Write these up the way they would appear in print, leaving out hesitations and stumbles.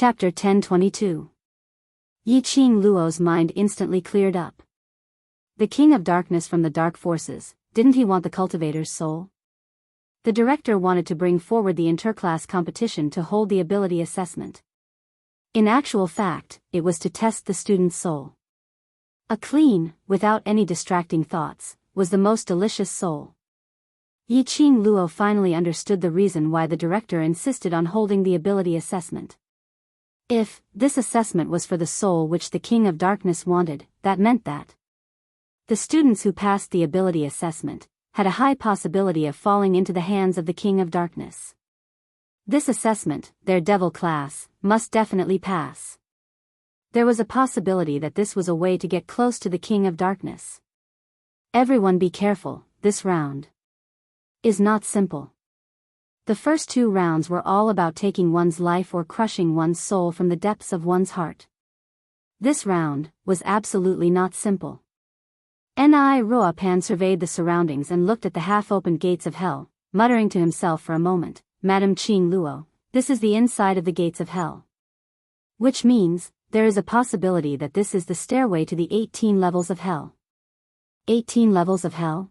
Chapter 1022. Yiqing Luo's mind instantly cleared up. The King of Darkness from the Dark Forces, didn't he want the cultivator's soul? The director wanted to bring forward the interclass competition to hold the ability assessment. In actual fact, it was to test the student's soul. A clean, without any distracting thoughts, was the most delicious soul. Yiqing Luo finally understood the reason why the director insisted on holding the ability assessment. If this assessment was for the soul which the King of Darkness wanted, that meant that the students who passed the ability assessment had a high possibility of falling into the hands of the King of Darkness. This assessment, their devil class, must definitely pass. There was a possibility that this was a way to get close to the King of Darkness. Everyone be careful, this round is not simple. The first 2 rounds were all about taking one's life or crushing one's soul from the depths of one's heart. This round was absolutely not simple. Ni Ruopan surveyed the surroundings and looked at the half-opened gates of hell, muttering to himself for a moment, Madam Qing Luo, this is the inside of the gates of hell. Which means, there is a possibility that this is the stairway to the 18 levels of hell. 18 levels of hell?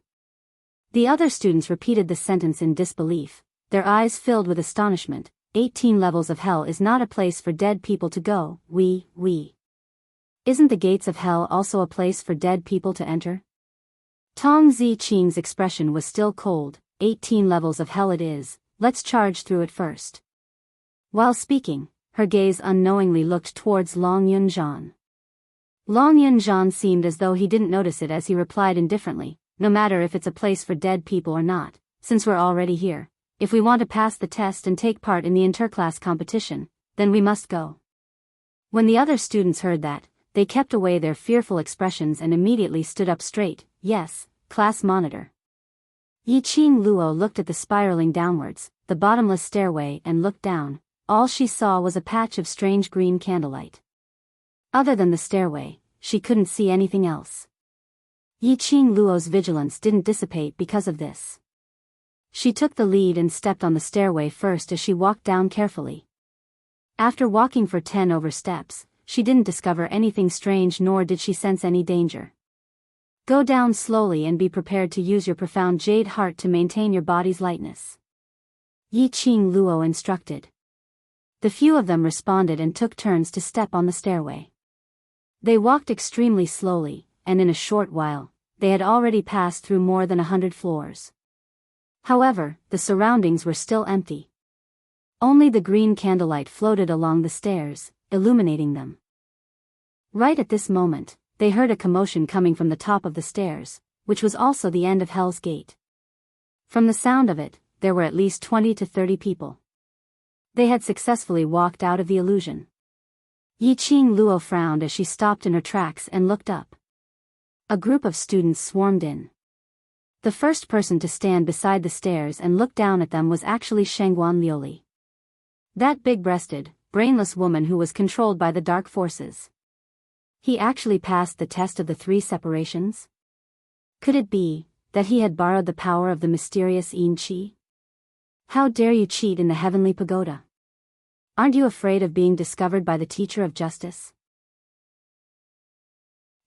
The other students repeated the sentence in disbelief, their eyes filled with astonishment. 18 levels of hell is not a place for dead people to go, we. Isn't the gates of hell also a place for dead people to enter? Tong Ziqing's expression was still cold. 18 levels of hell it is, let's charge through it first. While speaking, her gaze unknowingly looked towards Long Yunzhan. Long Yunzhan seemed as though he didn't notice it as he replied indifferently, no matter if it's a place for dead people or not, since we're already here, if we want to pass the test and take part in the interclass competition, then we must go. When the other students heard that, they kept away their fearful expressions and immediately stood up straight. Yes, class monitor. Yiqing Luo looked at the spiraling downwards, the bottomless stairway and looked down. All she saw was a patch of strange green candlelight. Other than the stairway, she couldn't see anything else. Yiqing Luo's vigilance didn't dissipate because of this. She took the lead and stepped on the stairway first as she walked down carefully. After walking for 10 over steps, she didn't discover anything strange nor did she sense any danger. Go down slowly and be prepared to use your profound jade heart to maintain your body's lightness. Yiqing Luo instructed. The few of them responded and took turns to step on the stairway. They walked extremely slowly, and in a short while, they had already passed through more than 100 floors. However, the surroundings were still empty. Only the green candlelight floated along the stairs, illuminating them. Right at this moment, they heard a commotion coming from the top of the stairs, which was also the end of Hell's Gate. From the sound of it, there were at least 20 to 30 people. They had successfully walked out of the illusion. Yiqing Luo frowned as she stopped in her tracks and looked up. A group of students swarmed in. The first person to stand beside the stairs and look down at them was actually Shangguan Liuli. That big-breasted, brainless woman who was controlled by the dark forces. He actually passed the test of the 3 separations? Could it be that he had borrowed the power of the mysterious Yin Qi? How dare you cheat in the heavenly pagoda? Aren't you afraid of being discovered by the teacher of justice?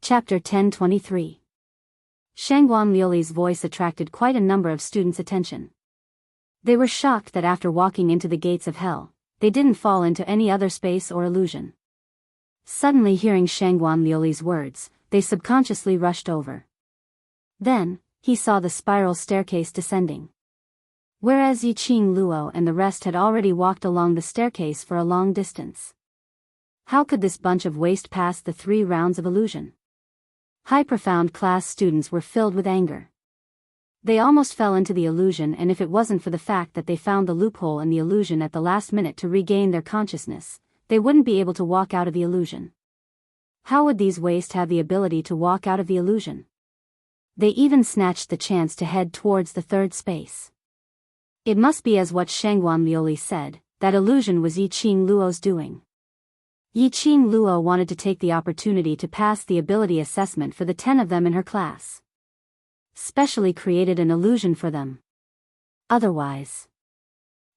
Chapter 1023. Shangguan Liuli's voice attracted quite a number of students' attention. They were shocked that after walking into the gates of hell, they didn't fall into any other space or illusion. Suddenly hearing Shangguan Liuli's words, they subconsciously rushed over. Then, he saw the spiral staircase descending. Whereas Yiqing Luo and the rest had already walked along the staircase for a long distance. How could this bunch of waste pass the 3 rounds of illusion? High profound class students were filled with anger. They almost fell into the illusion, and if it wasn't for the fact that they found the loophole in the illusion at the last minute to regain their consciousness, they wouldn't be able to walk out of the illusion. How would these waste have the ability to walk out of the illusion? They even snatched the chance to head towards the 3rd space. It must be as what Shangguan Liuli said, that illusion was Yiqing Luo's doing. Yiqing Luo wanted to take the opportunity to pass the ability assessment for the 10 of them in her class. Specially created an illusion for them. Otherwise,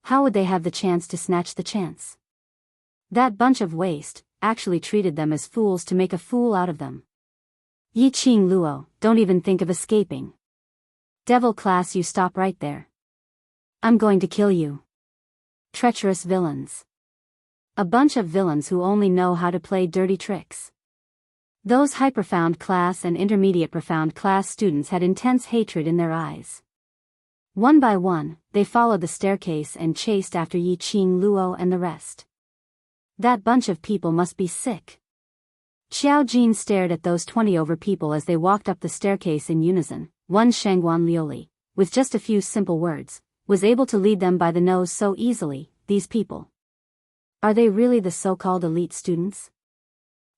how would they have the chance to snatch the chance? That bunch of waste actually treated them as fools to make a fool out of them. Yi Qing Luo, don't even think of escaping. Devil class, you stop right there. I'm going to kill you. Treacherous villains. A bunch of villains who only know how to play dirty tricks. Those high profound class and intermediate profound class students had intense hatred in their eyes. One by one, they followed the staircase and chased after Yi Qing Luo and the rest. That bunch of people must be sick. Xiao Jin stared at those 20 over people as they walked up the staircase in unison. One Shangguan Liuli, with just a few simple words, was able to lead them by the nose so easily. These people. Are they really the so-called elite students?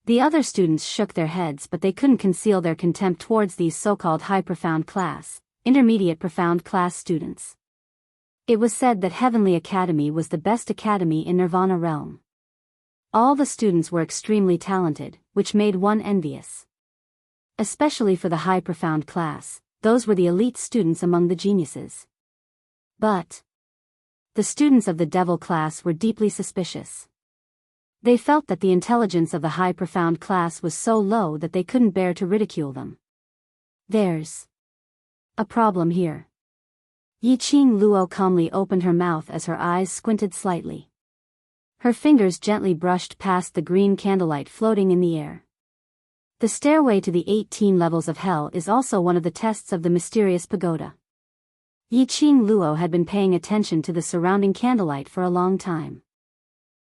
The other students shook their heads, but they couldn't conceal their contempt towards these so-called high profound class, intermediate profound class students. It was said that Heavenly Academy was the best academy in Nirvana realm. All the students were extremely talented, which made one envious. Especially for the high profound class, those were the elite students among the geniuses. But the students of the devil class were deeply suspicious. They felt that the intelligence of the high profound class was so low that they couldn't bear to ridicule them. There's a problem here. Yi Qing Luo calmly opened her mouth as her eyes squinted slightly. Her fingers gently brushed past the green candlelight floating in the air. The stairway to the 18 levels of hell is also one of the tests of the mysterious pagoda. Yi Qing Luo had been paying attention to the surrounding candlelight for a long time.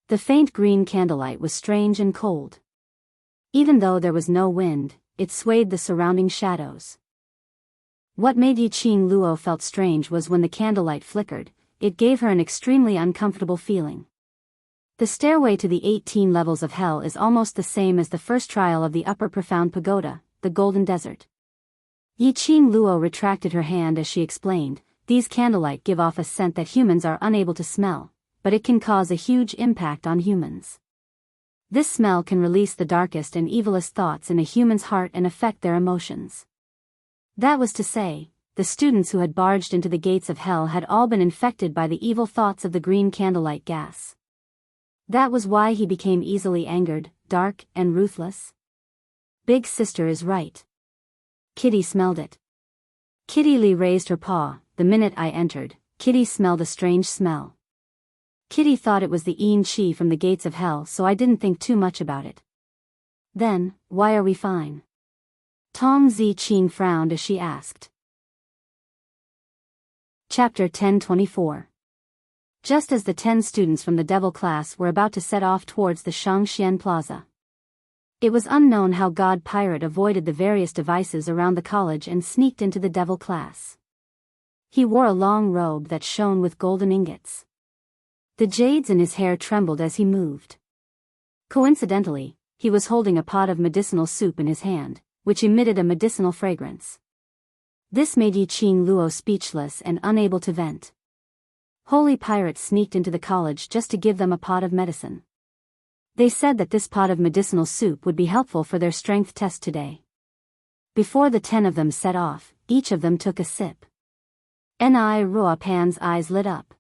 The faint green candlelight was strange and cold. Even though there was no wind, it swayed the surrounding shadows. What made Yi Qing Luo felt strange was when the candlelight flickered, it gave her an extremely uncomfortable feeling. The stairway to the 18 levels of hell is almost the same as the first trial of the upper profound pagoda, the Golden Desert. Yi Qing Luo retracted her hand as she explained, these candlelight give off a scent that humans are unable to smell, but it can cause a huge impact on humans. This smell can release the darkest and evilest thoughts in a human's heart and affect their emotions. That was to say, the students who had barged into the gates of hell had all been infected by the evil thoughts of the green candlelight gas. That was why he became easily angered, dark, and ruthless. Big sister is right. Kitty smelled it. Kitty Lee raised her paw. The minute I entered, Kitty smelled a strange smell. Kitty thought it was the Yin Qi from the gates of hell, so I didn't think too much about it. Then, why are we fine? Tong Zi Qing frowned as she asked. Chapter 1024. Just as the 10 students from the devil class were about to set off towards the Shangxian Plaza. It was unknown how God Pirate avoided the various devices around the college and sneaked into the devil class. He wore a long robe that shone with golden ingots. The jades in his hair trembled as he moved. Coincidentally, he was holding a pot of medicinal soup in his hand, which emitted a medicinal fragrance. This made Yi Qing Luo speechless and unable to vent. Holy pirates sneaked into the college just to give them a pot of medicine. They said that this pot of medicinal soup would be helpful for their strength test today. Before the 10 of them set off, each of them took a sip. Ni Ruo Pan's eyes lit up.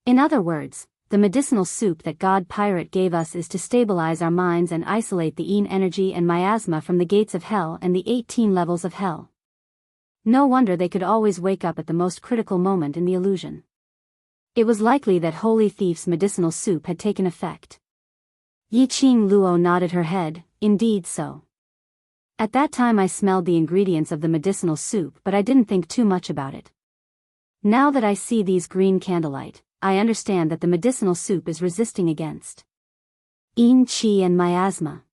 In other words, the medicinal soup that God Pirate gave us is to stabilize our minds and isolate the Yin energy and miasma from the gates of hell and the 18 levels of hell. No wonder they could always wake up at the most critical moment in the illusion. It was likely that Holy Thief's medicinal soup had taken effect. Yi Qing Luo nodded her head, indeed so. At that time I smelled the ingredients of the medicinal soup, but I didn't think too much about it. Now that I see these green candlelight, I understand that the medicinal soup is resisting against Yin Qi and miasma.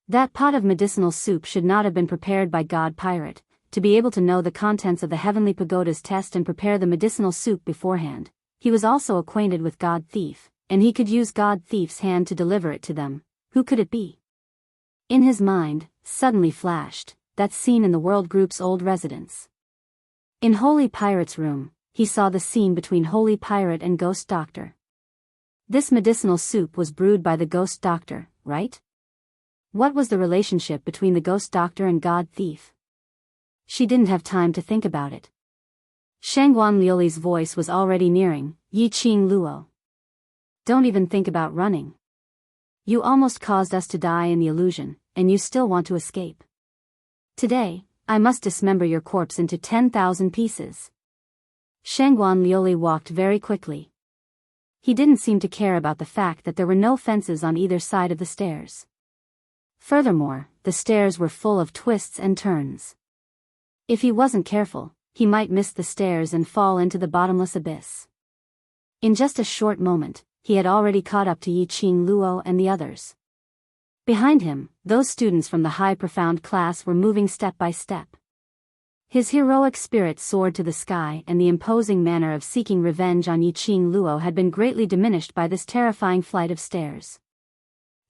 That pot of medicinal soup should not have been prepared by God Pirate, to be able to know the contents of the heavenly pagoda's test and prepare the medicinal soup beforehand. He was also acquainted with God Thief, and he could use God Thief's hand to deliver it to them. Who could it be? In his mind, suddenly flashed that scene in the World Group's old residence. In Holy Pirate's room, he saw the scene between Holy Pirate and Ghost Doctor. This medicinal soup was brewed by the Ghost Doctor, right? What was the relationship between the Ghost Doctor and God Thief? She didn't have time to think about it. Shangguan Liuli's voice was already nearing, Yi Qing Luo. Don't even think about running. You almost caused us to die in the illusion, and you still want to escape. Today, I must dismember your corpse into 10,000 pieces. Shangguan Liuli walked very quickly. He didn't seem to care about the fact that there were no fences on either side of the stairs. Furthermore, the stairs were full of twists and turns. If he wasn't careful, he might miss the stairs and fall into the bottomless abyss. In just a short moment, he had already caught up to Yiqing Luo and the others. Behind him, those students from the high profound class were moving step by step. His heroic spirit soared to the sky, and the imposing manner of seeking revenge on Yiqing Luo had been greatly diminished by this terrifying flight of stairs.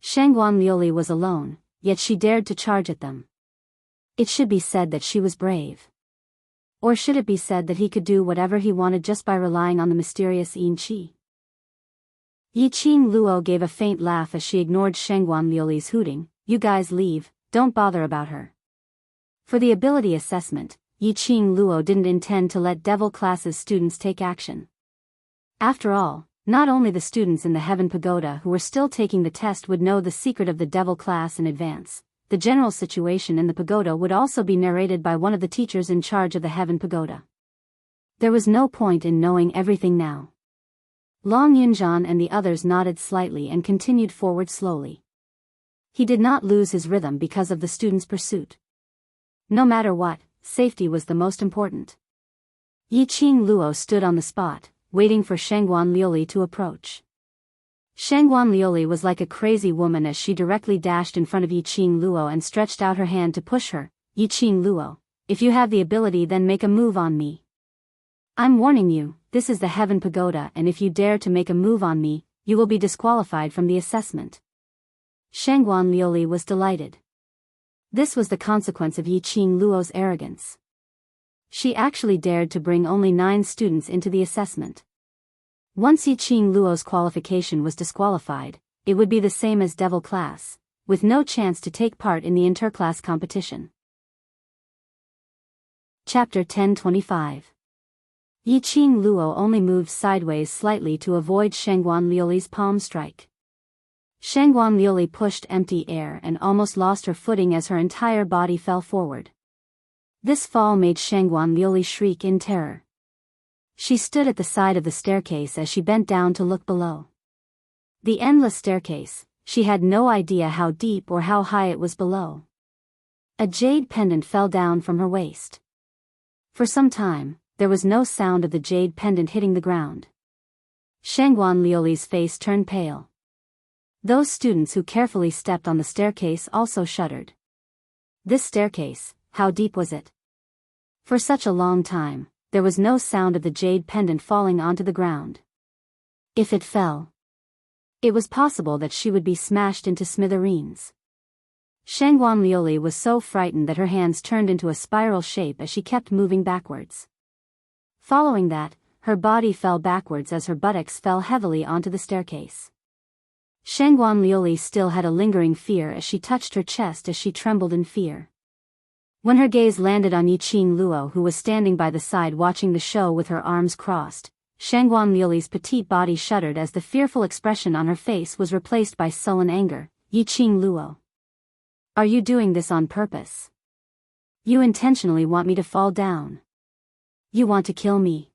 Shangguan Liuli was alone, yet she dared to charge at them. It should be said that she was brave. Or should it be said that he could do whatever he wanted just by relying on the mysterious Yin Qi? Yiqing Luo gave a faint laugh as she ignored Shangguan Liuli's hooting. You guys leave, don't bother about her. For the ability assessment, Yiqing Luo didn't intend to let Devil class's students take action. After all, not only the students in the Heaven Pagoda who were still taking the test would know the secret of the Devil class in advance, the general situation in the pagoda would also be narrated by one of the teachers in charge of the Heaven Pagoda. There was no point in knowing everything now. Long Yunzhan and the others nodded slightly and continued forward slowly. He did not lose his rhythm because of the students' pursuit. No matter what, safety was the most important. Yiqing Luo stood on the spot, waiting for Shangguan Liuli to approach. Shangguan Liuli was like a crazy woman as she directly dashed in front of Yiqing Luo and stretched out her hand to push her. Yiqing Luo, if you have the ability, then make a move on me. I'm warning you, this is the Heaven Pagoda, and if you dare to make a move on me, you will be disqualified from the assessment. Shangguan Liuli was delighted. This was the consequence of Yiqing Luo's arrogance. She actually dared to bring only 9 students into the assessment. Once Yiqing Luo's qualification was disqualified, it would be the same as Devil class, with no chance to take part in the interclass competition. Chapter 1025. Yiqing Luo only moved sideways slightly to avoid Shangguan Liuli's palm strike. Shangguan Liuli pushed empty air and almost lost her footing as her entire body fell forward. This fall made Shangguan Liuli shriek in terror. She stood at the side of the staircase as she bent down to look below. The endless staircase, she had no idea how deep or how high it was below. A jade pendant fell down from her waist. For some time, there was no sound of the jade pendant hitting the ground. Shangguan Liuli's face turned pale. Those students who carefully stepped on the staircase also shuddered. This staircase, how deep was it? For such a long time, there was no sound of the jade pendant falling onto the ground. If it fell, it was possible that she would be smashed into smithereens. Shangguan Liuli was so frightened that her hands turned into a spiral shape as she kept moving backwards. Following that, her body fell backwards as her buttocks fell heavily onto the staircase. Shangguan Liuli still had a lingering fear as she touched her chest as she trembled in fear. When her gaze landed on Yiqing Luo, who was standing by the side watching the show with her arms crossed, Shangguan Liuli's petite body shuddered as the fearful expression on her face was replaced by sullen anger. Yiqing Luo, are you doing this on purpose? You intentionally want me to fall down. You want to kill me.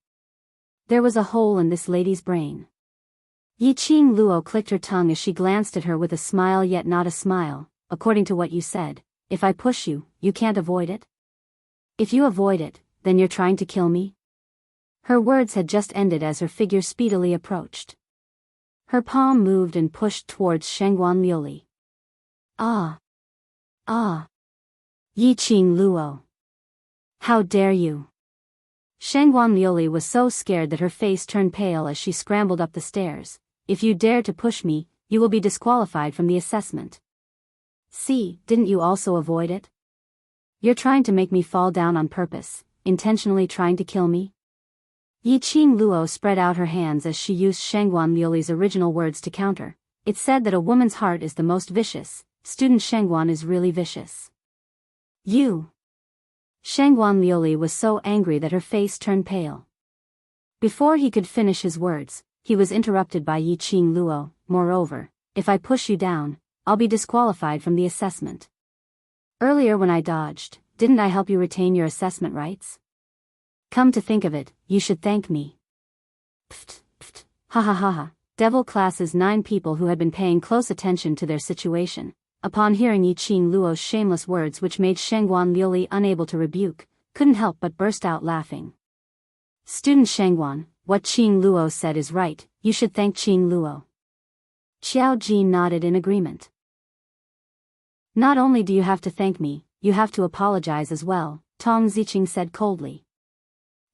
There was a hole in this lady's brain. Yiqing Luo clicked her tongue as she glanced at her with a smile yet not a smile. According to what you said, if I push you, you can't avoid it? If you avoid it, then you're trying to kill me? Her words had just ended as her figure speedily approached. Her palm moved and pushed towards Shangguan Liuli. Ah! Ah! Yiqing Luo! How dare you! Shangguan Liuli was so scared that her face turned pale as she scrambled up the stairs. If you dare to push me, you will be disqualified from the assessment. See, didn't you also avoid it? You're trying to make me fall down on purpose, intentionally trying to kill me? Yiqing Luo spread out her hands as she used Shangguan Liuli's original words to counter. It said that a woman's heart is the most vicious. Student Shangguan is really vicious. You! Shangguan Liuli was so angry that her face turned pale. Before he could finish his words, he was interrupted by Yiqing Luo. Moreover, if I push you down, I'll be disqualified from the assessment. Earlier when I dodged, didn't I help you retain your assessment rights? Come to think of it, you should thank me. Pft, pft, ha ha ha ha. Devil Class's 9 people who had been paying close attention to their situation, upon hearing Yiqing Luo's shameless words which made Shangguan Liuli unable to rebuke, couldn't help but burst out laughing. Student Shangguan, what Qing Luo said is right, you should thank Qing Luo. Xiao Ji nodded in agreement. Not only do you have to thank me, you have to apologize as well, Tong Ziqing said coldly.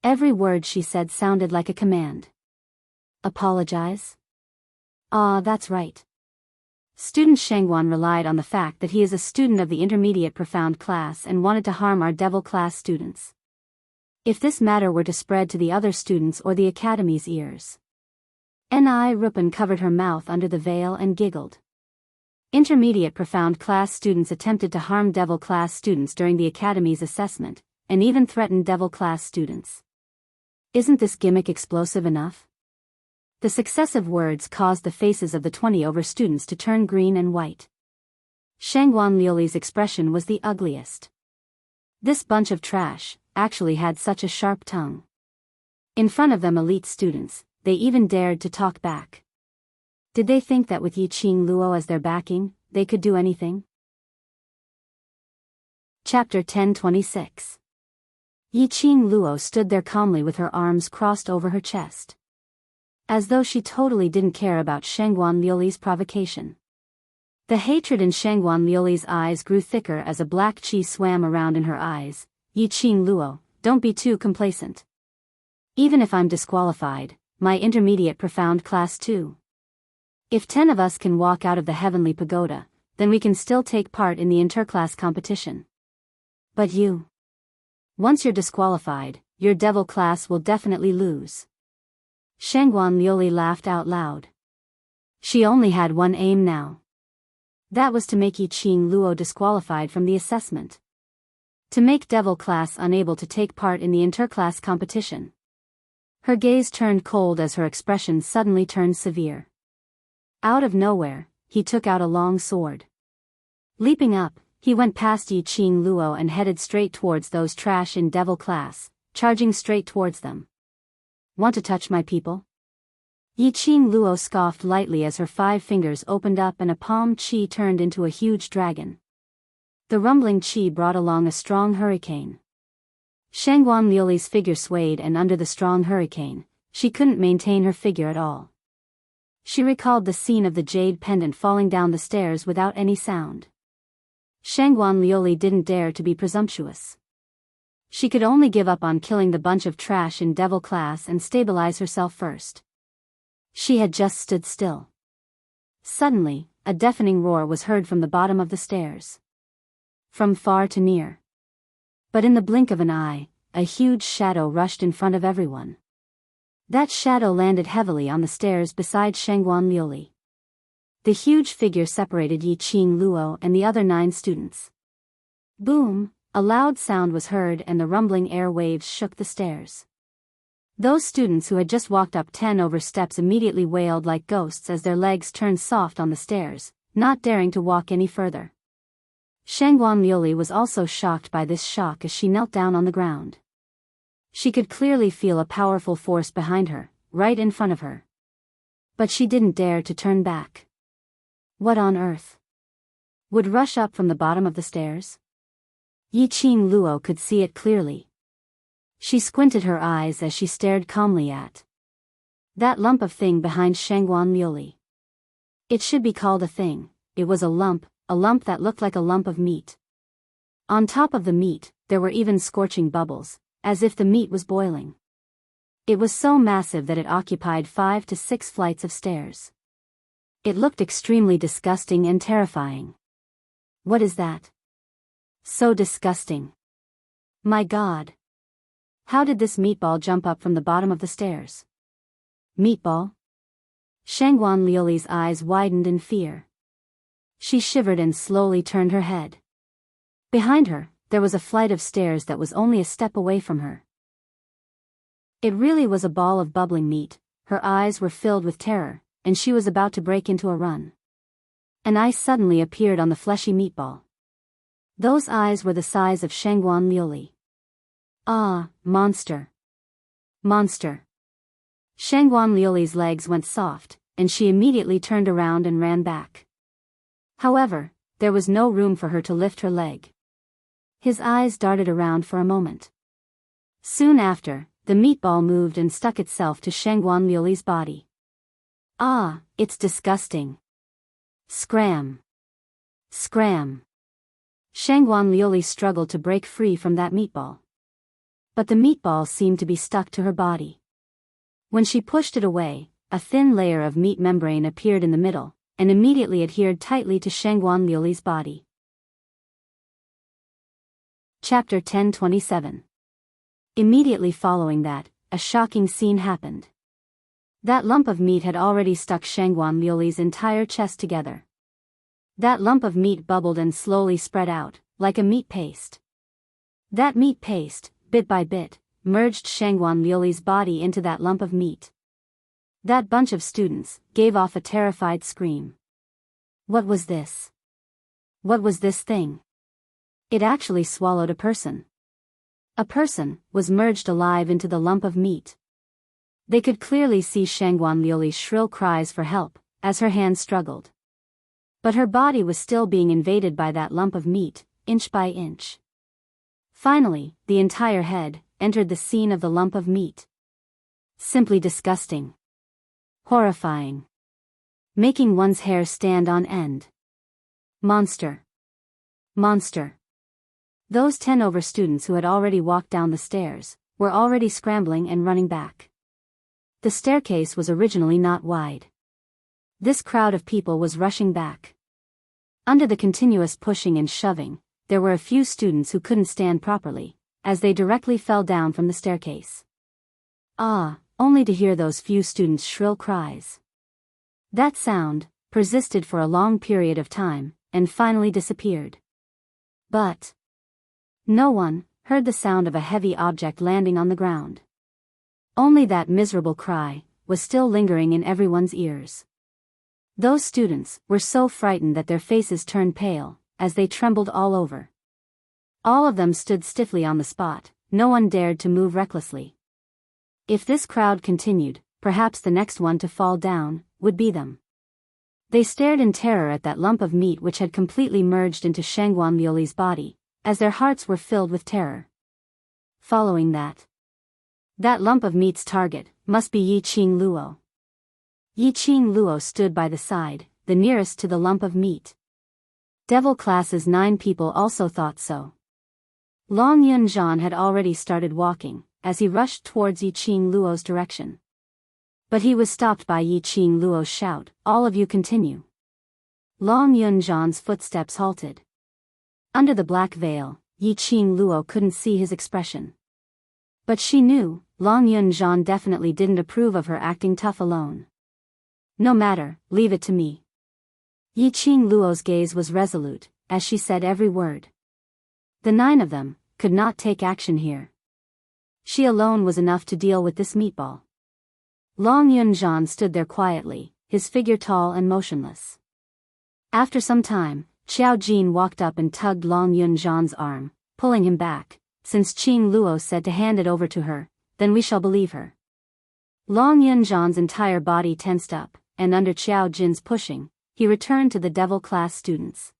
Every word she said sounded like a command. Apologize? Ah, that's right. Student Shangguan relied on the fact that he is a student of the intermediate profound class and wanted to harm our devil class students. If this matter were to spread to the other students or the academy's ears. Ni Rupan covered her mouth under the veil and giggled. Intermediate profound class students attempted to harm devil class students during the academy's assessment, and even threatened devil class students. Isn't this gimmick explosive enough? The successive words caused the faces of the 20 over students to turn green and white. Shangguan Liuli's expression was the ugliest. This bunch of trash actually had such a sharp tongue. In front of them elite students, they even dared to talk back. Did they think that with Yiqing Luo as their backing, they could do anything? Chapter 1026. Yiqing Luo stood there calmly with her arms crossed over her chest. As though she totally didn't care about Shangguan Liuli's provocation. The hatred in Shangguan Liuli's eyes grew thicker as a black chi swam around in her eyes. Yiqing Luo, don't be too complacent. Even if I'm disqualified, my intermediate profound class too. If 10 of us can walk out of the heavenly pagoda, then we can still take part in the interclass competition. But you. Once you're disqualified, your devil class will definitely lose. Shangguan Liuli laughed out loud. She only had one aim now. That was to make Yiqing Luo disqualified from the assessment. To make devil class unable to take part in the interclass competition. Her gaze turned cold as her expression suddenly turned severe. Out of nowhere, he took out a long sword. Leaping up, he went past Yiqing Luo and headed straight towards those trash in devil class, charging straight towards them. Want to touch my people? Yiqing Luo scoffed lightly as her 5 fingers opened up and a palm chi turned into a huge dragon. The rumbling chi brought along a strong hurricane. Shangguan Liuli's figure swayed, and under the strong hurricane, she couldn't maintain her figure at all. She recalled the scene of the jade pendant falling down the stairs without any sound. Shangguan Liuli didn't dare to be presumptuous. She could only give up on killing the bunch of trash in devil class and stabilize herself first. She had just stood still. Suddenly, a deafening roar was heard from the bottom of the stairs. From far to near. But in the blink of an eye, a huge shadow rushed in front of everyone. That shadow landed heavily on the stairs beside Shangguan Liuli. The huge figure separated Yiqing Luo and the other 9 students. Boom! A loud sound was heard and the rumbling air waves shook the stairs. Those students who had just walked up 10 over steps immediately wailed like ghosts as their legs turned soft on the stairs, not daring to walk any further. Shangguan Liuli was also shocked by this shock as she knelt down on the ground. She could clearly feel a powerful force behind her, right in front of her. But she didn't dare to turn back. What on earth would rush up from the bottom of the stairs? Yiqing Luo could see it clearly. She squinted her eyes as she stared calmly at that lump of thing behind Shangguan Liuli. It should be called a thing. It was a lump that looked like a lump of meat. On top of the meat, there were even scorching bubbles, as if the meat was boiling. It was so massive that it occupied 5 to 6 flights of stairs. It looked extremely disgusting and terrifying. What is that? So disgusting. My God. How did this meatball jump up from the bottom of the stairs? Meatball? Shangguan Liuli's eyes widened in fear. She shivered and slowly turned her head. Behind her, there was a flight of stairs that was only a step away from her. It really was a ball of bubbling meat. Her eyes were filled with terror, and she was about to break into a run. An eye suddenly appeared on the fleshy meatball. Those eyes were the size of Shangguan Liuli. Ah, monster. Monster. Shangguan Liuli's legs went soft, and she immediately turned around and ran back. However, there was no room for her to lift her leg. His eyes darted around for a moment. Soon after, the meatball moved and stuck itself to Shangguan Liuli's body. Ah, it's disgusting. Scram. Scram. Shangguan Liuli struggled to break free from that meatball. But the meatball seemed to be stuck to her body. When she pushed it away, a thin layer of meat membrane appeared in the middle, and immediately adhered tightly to Shangguan Liuli's body. Chapter 1027. Immediately following that, a shocking scene happened. That lump of meat had already stuck Shangguan Liuli's entire chest together. That lump of meat bubbled and slowly spread out, like a meat paste. That meat paste, bit by bit, merged Shangguan Liuli's body into that lump of meat. That bunch of students gave off a terrified scream. What was this? What was this thing? It actually swallowed a person. A person was merged alive into the lump of meat. They could clearly see Shangguan Liuli's shrill cries for help, as her hands struggled. But her body was still being invaded by that lump of meat, inch by inch. Finally, the entire head entered the scene of the lump of meat. Simply disgusting. Horrifying. Making one's hair stand on end. Monster. Monster. Those 10 over students who had already walked down the stairs were already scrambling and running back. The staircase was originally not wide. This crowd of people was rushing back. Under the continuous pushing and shoving, there were a few students who couldn't stand properly, as they directly fell down from the staircase. Ah, only to hear those few students' shrill cries. That sound persisted for a long period of time, and finally disappeared. But no one heard the sound of a heavy object landing on the ground. Only that miserable cry was still lingering in everyone's ears. Those students were so frightened that their faces turned pale, as they trembled all over. All of them stood stiffly on the spot, no one dared to move recklessly. If this crowd continued, perhaps the next one to fall down would be them. They stared in terror at that lump of meat which had completely merged into Shangguan Liuli's body, as their hearts were filled with terror. Following that lump of meat's target must be Yiqing Luo. Yiqing Luo stood by the side, the nearest to the lump of meat. Devil Class's 9 people also thought so. Long Yunzhan had already started walking, as he rushed towards Yiqing Luo's direction. But he was stopped by Yiqing Luo's shout, "All of you continue." Long Yunzhan's footsteps halted. Under the black veil, Yiqing Luo couldn't see his expression. But she knew, Long Yunzhan definitely didn't approve of her acting tough alone. "No matter, leave it to me." Yiqing Luo's gaze was resolute, as she said every word. The 9 of them could not take action here. She alone was enough to deal with this meatball. Long Yunzhan stood there quietly, his figure tall and motionless. After some time, Xiao Jin walked up and tugged Long Yunzhan's arm, pulling him back. "Since Qing Luo said to hand it over to her, then we shall believe her." Long Yunzhan's entire body tensed up, and under Xiao Jin's pushing, he returned to the Devil Class students.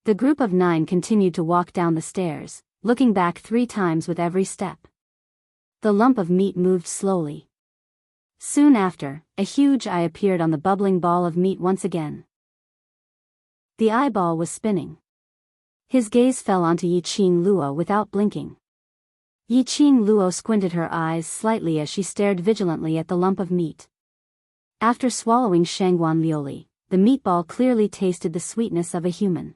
The group of 9 continued to walk down the stairs, looking back 3 times with every step. The lump of meat moved slowly. Soon after, a huge eye appeared on the bubbling ball of meat once again. The eyeball was spinning. His gaze fell onto Yiqing Luo without blinking. Yiqing Luo squinted her eyes slightly as she stared vigilantly at the lump of meat. After swallowing Shangguan Liuli, the meatball clearly tasted the sweetness of a human.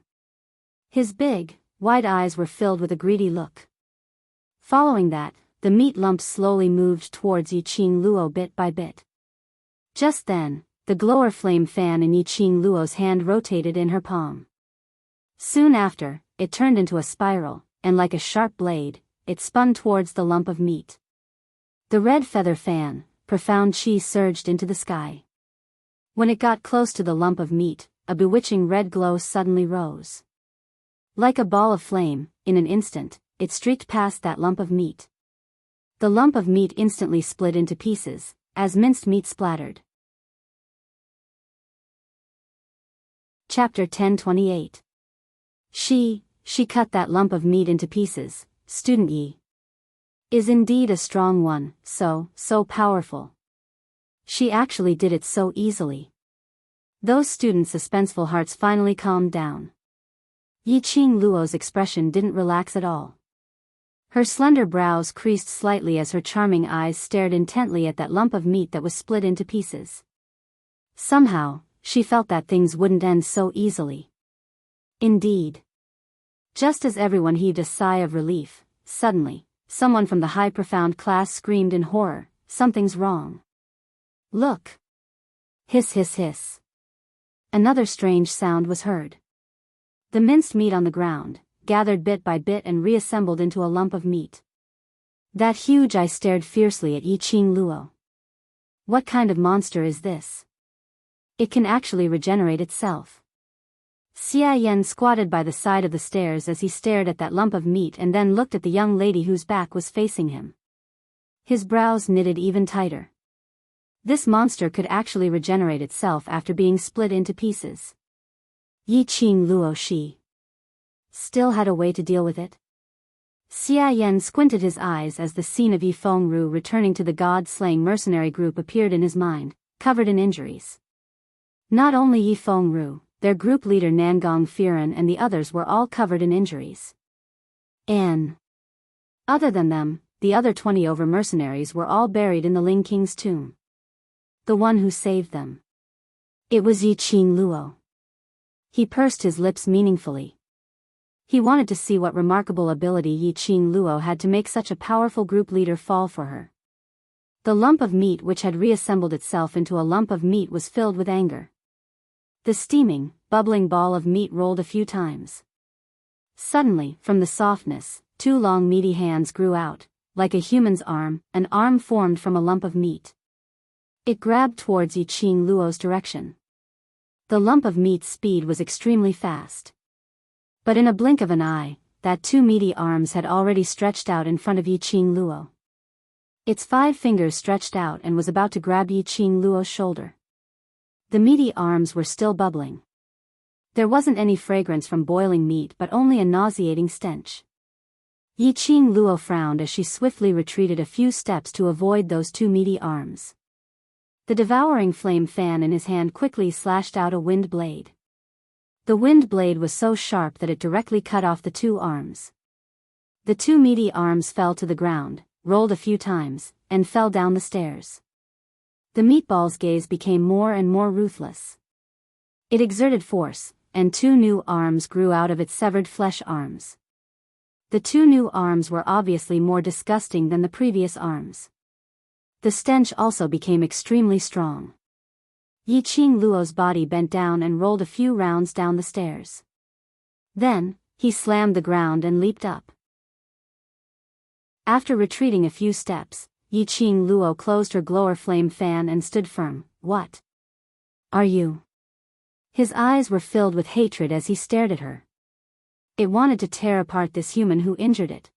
His big, wide eyes were filled with a greedy look. Following that, the meat lump slowly moved towards Yiqing Luo bit by bit. Just then, the glower flame fan in Yiqing Luo's hand rotated in her palm. Soon after, it turned into a spiral, and like a sharp blade, it spun towards the lump of meat. The red feather fan, profound chi surged into the sky. When it got close to the lump of meat, a bewitching red glow suddenly rose. Like a ball of flame, in an instant, it streaked past that lump of meat. The lump of meat instantly split into pieces, as minced meat splattered. Chapter 10:28. She cut that lump of meat into pieces. Student Yi is indeed a strong one, so powerful. She actually did it so easily. Those students' suspenseful hearts finally calmed down. Yi Qing Luo's expression didn't relax at all. Her slender brows creased slightly as her charming eyes stared intently at that lump of meat that was split into pieces. Somehow, she felt that things wouldn't end so easily. Indeed. Just as everyone heaved a sigh of relief, suddenly, someone from the high profound class screamed in horror, "Something's wrong. Look!" Hiss hiss hiss. Another strange sound was heard. The minced meat on the ground, gathered bit by bit and reassembled into a lump of meat. That huge eye stared fiercely at Yi Qing Luo. What kind of monster is this? It can actually regenerate itself. Xia Yan squatted by the side of the stairs as he stared at that lump of meat and then looked at the young lady whose back was facing him. His brows knitted even tighter. This monster could actually regenerate itself after being split into pieces. Yi Qing Luo still had a way to deal with it. Xia Yan squinted his eyes as the scene of Yi Fengru returning to the god-slaying mercenary group appeared in his mind, covered in injuries. Not only Yi Fengru, their group leader Nangong Firen and the others were all covered in injuries. And other than them, the other 20 over mercenaries were all buried in the Ling King's tomb. The one who saved them. It was Yi Qing Luo. He pursed his lips meaningfully. He wanted to see what remarkable ability Yi Qing Luo had to make such a powerful group leader fall for her. The lump of meat which had reassembled itself into a lump of meat was filled with anger. The steaming, bubbling ball of meat rolled a few times. Suddenly, from the softness, 2 long meaty hands grew out, like a human's arm, an arm formed from a lump of meat. It grabbed towards Yi Qing Luo's direction. The lump of meat's speed was extremely fast. But in a blink of an eye, that 2 meaty arms had already stretched out in front of Yi Qing Luo. Its 5 fingers stretched out and was about to grab Yi Qing Luo's shoulder. The meaty arms were still bubbling. There wasn't any fragrance from boiling meat but only a nauseating stench. Yi Qing Luo frowned as she swiftly retreated a few steps to avoid those 2 meaty arms. The devouring flame fan in his hand quickly slashed out a wind blade. The wind blade was so sharp that it directly cut off the 2 arms. The 2 meaty arms fell to the ground, rolled a few times, and fell down the stairs. The meatball's gaze became more and more ruthless. It exerted force, and 2 new arms grew out of its severed flesh arms. The 2 new arms were obviously more disgusting than the previous arms. The stench also became extremely strong. Yi Qing Luo's body bent down and rolled a few rounds down the stairs. Then, he slammed the ground and leaped up. After retreating a few steps, Yi Qing Luo closed her glower flame fan and stood firm. "What are you?" His eyes were filled with hatred as he stared at her. It wanted to tear apart this human who injured it.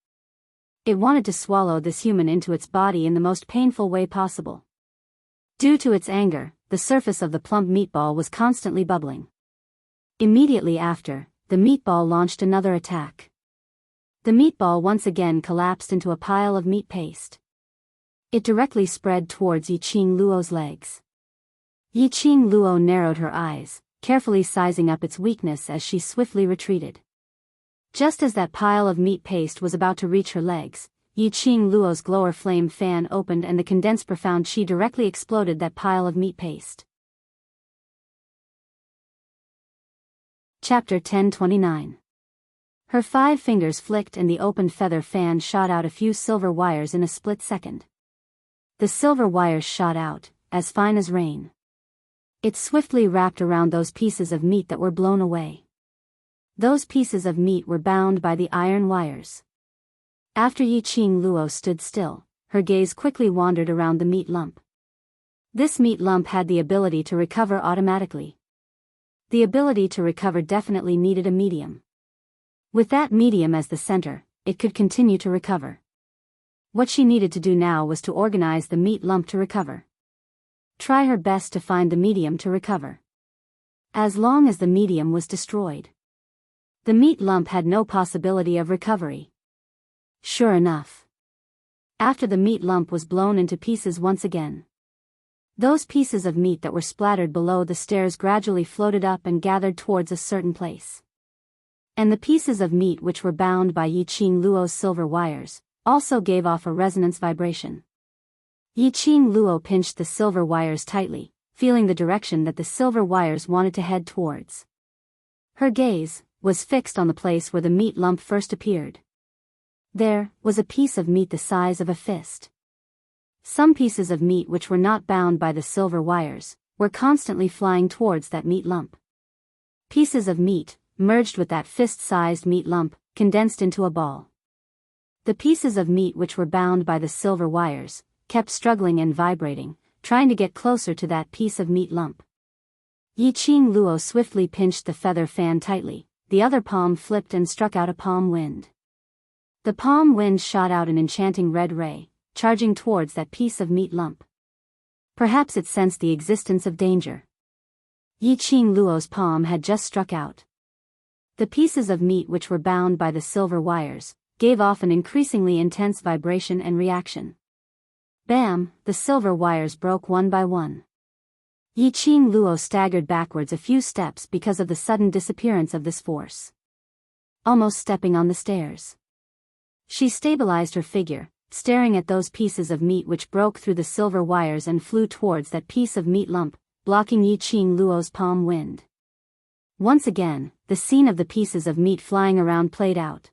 It wanted to swallow this human into its body in the most painful way possible. Due to its anger, the surface of the plump meatball was constantly bubbling. Immediately after, the meatball launched another attack. The meatball once again collapsed into a pile of meat paste. It directly spread towards Yi Qing Luo's legs. Yi Qing Luo narrowed her eyes, carefully sizing up its weakness as she swiftly retreated. Just as that pile of meat paste was about to reach her legs, Yi Qing Luo's glower flame fan opened and the condensed profound qi directly exploded that pile of meat paste. Chapter 10:29. Her 5 fingers flicked and the opened feather fan shot out a few silver wires in a split second. The silver wires shot out, as fine as rain. It swiftly wrapped around those pieces of meat that were blown away. Those pieces of meat were bound by the iron wires. After Yi Qing Luo stood still, her gaze quickly wandered around the meat lump. This meat lump had the ability to recover automatically. The ability to recover definitely needed a medium. With that medium as the center, it could continue to recover. What she needed to do now was to organize the meat lump to recover. Try her best to find the medium to recover. As long as the medium was destroyed, the meat lump had no possibility of recovery. Sure enough, after the meat lump was blown into pieces once again, those pieces of meat that were splattered below the stairs gradually floated up and gathered towards a certain place. And the pieces of meat which were bound by Yiqing Luo's silver wires also gave off a resonance vibration. Yiqing Luo pinched the silver wires tightly, feeling the direction that the silver wires wanted to head towards. Her gaze was fixed on the place where the meat lump first appeared. There was a piece of meat the size of a fist. Some pieces of meat which were not bound by the silver wires were constantly flying towards that meat lump. Pieces of meat, merged with that fist-sized meat lump, condensed into a ball. The pieces of meat which were bound by the silver wires kept struggling and vibrating, trying to get closer to that piece of meat lump. Yiqing Luo swiftly pinched the feather fan tightly, the other palm flipped and struck out a palm wind. The palm wind shot out an enchanting red ray, charging towards that piece of meat lump. Perhaps it sensed the existence of danger. Yiqing Luo's palm had just struck out. The pieces of meat which were bound by the silver wires gave off an increasingly intense vibration and reaction. Bam! The silver wires broke one by one. Yiqing Luo staggered backwards a few steps because of the sudden disappearance of this force. Almost stepping on the stairs, she stabilized her figure, staring at those pieces of meat which broke through the silver wires and flew towards that piece of meat lump, blocking Yiqing Luo's palm wind. Once again, the scene of the pieces of meat flying around played out.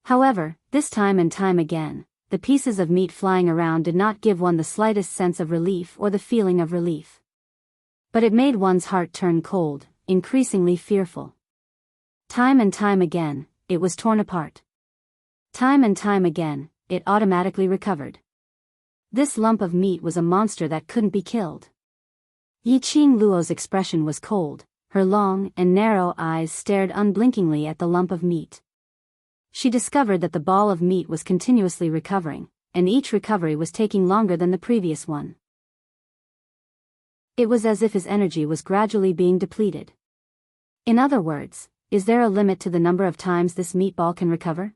However, this time and time again, the pieces of meat flying around did not give one the slightest sense of relief or the feeling of relief. But it made one's heart turn cold, increasingly fearful. Time and time again, it was torn apart. Time and time again, it automatically recovered. This lump of meat was a monster that couldn't be killed. Yiqing Luo's expression was cold, her long and narrow eyes stared unblinkingly at the lump of meat. She discovered that the ball of meat was continuously recovering, and each recovery was taking longer than the previous one. It was as if his energy was gradually being depleted. In other words, is there a limit to the number of times this meatball can recover?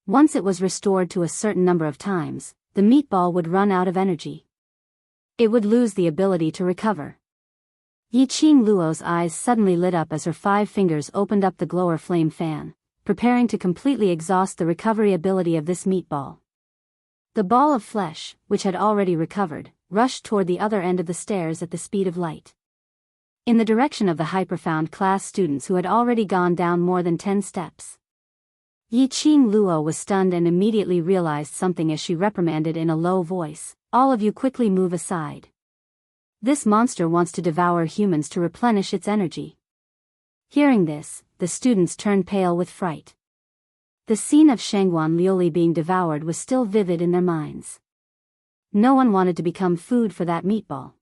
Once it was restored to a certain number of times, the meatball would run out of energy. It would lose the ability to recover. Yiqing Luo's eyes suddenly lit up as her 5 fingers opened up the glower flame fan, preparing to completely exhaust the recovery ability of this meatball. The ball of flesh, which had already recovered, rushed toward the other end of the stairs at the speed of light. In the direction of the hyperfound class students who had already gone down more than 10 steps. Yiqing Luo was stunned and immediately realized something as she reprimanded in a low voice, "All of you quickly move aside. This monster wants to devour humans to replenish its energy." Hearing this, the students turned pale with fright. The scene of Shangguan Liuli being devoured was still vivid in their minds. No one wanted to become food for that meatball.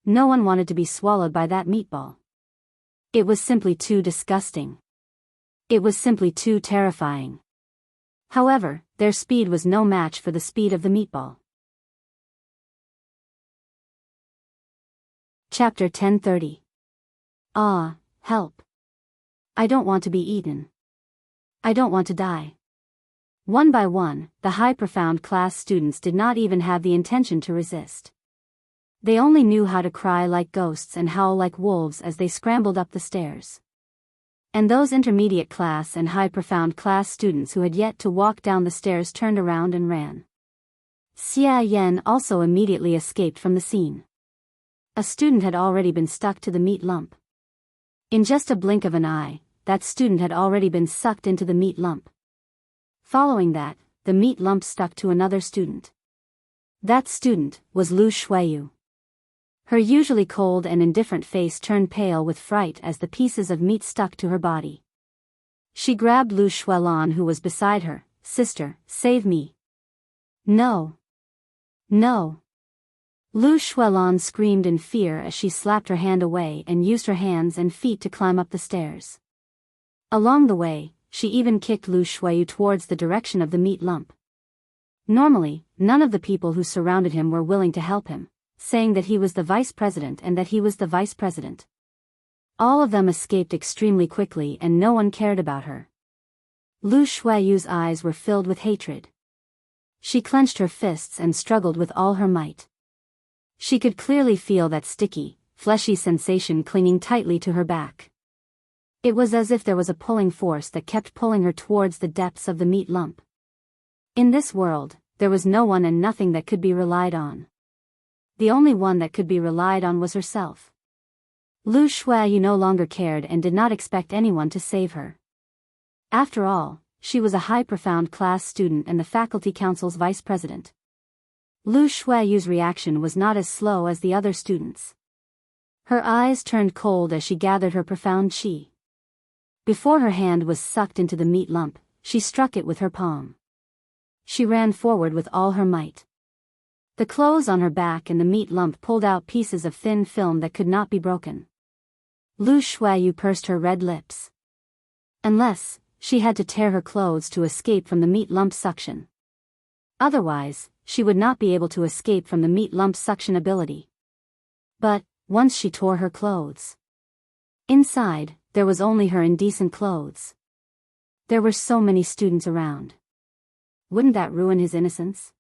No one wanted to be swallowed by that meatball. It was simply too disgusting. It was simply too terrifying. However, their speed was no match for the speed of the meatball. Chapter 10:30. Ah, help. I don't want to be eaten. I don't want to die. One by one, the high-profound class students did not even have the intention to resist. They only knew how to cry like ghosts and howl like wolves as they scrambled up the stairs. And those intermediate class and high-profound class students who had yet to walk down the stairs turned around and ran. Xia Yan also immediately escaped from the scene. A student had already been stuck to the meat lump. In just a blink of an eye, that student had already been sucked into the meat lump. Following that, the meat lump stuck to another student. That student was Lu Shuiyu. Her usually cold and indifferent face turned pale with fright as the pieces of meat stuck to her body. She grabbed Lu Shuilan, who was beside her. "Sister, save me." "No. No. Lu Shuelon screamed in fear as she slapped her hand away and used her hands and feet to climb up the stairs. Along the way, she even kicked Lu Shueyu towards the direction of the meat lump. Normally, none of the people who surrounded him were willing to help him, saying that he was the vice president and that he was the vice president. All of them escaped extremely quickly and no one cared about her. Lu Shueyu's eyes were filled with hatred. She clenched her fists and struggled with all her might. She could clearly feel that sticky, fleshy sensation clinging tightly to her back. It was as if there was a pulling force that kept pulling her towards the depths of the meat lump. In this world, there was no one and nothing that could be relied on. The only one that could be relied on was herself. Lu Shueyu no longer cared and did not expect anyone to save her. After all, she was a high-profound class student and the faculty council's vice president. Lu Shueyu's reaction was not as slow as the other students. Her eyes turned cold as she gathered her profound chi. Before her hand was sucked into the meat lump, she struck it with her palm. She ran forward with all her might. The clothes on her back and the meat lump pulled out pieces of thin film that could not be broken. Lu Shueyu pursed her red lips. Unless, she had to tear her clothes to escape from the meat lump suction. Otherwise, she would not be able to escape from the meat lump suction ability. But, once she tore her clothes. Inside, there was only her indecent clothes. There were so many students around. Wouldn't that ruin his innocence?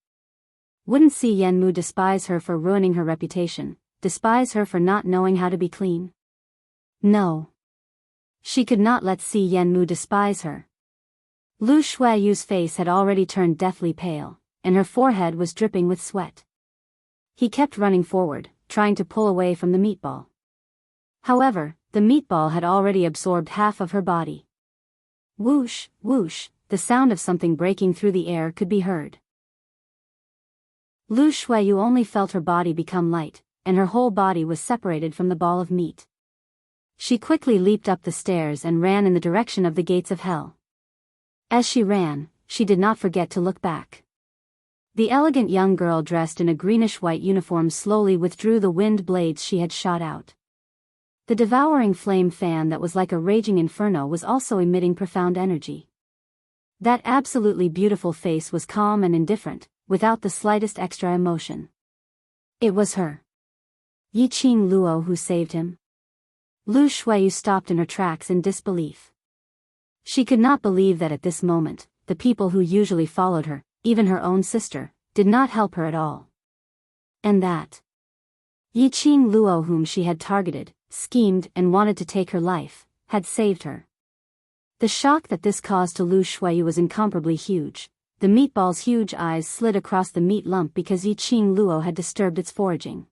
Wouldn't Si Yenmu despise her for ruining her reputation, despise her for not knowing how to be clean? No. She could not let Si Yenmu despise her. Lu Shueyu's face had already turned deathly pale, and her forehead was dripping with sweat. He kept running forward, trying to pull away from the meatball. However, the meatball had already absorbed half of her body. Whoosh, whoosh, the sound of something breaking through the air could be heard. Lu Shueyu only felt her body become light, and her whole body was separated from the ball of meat. She quickly leaped up the stairs and ran in the direction of the gates of hell. As she ran, she did not forget to look back. The elegant young girl dressed in a greenish-white uniform slowly withdrew the wind blades she had shot out. The devouring flame fan that was like a raging inferno was also emitting profound energy. That absolutely beautiful face was calm and indifferent, without the slightest extra emotion. It was her. Yiqing Luo who saved him. Lu Shueyu stopped in her tracks in disbelief. She could not believe that at this moment, the people who usually followed her, even her own sister, did not help her at all. And that Yiqing Luo whom she had targeted, schemed and wanted to take her life, had saved her. The shock that this caused to Lu Shueyu was incomparably huge. The meatball's huge eyes slid across the meat lump because Yiqing Luo had disturbed its foraging.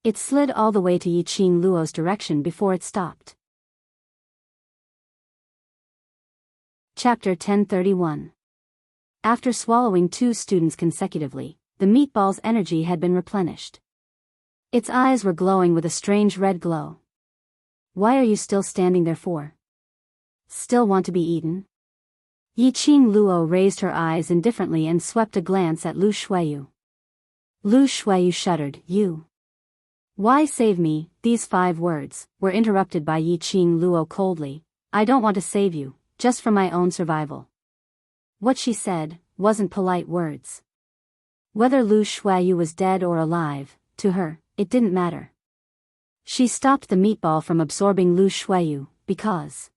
It slid all the way to Yiqing Luo's direction before it stopped. Chapter 1031. After swallowing 2 students consecutively, the meatball's energy had been replenished. Its eyes were glowing with a strange red glow. Why are you still standing there for? Still want to be eaten? Yiqing Luo raised her eyes indifferently and swept a glance at Lu Shueyu. Lu Shueyu shuddered. You. Why save me? These 5 words were interrupted by Yiqing Luo coldly. I don't want to save you, just for my own survival. What she said wasn't polite words. Whether Lu Shueyu was dead or alive, to her, it didn't matter. She stopped the meatball from absorbing Lu Shueyu, because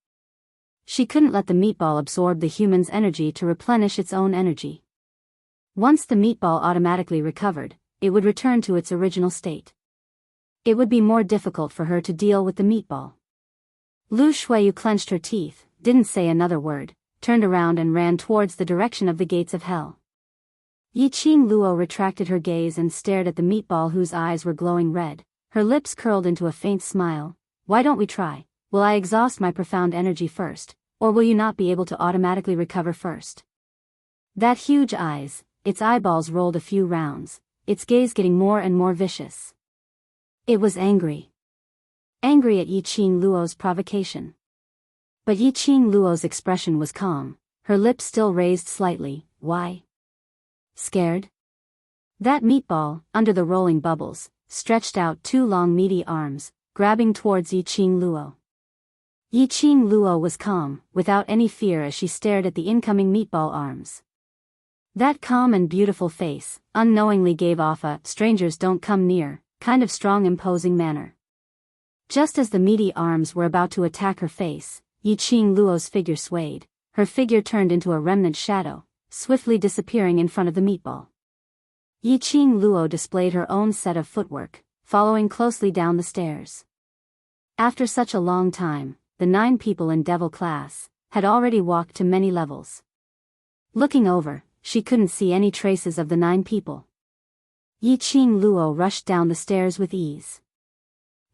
she couldn't let the meatball absorb the human's energy to replenish its own energy. Once the meatball automatically recovered, it would return to its original state. It would be more difficult for her to deal with the meatball. Lu Shueyu clenched her teeth, didn't say another word, turned around and ran towards the direction of the gates of hell. Yiqing Luo retracted her gaze and stared at the meatball whose eyes were glowing red, her lips curled into a faint smile. Why don't we try? Will I exhaust my profound energy first, or will you not be able to automatically recover first? That huge eyes, its eyeballs rolled a few rounds, its gaze getting more and more vicious. It was angry. Angry at Yiqing Luo's provocation. But Yiqing Luo's expression was calm, her lips still raised slightly. Why? Scared? That meatball, under the rolling bubbles, stretched out two long meaty arms, grabbing towards Yiqing Luo. Yiqing Luo was calm, without any fear as she stared at the incoming meatball arms. That calm and beautiful face, unknowingly gave off a "strangers don't come near" kind of strong imposing manner. Just as the meaty arms were about to attack her face, Yiqing Luo's figure swayed, her figure turned into a remnant shadow, swiftly disappearing in front of the meatball. Yiqing Luo displayed her own set of footwork, following closely down the stairs. After such a long time, the 9 people in Devil class had already walked to many levels. Looking over, she couldn't see any traces of the 9 people. Yiqing Luo rushed down the stairs with ease.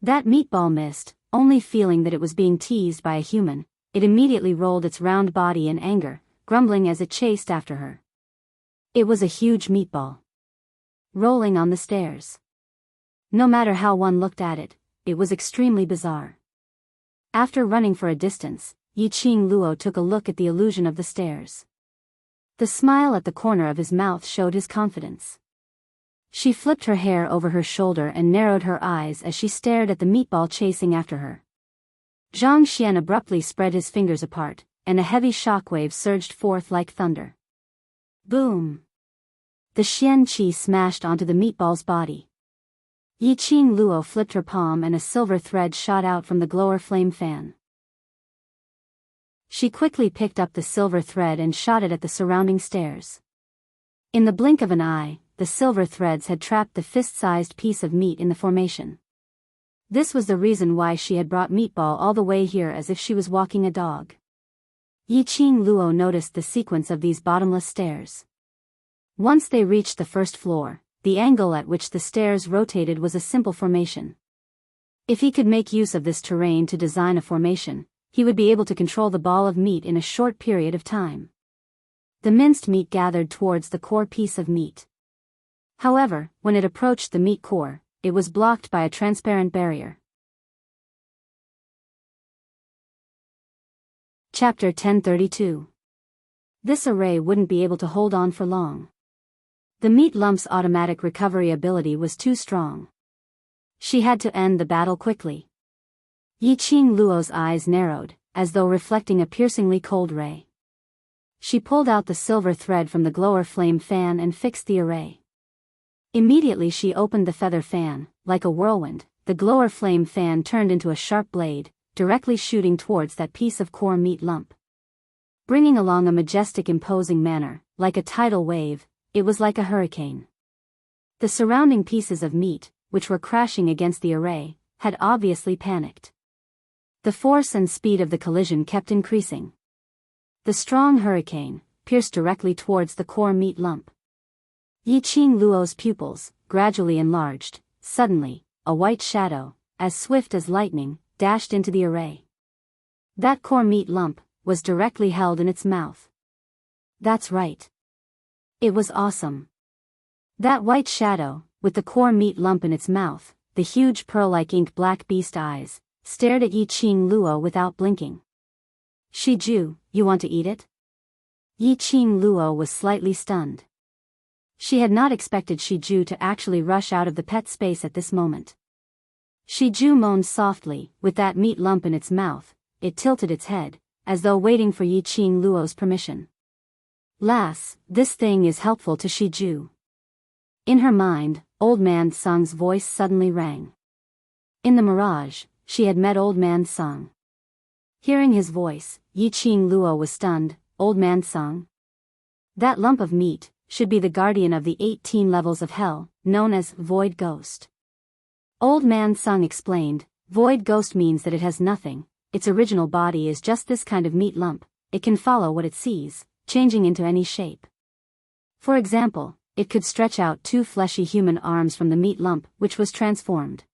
That meatball missed, only feeling that it was being teased by a human. It immediately rolled its round body in anger, grumbling as it chased after her. It was a huge meatball, rolling on the stairs. No matter how one looked at it, it was extremely bizarre. After running for a distance, Yiqing Luo took a look at the illusion of the stairs. The smile at the corner of his mouth showed his confidence. She flipped her hair over her shoulder and narrowed her eyes as she stared at the meatball chasing after her. Zhang Xian abruptly spread his fingers apart, and a heavy shockwave surged forth like thunder. Boom! The Xian Qi smashed onto the meatball's body. Yiqing Luo flipped her palm and a silver thread shot out from the glower flame fan. She quickly picked up the silver thread and shot it at the surrounding stairs. In the blink of an eye, the silver threads had trapped the fist-sized piece of meat in the formation. This was the reason why she had brought meatball all the way here as if she was walking a dog. Yiqing Luo noticed the sequence of these bottomless stairs. Once they reached the first floor, the angle at which the stairs rotated was a simple formation. If he could make use of this terrain to design a formation, he would be able to control the ball of meat in a short period of time. The minced meat gathered towards the core piece of meat. However, when it approached the meat core, it was blocked by a transparent barrier. Chapter 1032. This array wouldn't be able to hold on for long. The meat lump's automatic recovery ability was too strong. She had to end the battle quickly. Yiqing Luo's eyes narrowed, as though reflecting a piercingly cold ray. She pulled out the silver thread from the glower flame fan and fixed the array. Immediately she opened the feather fan. Like a whirlwind, the glower flame fan turned into a sharp blade, directly shooting towards that piece of core meat lump. Bringing along a majestic imposing manner, like a tidal wave, it was like a hurricane. The surrounding pieces of meat, which were crashing against the array, had obviously panicked. The force and speed of the collision kept increasing. The strong hurricane pierced directly towards the core meat lump. Yiqing Luo's pupils gradually enlarged. Suddenly, a white shadow, as swift as lightning, dashed into the array. That core meat lump was directly held in its mouth. That's right. It was awesome. That white shadow, with the core meat lump in its mouth, the huge pearl-like ink black beast eyes, stared at Yiqing Luo without blinking. Shiju, you want to eat it? Yiqing Luo was slightly stunned. She had not expected Shiju to actually rush out of the pet space at this moment. Shiju moaned softly, with that meat lump in its mouth. It tilted its head, as though waiting for Yiqing Luo's permission. Lass, this thing is helpful to Shiju. In her mind, Old Man Sung's voice suddenly rang. In the mirage, she had met Old Man Sung. Hearing his voice, Yiqing Luo was stunned. Old Man Sung? That lump of meat should be the guardian of the 18 levels of hell, known as Void Ghost. Old Man Sung explained, Void Ghost means that it has nothing, its original body is just this kind of meat lump, it can follow what it sees, changing into any shape. For example, it could stretch out 2 fleshy human arms from the meat lump, which was transformed.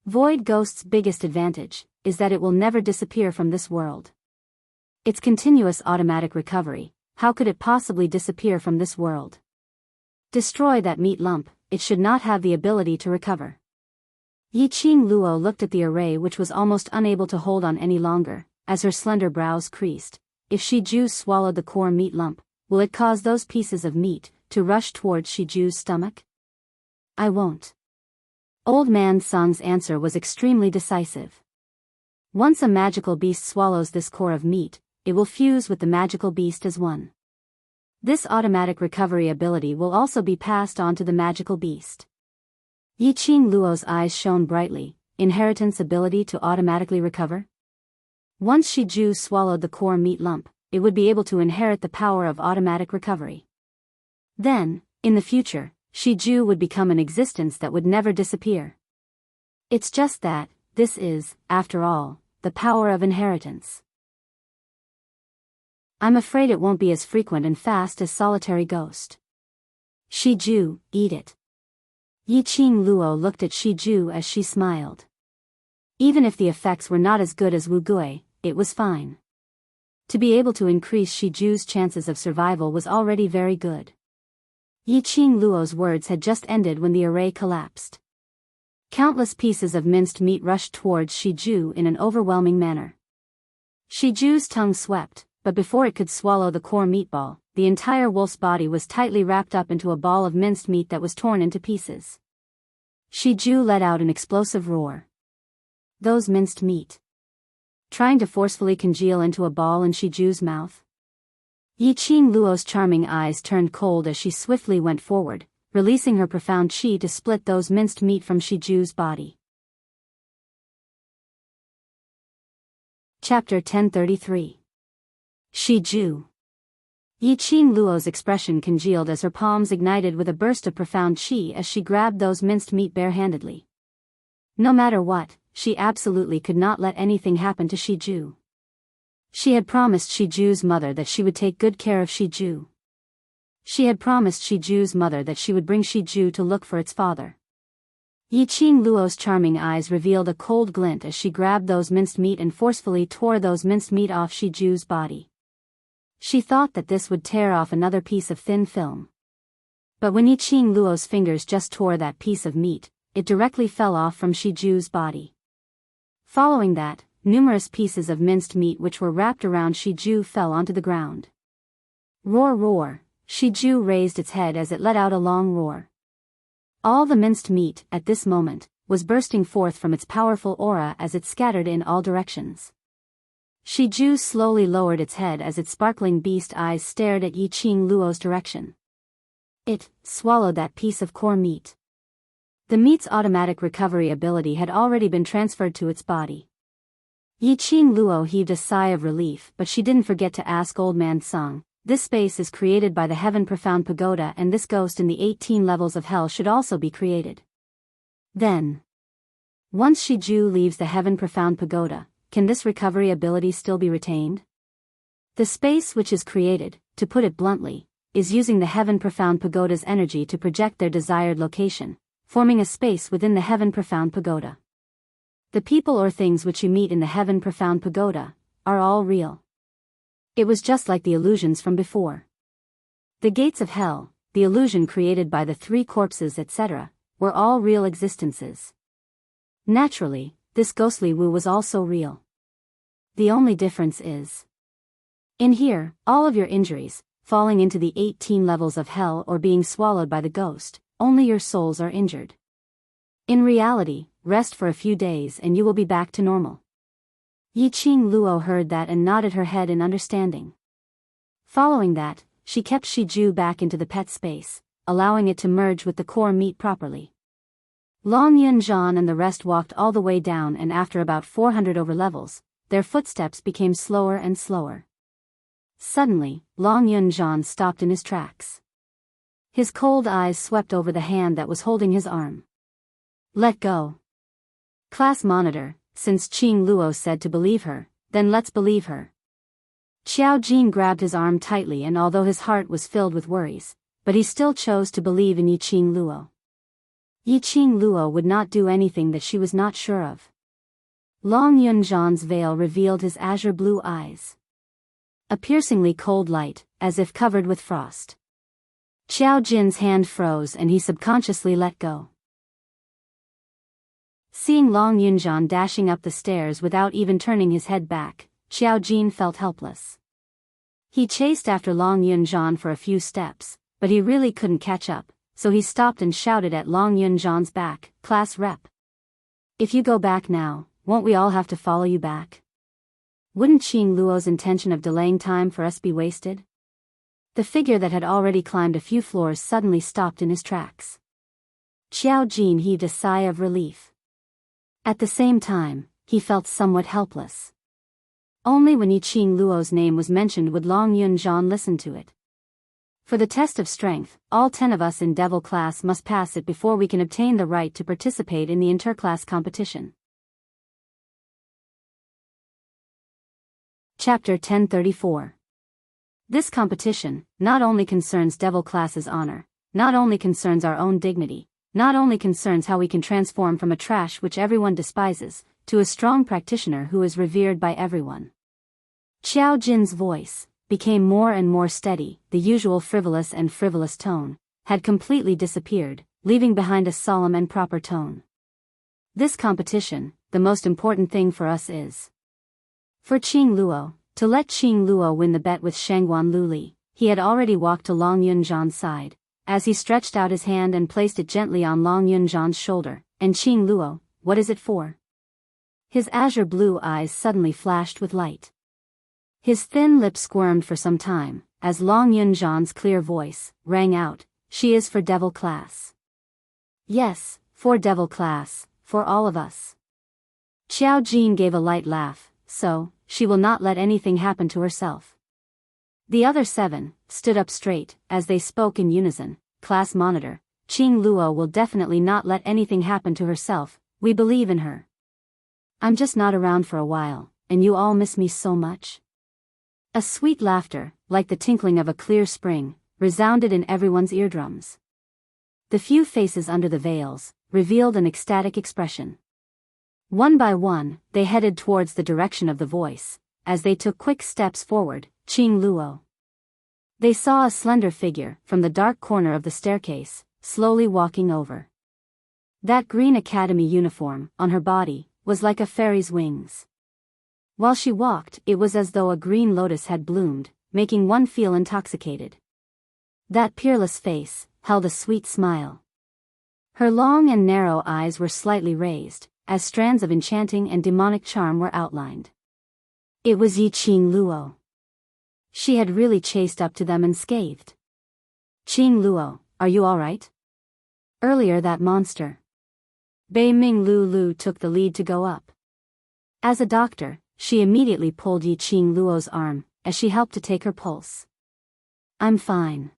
Void Ghost's biggest advantage is that it will never disappear from this world. Its continuous automatic recovery. How could it possibly disappear from this world? Destroy that meat lump, it should not have the ability to recover. Yiqing Luo looked at the array which was almost unable to hold on any longer, as her slender brows creased. If Shiju swallowed the core meat lump, will it cause those pieces of meat to rush towards Shiju's stomach? I won't. Old Man Sung's answer was extremely decisive. Once a magical beast swallows this core of meat, it will fuse with the magical beast as one. This automatic recovery ability will also be passed on to the magical beast. Yiqing Luo's eyes shone brightly. Inheritance ability to automatically recover? Once Shiju swallowed the core meat lump, it would be able to inherit the power of automatic recovery. Then, in the future, Shiju would become an existence that would never disappear. It's just that, this is, after all, the power of inheritance. I'm afraid it won't be as frequent and fast as Solitary Ghost. Shiju, eat it. Yiqing Luo looked at Shiju as she smiled. Even if the effects were not as good as Wu Gui, it was fine. To be able to increase Shiju's chances of survival was already very good. Yiqing Luo's words had just ended when the array collapsed. Countless pieces of minced meat rushed towards Shiju in an overwhelming manner. Shiju's tongue swept, but before it could swallow the core meatball, the entire wolf's body was tightly wrapped up into a ball of minced meat that was torn into pieces. Shiju let out an explosive roar. Those minced meat. Trying to forcefully congeal into a ball in Shiju's mouth. Yiqing Luo's charming eyes turned cold as she swiftly went forward, releasing her profound qi to split those minced meat from Shiju's body. Chapter 1033. Shiju. Yiqing Luo's expression congealed as her palms ignited with a burst of profound qi as she grabbed those minced meat barehandedly. No matter what, she absolutely could not let anything happen to Shiju. She had promised Shiju's mother that she would take good care of Shiju. She had promised Shiju's mother that she would bring Shiju to look for its father. Yiqing Luo's charming eyes revealed a cold glint as she grabbed those minced meat and forcefully tore those minced meat off Shiju's body. She thought that this would tear off another piece of thin film. But when Yiqing Luo's fingers just tore that piece of meat, it directly fell off from Shiju's body. Following that, numerous pieces of minced meat which were wrapped around Shiju fell onto the ground. Roar roar, Shiju raised its head as it let out a long roar. All the minced meat, at this moment, was bursting forth from its powerful aura as it scattered in all directions. Shiju slowly lowered its head as its sparkling beast eyes stared at Yiqing Luo's direction. It swallowed that piece of core meat. The meat's automatic recovery ability had already been transferred to its body. Yiqing Luo heaved a sigh of relief, but she didn't forget to ask Old Man Sung, this space is created by the Heaven Profound Pagoda and this ghost in the 18 levels of hell should also be created. Then, once Shiju leaves the Heaven Profound Pagoda, can this recovery ability still be retained? The space which is created, to put it bluntly, is using the Heaven Profound Pagoda's energy to project their desired location, forming a space within the Heaven Profound Pagoda. The people or things which you meet in the Heaven Profound Pagoda are all real. It was just like the illusions from before. The gates of hell, the illusion created by the three corpses etc., were all real existences. Naturally, this ghostly Wu was also real. The only difference is, in here, all of your injuries, falling into the 18 levels of hell or being swallowed by the ghost, only your souls are injured. In reality, rest for a few days and you will be back to normal. Yiqing Luo heard that and nodded her head in understanding. Following that, she kept Shiju back into the pet space, allowing it to merge with the core meat properly. Long Yunzhan and the rest walked all the way down and after about 400 over levels, their footsteps became slower and slower. Suddenly, Long Yunzhan stopped in his tracks. His cold eyes swept over the hand that was holding his arm. Let go. Class monitor, since Qing Luo said to believe her, then let's believe her. Xiao Jin grabbed his arm tightly and although his heart was filled with worries, but he still chose to believe in Yiqing Luo. Yiqing Luo would not do anything that she was not sure of. Long Yunzhan's veil revealed his azure blue eyes. A piercingly cold light, as if covered with frost. Xiao Jin's hand froze and he subconsciously let go. Seeing Long Yunzhan dashing up the stairs without even turning his head back, Xiao Jin felt helpless. He chased after Long Yunzhan for a few steps, but he really couldn't catch up, so he stopped and shouted at Long Yunjan's back, "Class rep. If you go back now, won't we all have to follow you back? Wouldn't Qing Luo's intention of delaying time for us be wasted?" The figure that had already climbed a few floors suddenly stopped in his tracks. Qiao Jin heaved a sigh of relief. At the same time, he felt somewhat helpless. Only when Qing Luo's name was mentioned would Long Yunjan listen to it. For the test of strength, all 10 of us in Devil class must pass it before we can obtain the right to participate in the interclass competition. Chapter 1034. This competition not only concerns Devil class's honor, not only concerns our own dignity, not only concerns how we can transform from a trash which everyone despises, to a strong practitioner who is revered by everyone. Qiao Jin's voice became more and more steady. The usual frivolous tone had completely disappeared, leaving behind a solemn and proper tone. This competition, the most important thing for us is for Qing Luo, to let Qing Luo win the bet with Shangguan Luli. He had already walked to Long Yunjan's side, as he stretched out his hand and placed it gently on Long Yunjan's shoulder. "And Qing Luo, what is it for?" His azure blue eyes suddenly flashed with light. His thin lips squirmed for some time, as Long Yunjan's clear voice rang out, "She is for Devil class." "Yes, for Devil class, for all of us." Qiao Jin gave a light laugh. "So, she will not let anything happen to herself." The other 7 stood up straight, as they spoke in unison. "Class monitor, Qing Luo will definitely not let anything happen to herself. We believe in her. I'm just not around for a while, and you all miss me so much." A sweet laughter, like the tinkling of a clear spring, resounded in everyone's eardrums. The few faces under the veils revealed an ecstatic expression. One by one, they headed towards the direction of the voice. As they took quick steps forward, Qing Luo. They saw a slender figure from the dark corner of the staircase, slowly walking over. That green academy uniform on her body was like a fairy's wings. While she walked, it was as though a green lotus had bloomed, making one feel intoxicated. That peerless face held a sweet smile. Her long and narrow eyes were slightly raised, as strands of enchanting and demonic charm were outlined. It was Qing Luo. She had really chased up to them unscathed. "Qing Luo, are you all right? Earlier that monster." Bei Ming Lu took the lead to go up. As a doctor, she immediately pulled Qing Luo's arm, as she helped to take her pulse. "I'm fine."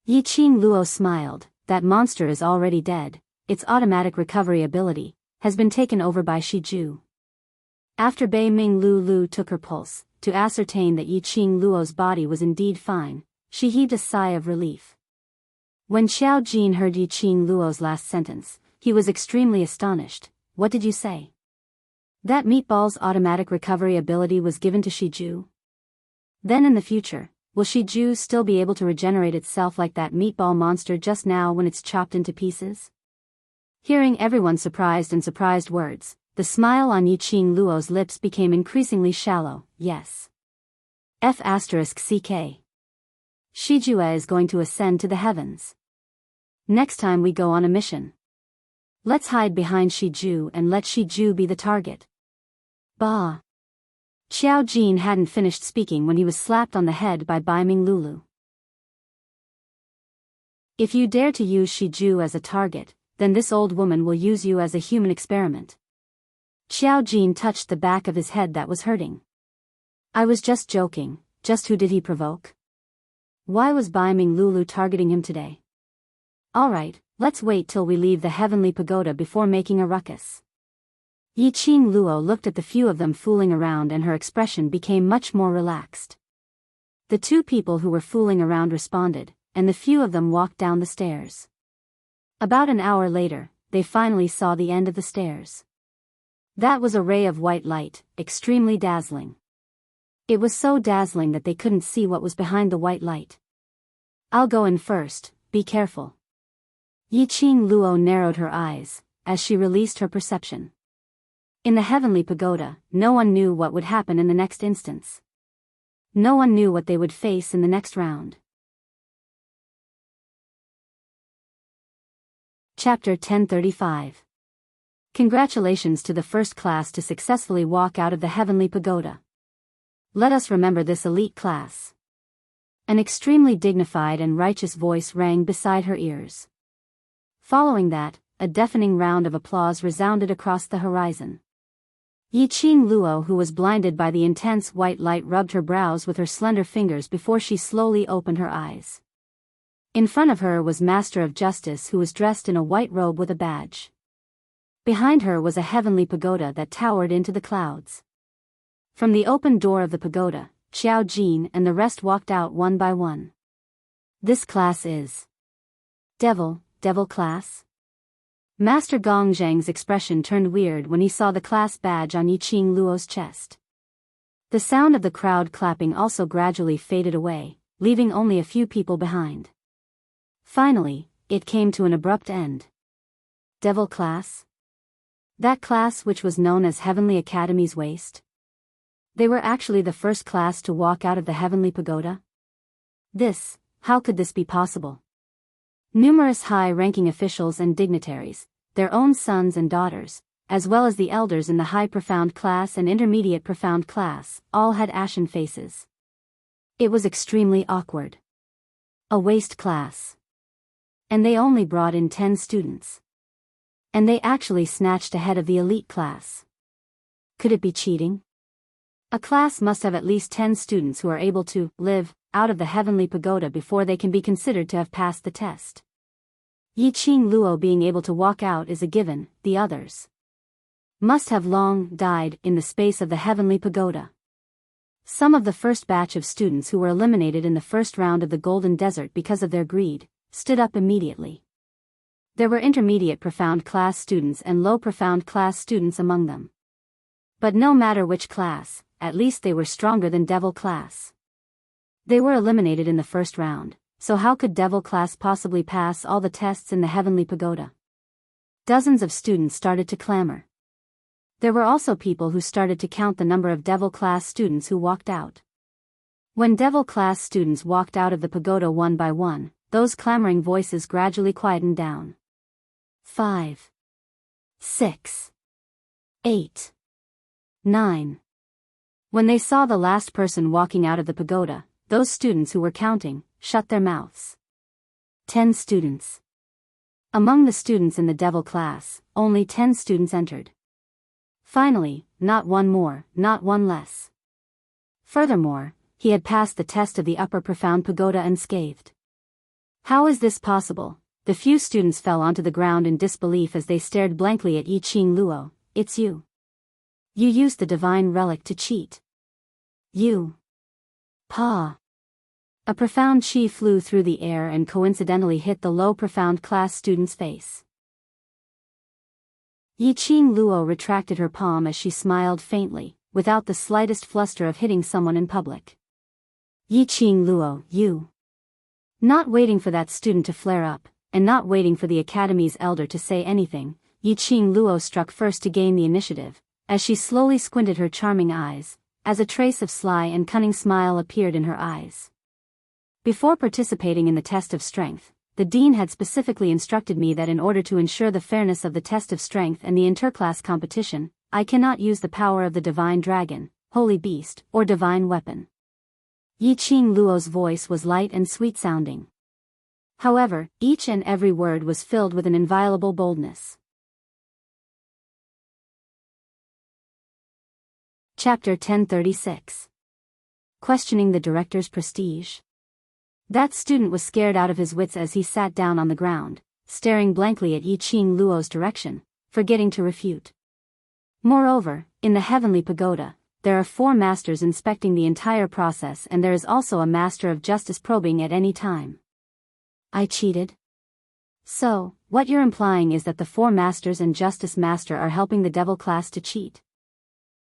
Qing Luo smiled. "That monster is already dead. Its automatic recovery ability has been taken over by Shiju." After Bei Ming Lu took her pulse, to ascertain that Qing Luo's body was indeed fine, she heaved a sigh of relief. When Qiao Jin heard Qing Luo's last sentence, he was extremely astonished. "What did you say? That meatball's automatic recovery ability was given to Shiju? Then in the future, will Shiju still be able to regenerate itself like that meatball monster just now when it's chopped into pieces?" Hearing everyone's surprised words, the smile on Qing Luo's lips became increasingly shallow. "Yes. F***CK. Shiju is going to ascend to the heavens. Next time we go on a mission, let's hide behind Shiju and let Shiju be the target." Bah! Qiao Jin hadn't finished speaking when he was slapped on the head by Bai Ming Lulu. "If you dare to use Shiju as a target, then this old woman will use you as a human experiment." Qiao Jin touched the back of his head that was hurting. "I was just joking. Just who did he provoke? Why was Bai Ming Lulu targeting him today? Alright, let's wait till we leave the heavenly pagoda before making a ruckus." Qing Luo looked at the few of them fooling around and her expression became much more relaxed. The 2 people who were fooling around responded, and the few of them walked down the stairs. About an hour later, they finally saw the end of the stairs. That was a ray of white light, extremely dazzling. It was so dazzling that they couldn't see what was behind the white light. "I'll go in first, be careful." Qing Luo narrowed her eyes, as she released her perception. In the heavenly pagoda, no one knew what would happen in the next instance. No one knew what they would face in the next round. Chapter 1035. Congratulations to the first class to successfully walk out of the heavenly pagoda. Let us remember this elite class. An extremely dignified and righteous voice rang beside her ears. Following that, a deafening round of applause resounded across the horizon. Yiqing Luo, who was blinded by the intense white light, rubbed her brows with her slender fingers before she slowly opened her eyes. In front of her was Master of Justice, who was dressed in a white robe with a badge. Behind her was a heavenly pagoda that towered into the clouds. From the open door of the pagoda, Xiao Jin and the rest walked out one by one. This class is Devil class? Master Gong Zhang's expression turned weird when he saw the class badge on Yiqing Luo's chest. The sound of the crowd clapping also gradually faded away, leaving only a few people behind. Finally, it came to an abrupt end. Devil class? That class which was known as Heavenly Academy's waste? They were actually the first class to walk out of the heavenly pagoda? How could this be possible? Numerous high-ranking officials and dignitaries, their own sons and daughters, as well as the elders in the high profound class and intermediate profound class, all had ashen faces. It was extremely awkward. A waste class. And they only brought in 10 students. And they actually snatched ahead of the elite class. Could it be cheating? A class must have at least 10 students who are able to live out of the heavenly pagoda before they can be considered to have passed the test. Yiqing Luo being able to walk out is a given, the others must have long died in the space of the heavenly pagoda. Some of the first batch of students who were eliminated in the first round of the Golden Desert because of their greed stood up immediately. There were intermediate profound class students and low profound class students among them. But no matter which class, at least they were stronger than Devil class. They were eliminated in the first round, so how could Devil class possibly pass all the tests in the heavenly pagoda? Dozens of students started to clamor. There were also people who started to count the number of Devil class students who walked out. When Devil class students walked out of the pagoda one by one, those clamoring voices gradually quietened down. 5, 6, 8, 9. When they saw the last person walking out of the pagoda, those students who were counting shut their mouths. 10 students. Among the students in the Devil class, only 10 students entered. Finally, not one more, not one less. Furthermore, he had passed the test of the upper profound pagoda unscathed. How is this possible? The few students fell onto the ground in disbelief as they stared blankly at Yiqing Luo. It's you. You used the divine relic to cheat. You. Pa. A profound chi flew through the air and coincidentally hit the low profound class student's face. Yiqing Luo retracted her palm as she smiled faintly, without the slightest fluster of hitting someone in public. Yiqing Luo, you. Not waiting for that student to flare up, and not waiting for the academy's elder to say anything, Yiqing Luo struck first to gain the initiative, as she slowly squinted her charming eyes, as a trace of sly and cunning smile appeared in her eyes. Before participating in the test of strength, the dean had specifically instructed me that in order to ensure the fairness of the test of strength and the interclass competition, I cannot use the power of the divine dragon, holy beast, or divine weapon. Yiqing Luo's voice was light and sweet-sounding. However, each and every word was filled with an inviolable boldness. Chapter 1036. Questioning the director's prestige. That student was scared out of his wits as he sat down on the ground, staring blankly at Yiqing Luo's direction, forgetting to refute. Moreover, in the heavenly pagoda, there are 4 masters inspecting the entire process, and there is also a master of justice probing at any time. I cheated? So, what you're implying is that the 4 masters and justice master are helping the Devil class to cheat.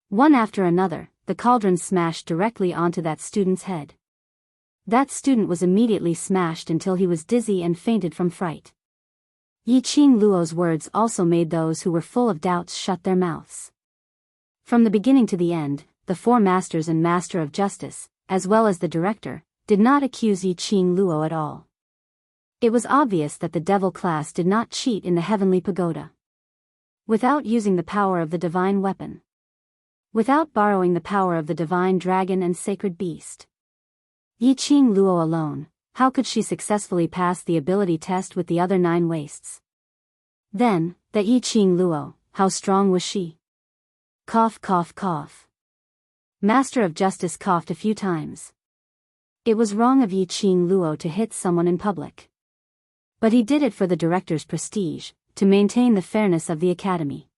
One after another, the cauldron smashed directly onto that student's head. That student was immediately smashed until he was dizzy and fainted from fright. Yiqing Luo's words also made those who were full of doubts shut their mouths. From the beginning to the end, the 4 masters and master of justice, as well as the director, did not accuse Yiqing Luo at all. It was obvious that the devil class did not cheat in the heavenly pagoda. Without using the power of the divine weapon. Without borrowing the power of the divine dragon and sacred beast. Yiqing Luo alone, how could she successfully pass the ability test with the other 9 wastes? Then, that Yiqing Luo, how strong was she? Cough, cough, cough. Master of Justice coughed a few times. It was wrong of Yiqing Luo to hit someone in public. But he did it for the director's prestige, to maintain the fairness of the academy.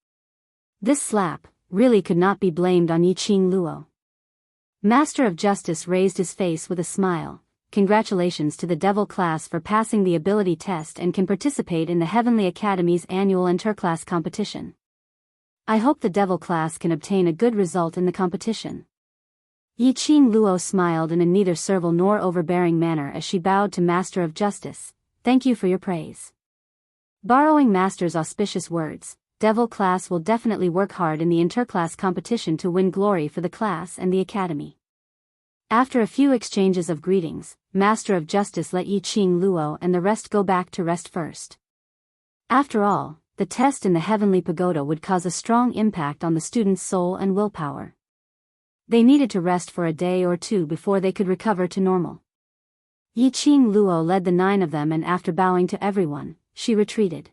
This slap really could not be blamed on Yiqing Luo. Master of Justice raised his face with a smile. Congratulations to the devil class for passing the ability test and can participate in the Heavenly Academy's annual interclass competition. I hope the devil class can obtain a good result in the competition. Yiqing Luo smiled in a neither servile nor overbearing manner as she bowed to Master of Justice. Thank you for your praise. Borrowing Master's auspicious words, devil class will definitely work hard in the interclass competition to win glory for the class and the academy. After a few exchanges of greetings, Master of Justice let Yiqing Luo and the rest go back to rest first. After all, the test in the Heavenly Pagoda would cause a strong impact on the students' soul and willpower. They needed to rest for a day or 2 before they could recover to normal. Yiqing Luo led the 9 of them, and after bowing to everyone, she retreated.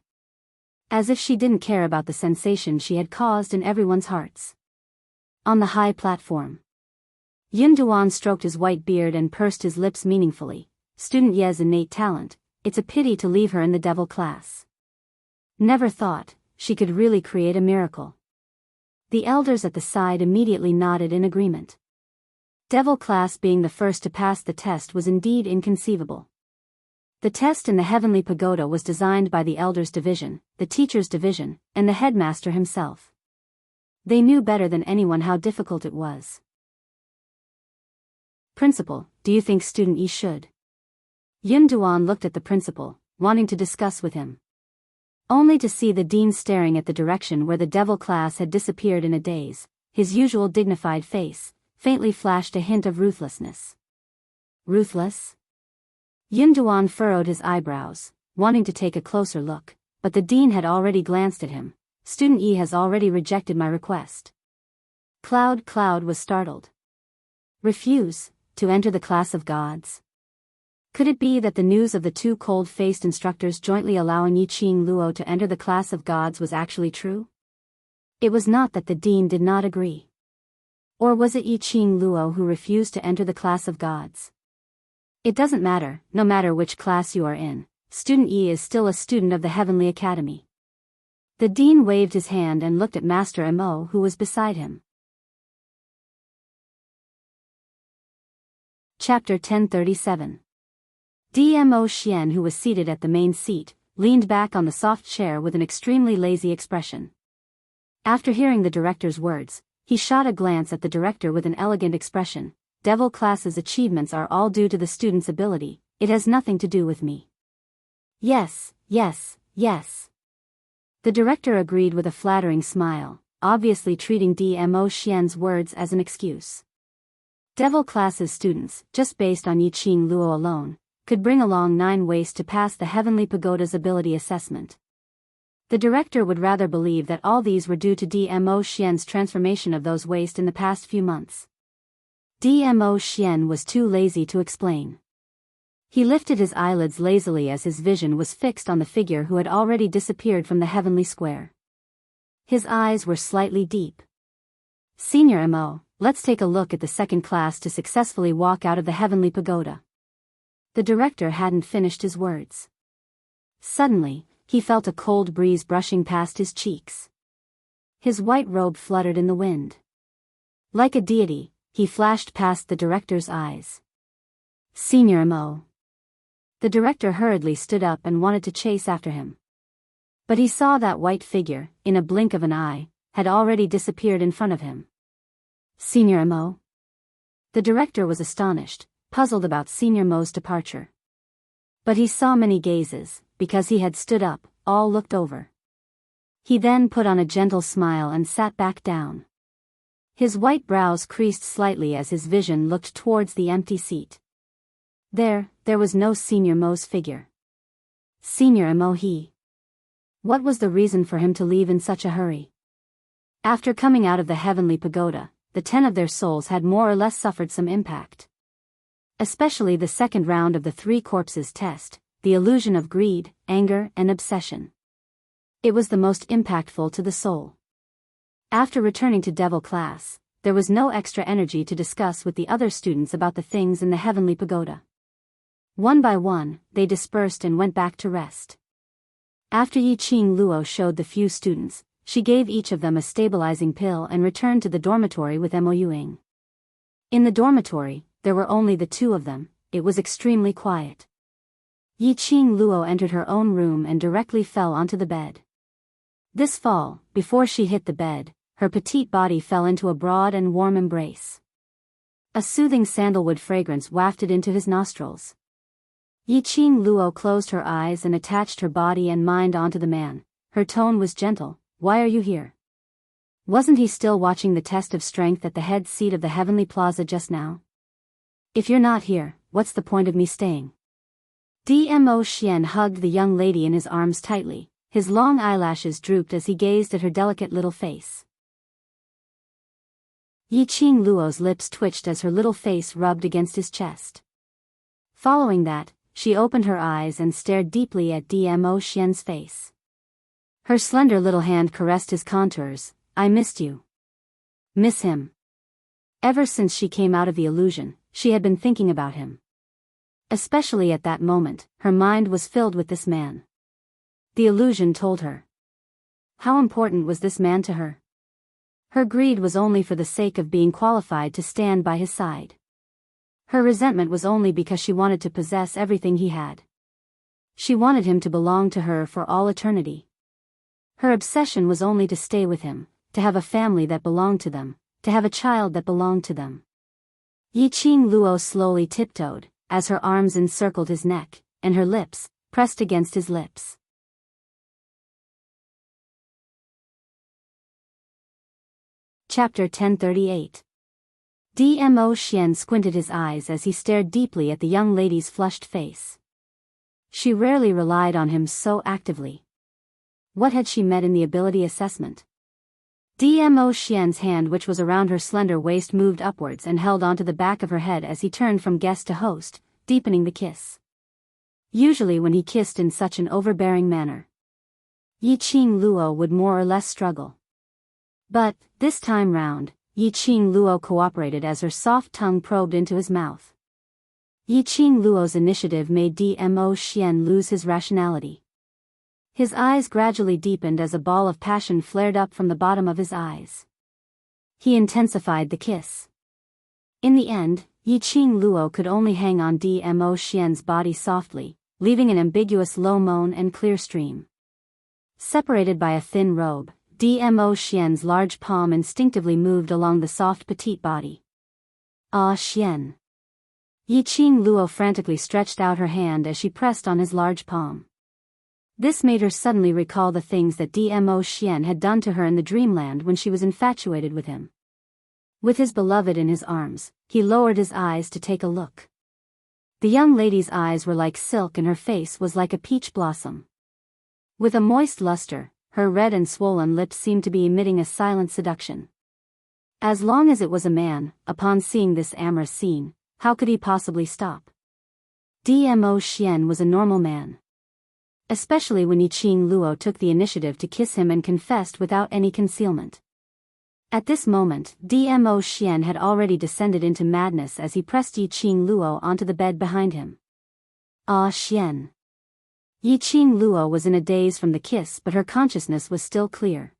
As if she didn't care about the sensation she had caused in everyone's hearts. On the high platform, Yun Duan stroked his white beard and pursed his lips meaningfully. Student Ye's innate talent, it's a pity to leave her in the devil class. Never thought she could really create a miracle. The elders at the side immediately nodded in agreement. Devil class being the first to pass the test was indeed inconceivable. The test in the Heavenly Pagoda was designed by the Elders Division, the Teachers Division, and the Headmaster himself. They knew better than anyone how difficult it was. Principal, do you think Student Yi should? Yun Duan looked at the principal, wanting to discuss with him. Only to see the dean staring at the direction where the devil class had disappeared in a daze. His usual dignified face faintly flashed a hint of ruthlessness. Ruthless? Yun Duan furrowed his eyebrows, wanting to take a closer look, but the dean had already glanced at him. Student Yi has already rejected my request. Cloud was startled. Refuse to enter the class of gods? Could it be that the news of the 2 cold-faced instructors jointly allowing Yiqing Luo to enter the class of gods was actually true? It was not that the dean did not agree. Or was it Yiqing Luo who refused to enter the class of gods? It doesn't matter, no matter which class you are in, Student Yi is still a student of the Heavenly Academy. The dean waved his hand and looked at Master Mo, who was beside him. Chapter 1037. Dmo Xian, who was seated at the main seat, leaned back on the soft chair with an extremely lazy expression. After hearing the director's words, he shot a glance at the director with an elegant expression. Devil class's achievements are all due to the student's ability, it has nothing to do with me. Yes, yes, yes. The director agreed with a flattering smile, obviously treating Dmo Xian's words as an excuse. Devil class's students, just based on Yiqing Luo alone, could bring along 9 wastes to pass the Heavenly Pagoda's ability assessment. The director would rather believe that all these were due to Dmo Xian's transformation of those wastes in the past few months. Dmo Xian was too lazy to explain. He lifted his eyelids lazily as his vision was fixed on the figure who had already disappeared from the heavenly square. His eyes were slightly deep. Senior Mo, let's take a look at the second class to successfully walk out of the Heavenly Pagoda. The director hadn't finished his words. Suddenly, he felt a cold breeze brushing past his cheeks. His white robe fluttered in the wind. Like a deity, he flashed past the director's eyes. Senior Mo. The director hurriedly stood up and wanted to chase after him. But he saw that white figure, in a blink of an eye, had already disappeared in front of him. Senior Mo? The director was astonished, puzzled about Senior Mo's departure. But he saw many gazes, because he had stood up, all looked over. He then put on a gentle smile and sat back down. His white brows creased slightly as his vision looked towards the empty seat. There was no Senior Mo's figure. Senior Emohi. What was the reason for him to leave in such a hurry? After coming out of the heavenly pagoda, the 10 of their souls had more or less suffered some impact. Especially the second round of the 3 corpses test, the illusion of greed, anger, and obsession. It was the most impactful to the soul. After returning to Devil class, there was no extra energy to discuss with the other students about the things in the heavenly pagoda. One by one, they dispersed and went back to rest. After Yi Qing Luo showed the few students, she gave each of them a stabilizing pill and returned to the dormitory with Mo Yuing. In the dormitory, there were only the 2 of them. It was extremely quiet. Yi Qing Luo entered her own room and directly fell onto the bed. This fall, before she hit the bed, her petite body fell into a broad and warm embrace. A soothing sandalwood fragrance wafted into his nostrils. Yi Qing Luo closed her eyes and attached her body and mind onto the man. Her tone was gentle. Why are you here? Wasn't he still watching the test of strength at the head seat of the heavenly plaza just now? If you're not here, what's the point of me staying? Dmo Xian hugged the young lady in his arms tightly. His long eyelashes drooped as he gazed at her delicate little face. Yi Qing Luo's lips twitched as her little face rubbed against his chest. Following that, she opened her eyes and stared deeply at Dmo Xian's face. Her slender little hand caressed his contours. I missed you. Miss him. Ever since she came out of the illusion, she had been thinking about him. Especially at that moment, her mind was filled with this man. The illusion told her. How important was this man to her? Her greed was only for the sake of being qualified to stand by his side. Her resentment was only because she wanted to possess everything he had. She wanted him to belong to her for all eternity. Her obsession was only to stay with him, to have a family that belonged to them, to have a child that belonged to them. Yi Qing Luo slowly tiptoed, as her arms encircled his neck, and her lips, pressed against his lips. Chapter 1038. Dmo Xian squinted his eyes as he stared deeply at the young lady's flushed face. She rarely relied on him so actively. What had she met in the ability assessment? Dmo Xian's hand, which was around her slender waist, moved upwards and held onto the back of her head as he turned from guest to host, deepening the kiss. Usually when he kissed in such an overbearing manner, Yi Qing Luo would more or less struggle. But, this time round, Yi Qing Luo cooperated as her soft tongue probed into his mouth. Yi Qing Luo's initiative made Dmo Xian lose his rationality. His eyes gradually deepened as a ball of passion flared up from the bottom of his eyes. He intensified the kiss. In the end, Yi Qing Luo could only hang on Dmo Xian's body softly, leaving an ambiguous low moan and clear stream. Separated by a thin robe, Dmo Xian's large palm instinctively moved along the soft petite body. Ah Xian. Yi Qing Luo frantically stretched out her hand as she pressed on his large palm. This made her suddenly recall the things that Dmo Xian had done to her in the dreamland when she was infatuated with him. With his beloved in his arms, he lowered his eyes to take a look. The young lady's eyes were like silk and her face was like a peach blossom. With a moist luster, her red and swollen lips seemed to be emitting a silent seduction. As long as it was a man, upon seeing this amorous scene, how could he possibly stop? Dmo Xian was a normal man. Especially when Yi Qing Luo took the initiative to kiss him and confessed without any concealment. At this moment, Dmo Xian had already descended into madness as he pressed Yi Qing Luo onto the bed behind him. Ah Xian. Yi Qing Luo was in a daze from the kiss, but her consciousness was still clear.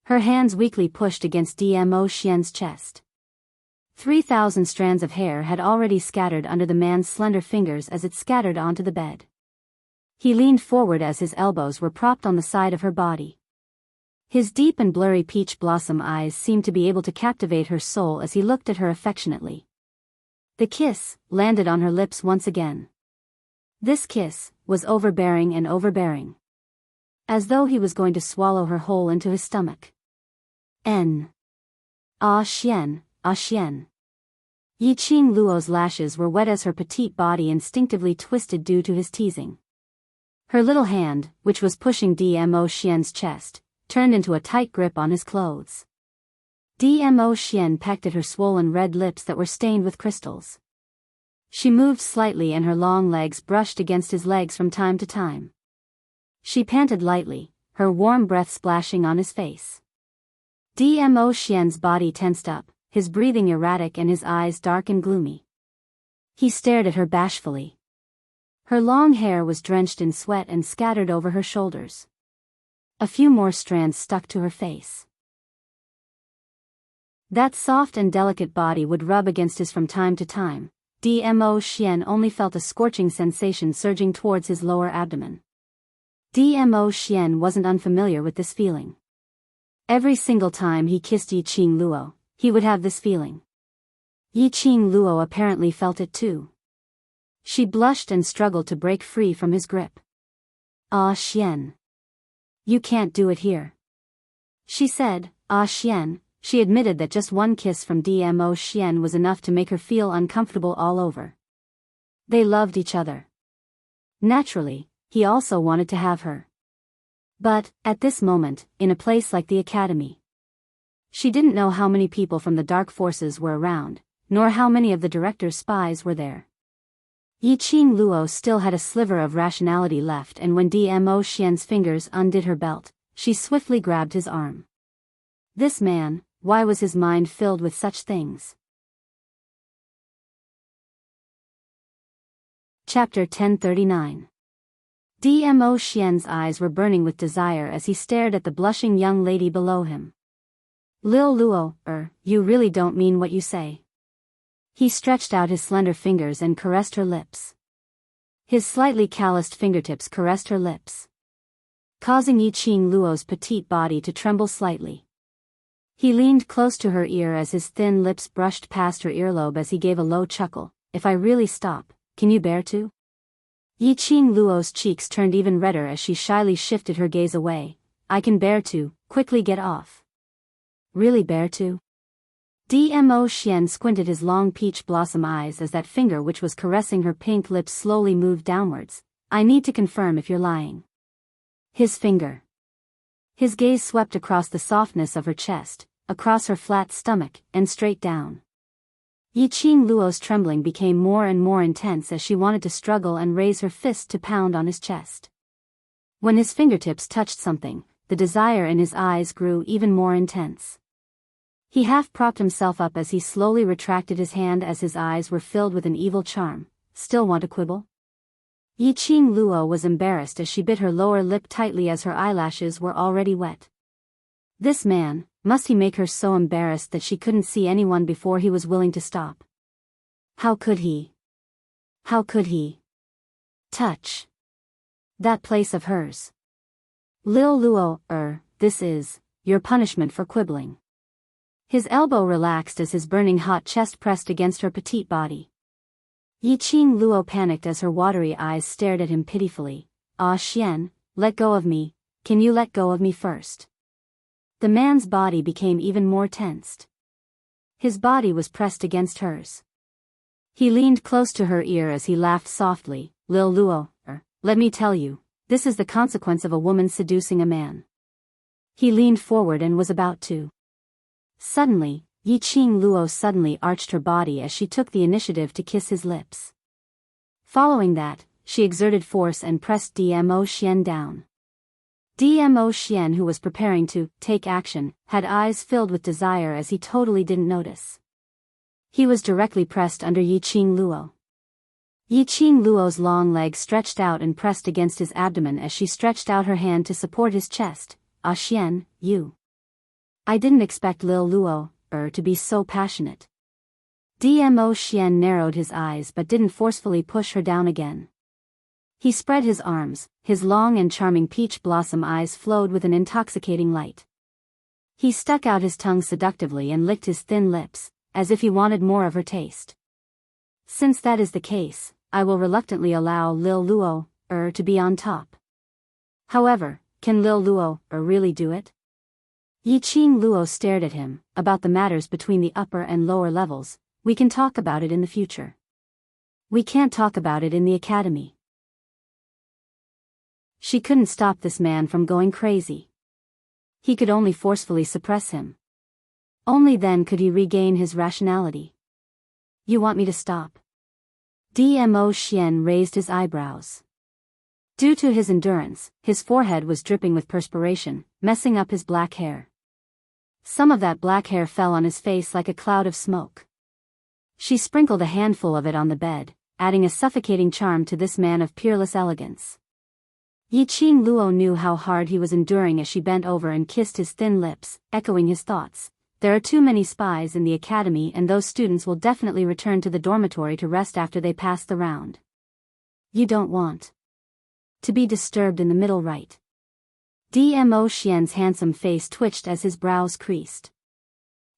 Her hands weakly pushed against Dmo Xian's chest. 3,000 strands of hair had already scattered under the man's slender fingers as it scattered onto the bed. He leaned forward as his elbows were propped on the side of her body. His deep and blurry peach blossom eyes seemed to be able to captivate her soul as he looked at her affectionately. The kiss landed on her lips once again. This kiss was overbearing and overbearing. As though he was going to swallow her whole into his stomach. Ah Xian, ah Xian. Yi Qing Luo's lashes were wet as her petite body instinctively twisted due to his teasing. Her little hand, which was pushing Dmo Xian's chest, turned into a tight grip on his clothes. Dmo Xian pecked at her swollen red lips that were stained with crystals. She moved slightly and her long legs brushed against his legs from time to time. She panted lightly, her warm breath splashing on his face. Dmo Xian's body tensed up, his breathing erratic and his eyes dark and gloomy. He stared at her bashfully. Her long hair was drenched in sweat and scattered over her shoulders. A few more strands stuck to her face. That soft and delicate body would rub against his from time to time. Dmo Xian only felt a scorching sensation surging towards his lower abdomen. Dmo Xian wasn't unfamiliar with this feeling. Every single time he kissed Yiqing Luo, he would have this feeling. Yiqing Luo apparently felt it too. She blushed and struggled to break free from his grip. "Ah Xian. You can't do it here," she said. "Ah Xian." She admitted that just one kiss from Dmo Xian was enough to make her feel uncomfortable all over. They loved each other. Naturally, he also wanted to have her. But, at this moment, in a place like the academy, she didn't know how many people from the dark forces were around, nor how many of the director's spies were there. Yiqing Luo still had a sliver of rationality left, and when Dmo Xian's fingers undid her belt, she swiftly grabbed his arm. This man, why was his mind filled with such things? Chapter 1039. Dmo Xian's eyes were burning with desire as he stared at the blushing young lady below him. "Lil Luo, you really don't mean what you say." He stretched out his slender fingers and caressed her lips. His slightly calloused fingertips caressed her lips, causing Yiqing Luo's petite body to tremble slightly. He leaned close to her ear as his thin lips brushed past her earlobe as he gave a low chuckle. "If I really stop, can you bear to?" Yiqing Luo's cheeks turned even redder as she shyly shifted her gaze away. "I can bear to, quickly get off." "Really bear to?" Dmo Xian squinted his long peach blossom eyes as that finger which was caressing her pink lips slowly moved downwards. "I need to confirm if you're lying." His finger. His gaze swept across the softness of her chest, across her flat stomach, and straight down. Yiqing Luo's trembling became more and more intense as she wanted to struggle and raise her fist to pound on his chest. When his fingertips touched something, the desire in his eyes grew even more intense. He half propped himself up as he slowly retracted his hand as his eyes were filled with an evil charm. "Still want to quibble?" Yiqing Luo was embarrassed as she bit her lower lip tightly as her eyelashes were already wet. This man, must he make her so embarrassed that she couldn't see anyone before he was willing to stop? How could he? How could he touch that place of hers? "Lil Luo, this is your punishment for quibbling." His elbow relaxed as his burning hot chest pressed against her petite body. Yiqing Luo panicked as her watery eyes stared at him pitifully. "Ah Xian, let go of me, can you let go of me first?" The man's body became even more tensed. His body was pressed against hers. He leaned close to her ear as he laughed softly. "Lil Luo, let me tell you, this is the consequence of a woman seducing a man." He leaned forward and was about to. Suddenly, Yiqing Luo suddenly arched her body as she took the initiative to kiss his lips. Following that, she exerted force and pressed Dmo Xian down. Dmo Xian, who was preparing to take action, had eyes filled with desire as he totally didn't notice. He was directly pressed under Yiqing Luo. Yiqing Luo's long legs stretched out and pressed against his abdomen as she stretched out her hand to support his chest. "Ah Xian, you. I didn't expect Lil Luo, to be so passionate." Dmo Xian narrowed his eyes but didn't forcefully push her down again. He spread his arms, his long and charming peach blossom eyes flowed with an intoxicating light. He stuck out his tongue seductively and licked his thin lips, as if he wanted more of her taste. "Since that is the case, I will reluctantly allow Lil Luo, to be on top. However, can Lil Luo, really do it?" Yiqing Luo stared at him. "About the matters between the upper and lower levels, we can talk about it in the future. We can't talk about it in the academy." She couldn't stop this man from going crazy. He could only forcefully suppress him. Only then could he regain his rationality. You want me to stop? Dmo Xian raised his eyebrows. Due to his endurance, his forehead was dripping with perspiration, messing up his black hair. Some of that black hair fell on his face like a cloud of smoke. She sprinkled a handful of it on the bed, adding a suffocating charm to this man of peerless elegance. Yiqing Luo knew how hard he was enduring as she bent over and kissed his thin lips, echoing his thoughts. There are too many spies in the academy, and those students will definitely return to the dormitory to rest after they pass the round. You don't want to be disturbed in the middle, right? Dmo Xian's handsome face twitched as his brows creased.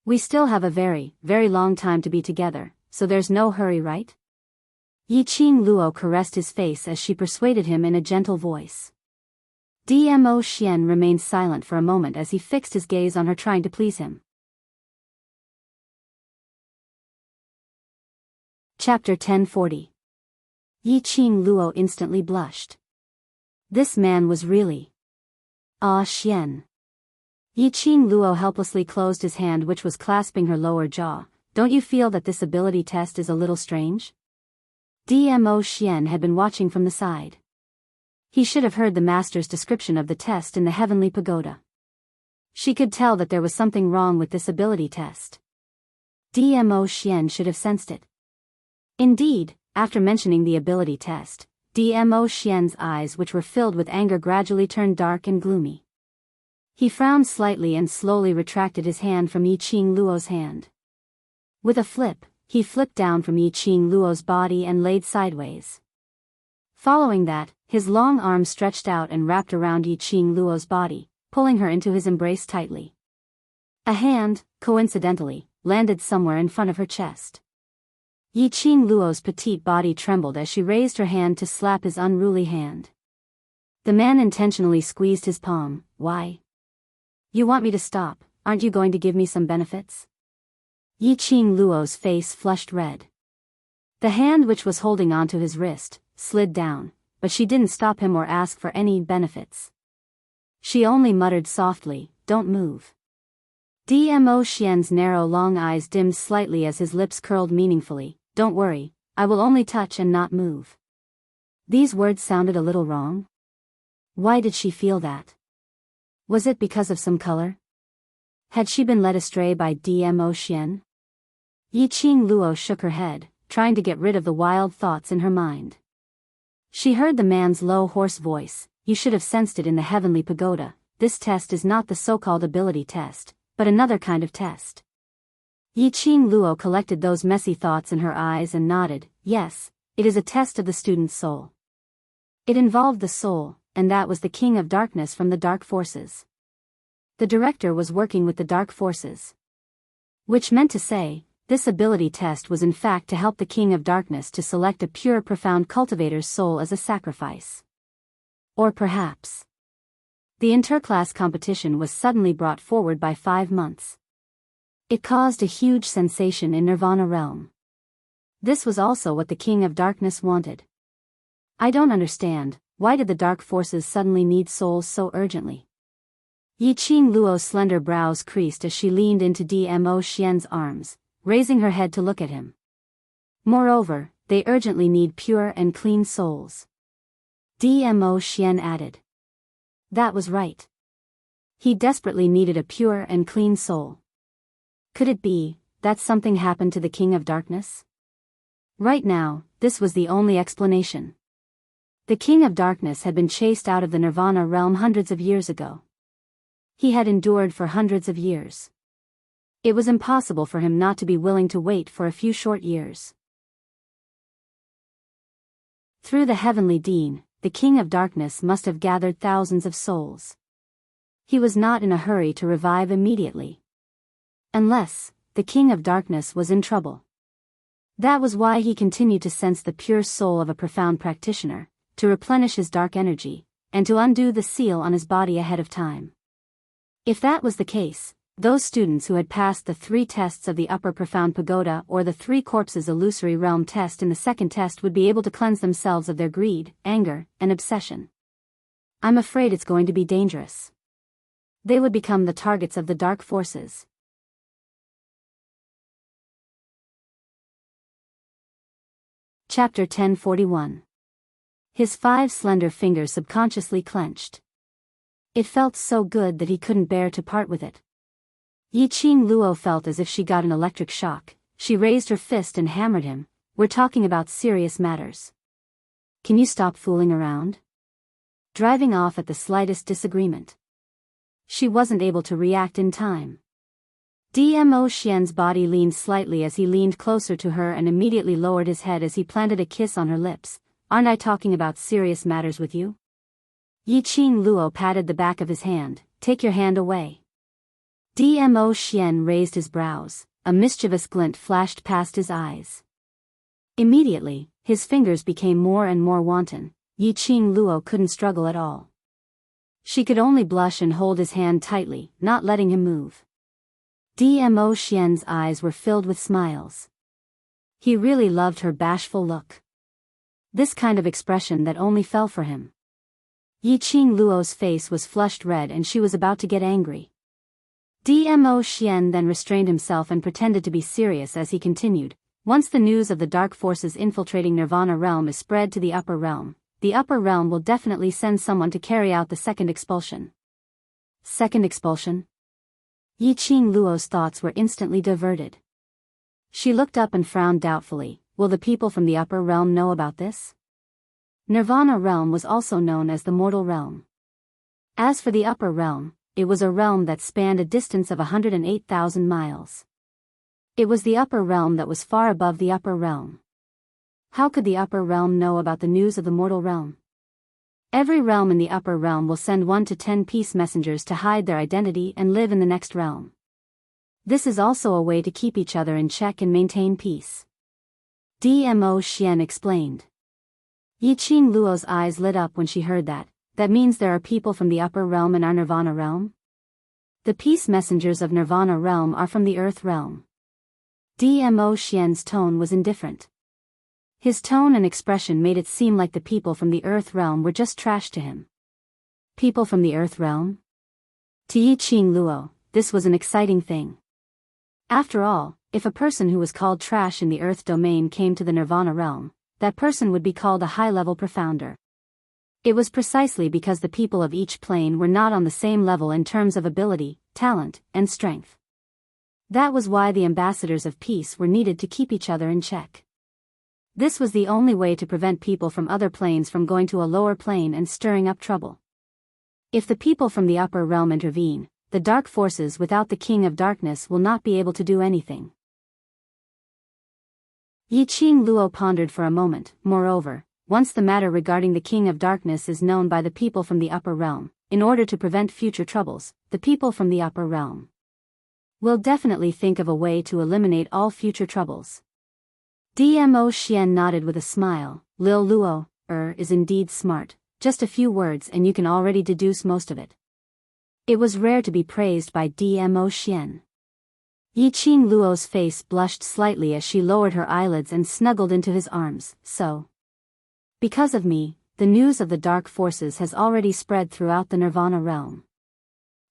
We still have a very, very long time to be together, so there's no hurry, right? Yiqing Luo caressed his face as she persuaded him in a gentle voice. Dmo Xian remained silent for a moment as he fixed his gaze on her, trying to please him. Chapter 1040. Yiqing Luo instantly blushed. This man was really Xian. Yiqing Luo helplessly closed his hand, which was clasping her lower jaw. Don't you feel that this ability test is a little strange? Dmo Xian had been watching from the side. He should have heard the master's description of the test in the heavenly pagoda. She could tell that there was something wrong with this ability test. Dmo Xian should have sensed it. Indeed, after mentioning the ability test, Dmo Xian's eyes, which were filled with anger, gradually turned dark and gloomy. He frowned slightly and slowly retracted his hand from Yiqing Luo's hand. With a flip, he flipped down from Yiqing Luo's body and laid sideways. Following that, his long arm stretched out and wrapped around Yiqing Luo's body, pulling her into his embrace tightly. A hand, coincidentally, landed somewhere in front of her chest. Yiqing Luo's petite body trembled as she raised her hand to slap his unruly hand. The man intentionally squeezed his palm. Why? You want me to stop? Aren't you going to give me some benefits? Yiqing Luo's face flushed red. The hand which was holding onto his wrist slid down, but she didn't stop him or ask for any benefits. She only muttered softly, "Don't move." Dmo Xian's narrow long eyes dimmed slightly as his lips curled meaningfully. Don't worry, I will only touch and not move. These words sounded a little wrong. Why did she feel that? Was it because of some color? Had she been led astray by Dmo Xian? Yiqing Luo shook her head, trying to get rid of the wild thoughts in her mind. She heard the man's low, hoarse voice. You should have sensed it in the heavenly pagoda. This test is not the so-called ability test, but another kind of test. Yiqing Luo collected those messy thoughts in her eyes and nodded. Yes, it is a test of the student's soul. It involved the soul, and that was the King of Darkness from the Dark Forces. The director was working with the Dark Forces. Which meant to say, this ability test was in fact to help the King of Darkness to select a pure, profound cultivator's soul as a sacrifice. Or perhaps the interclass competition was suddenly brought forward by 5 months. It caused a huge sensation in Nirvana realm. This was also what the King of Darkness wanted. I don't understand, why did the Dark Forces suddenly need souls so urgently? Yiqing Luo's slender brows creased as she leaned into Dmo Xian's arms, raising her head to look at him. Moreover, they urgently need pure and clean souls. Dmo Xian added. That was right. He desperately needed a pure and clean soul. Could it be that something happened to the King of Darkness? Right now, this was the only explanation. The King of Darkness had been chased out of the Nirvana realm hundreds of years ago. He had endured for hundreds of years. It was impossible for him not to be willing to wait for a few short years. Through the heavenly Dean, the King of Darkness must have gathered thousands of souls. He was not in a hurry to revive immediately. Unless the King of Darkness was in trouble. That was why he continued to sense the pure soul of a profound practitioner, to replenish his dark energy, and to undo the seal on his body ahead of time. If that was the case, those students who had passed the 3 tests of the Upper Profound Pagoda or the 3 Corpses Illusory Realm test in the second test would be able to cleanse themselves of their greed, anger, and obsession. I'm afraid it's going to be dangerous. They would become the targets of the dark forces. Chapter 1041. His 5 slender fingers subconsciously clenched. It felt so good that he couldn't bear to part with it. Yiqing Luo felt as if she got an electric shock. She raised her fist and hammered him. We're talking about serious matters. Can you stop fooling around? Driving off at the slightest disagreement. She wasn't able to react in time. Dmo Xian's body leaned slightly as he leaned closer to her and immediately lowered his head as he planted a kiss on her lips. Aren't I talking about serious matters with you? Yiqing Luo patted the back of his hand. Take your hand away. Dmo Xian raised his brows. A mischievous glint flashed past his eyes. Immediately, his fingers became more and more wanton. Yiqing Luo couldn't struggle at all. She could only blush and hold his hand tightly, not letting him move. Dmo Xian's eyes were filled with smiles. He really loved her bashful look. This kind of expression that only fell for him. Yiqing Luo's face was flushed red and she was about to get angry. Dmo Xian then restrained himself and pretended to be serious as he continued. Once the news of the dark forces infiltrating Nirvana realm is spread to the upper realm, the upper realm will definitely send someone to carry out the second expulsion. Second expulsion? Yiqing Luo's thoughts were instantly diverted. She looked up and frowned doubtfully. Will the people from the upper realm know about this? Nirvana realm was also known as the mortal realm. As for the upper realm, it was a realm that spanned a distance of 108,000 miles. It was the upper realm that was far above the upper realm. How could the upper realm know about the news of the mortal realm? Every realm in the upper realm will send 1 to 10 peace messengers to hide their identity and live in the next realm. This is also a way to keep each other in check and maintain peace. Dmo Xian explained. Yiqing Luo's eyes lit up when she heard that. That means there are people from the upper realm in our Nirvana realm? The peace messengers of Nirvana realm are from the earth realm. Dmo Xian's tone was indifferent. His tone and expression made it seem like the people from the earth realm were just trash to him. People from the earth realm? To Yiqing Luo, this was an exciting thing. After all, if a person who was called trash in the earth domain came to the Nirvana realm, that person would be called a high-level profounder. It was precisely because the people of each plane were not on the same level in terms of ability, talent, and strength. That was why the ambassadors of peace were needed to keep each other in check. This was the only way to prevent people from other planes from going to a lower plane and stirring up trouble. If the people from the upper realm intervene, the dark forces without the King of Darkness will not be able to do anything. Yiqing Luo pondered for a moment. Moreover, once the matter regarding the King of Darkness is known by the people from the upper realm, in order to prevent future troubles, the people from the upper realm will definitely think of a way to eliminate all future troubles. Dmo Xian nodded with a smile. Lil Luo, is indeed smart. Just a few words and you can already deduce most of it. It was rare to be praised by Dmo Xian. Yiqing Luo's face blushed slightly as she lowered her eyelids and snuggled into his arms. So, because of me, the news of the dark forces has already spread throughout the Nirvana realm.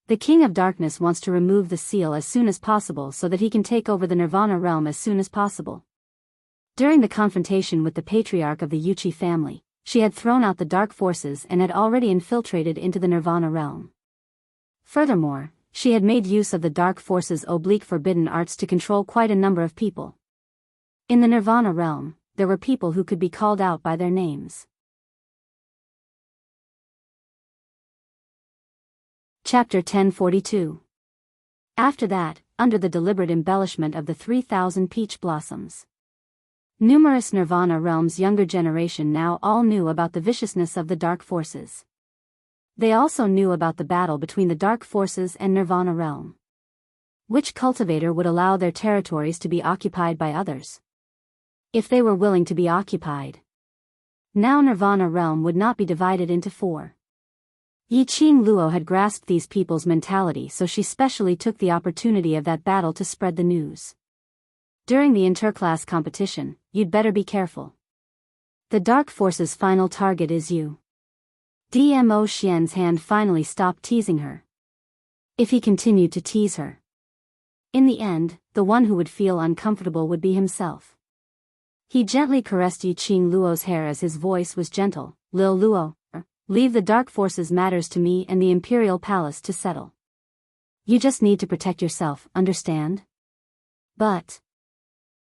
The King of Darkness wants to remove the seal as soon as possible so that he can take over the Nirvana realm as soon as possible. During the confrontation with the patriarch of the Yuchi family, she had thrown out the dark forces and had already infiltrated into the Nirvana realm. Furthermore, she had made use of the dark forces' forbidden arts to control quite a number of people. In the Nirvana realm, there were people who could be called out by their names. Chapter 1042. After that, under the deliberate embellishment of the 3,000 peach blossoms, numerous Nirvana realm's younger generation now all knew about the viciousness of the dark forces. They also knew about the battle between the dark forces and Nirvana realm. Which cultivator would allow their territories to be occupied by others? If they were willing to be occupied. Now Nirvana realm would not be divided into 4. Yiqing Luo had grasped these people's mentality, so she specially took the opportunity of that battle to spread the news. During the interclass competition, you'd better be careful. The dark force's final target is you. Dmo Xian's hand finally stopped teasing her. If he continued to tease her, in the end, the one who would feel uncomfortable would be himself. He gently caressed Yiqing Luo's hair as his voice was gentle. Lil Luo, leave the dark forces matters to me and the imperial palace to settle. You just need to protect yourself, understand? But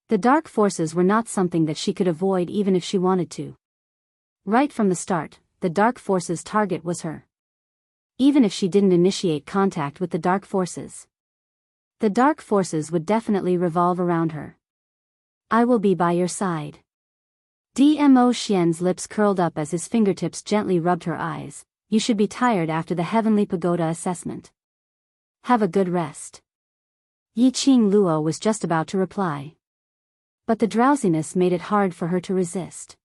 the dark forces were not something that she could avoid even if she wanted to. Right from the start, the dark forces' target was her. Even if she didn't initiate contact with the dark forces, the dark forces would definitely revolve around her. I will be by your side. Dmo Xian's lips curled up as his fingertips gently rubbed her eyes. You should be tired after the heavenly pagoda assessment. Have a good rest. Yiqing Luo was just about to reply, but the drowsiness made it hard for her to resist.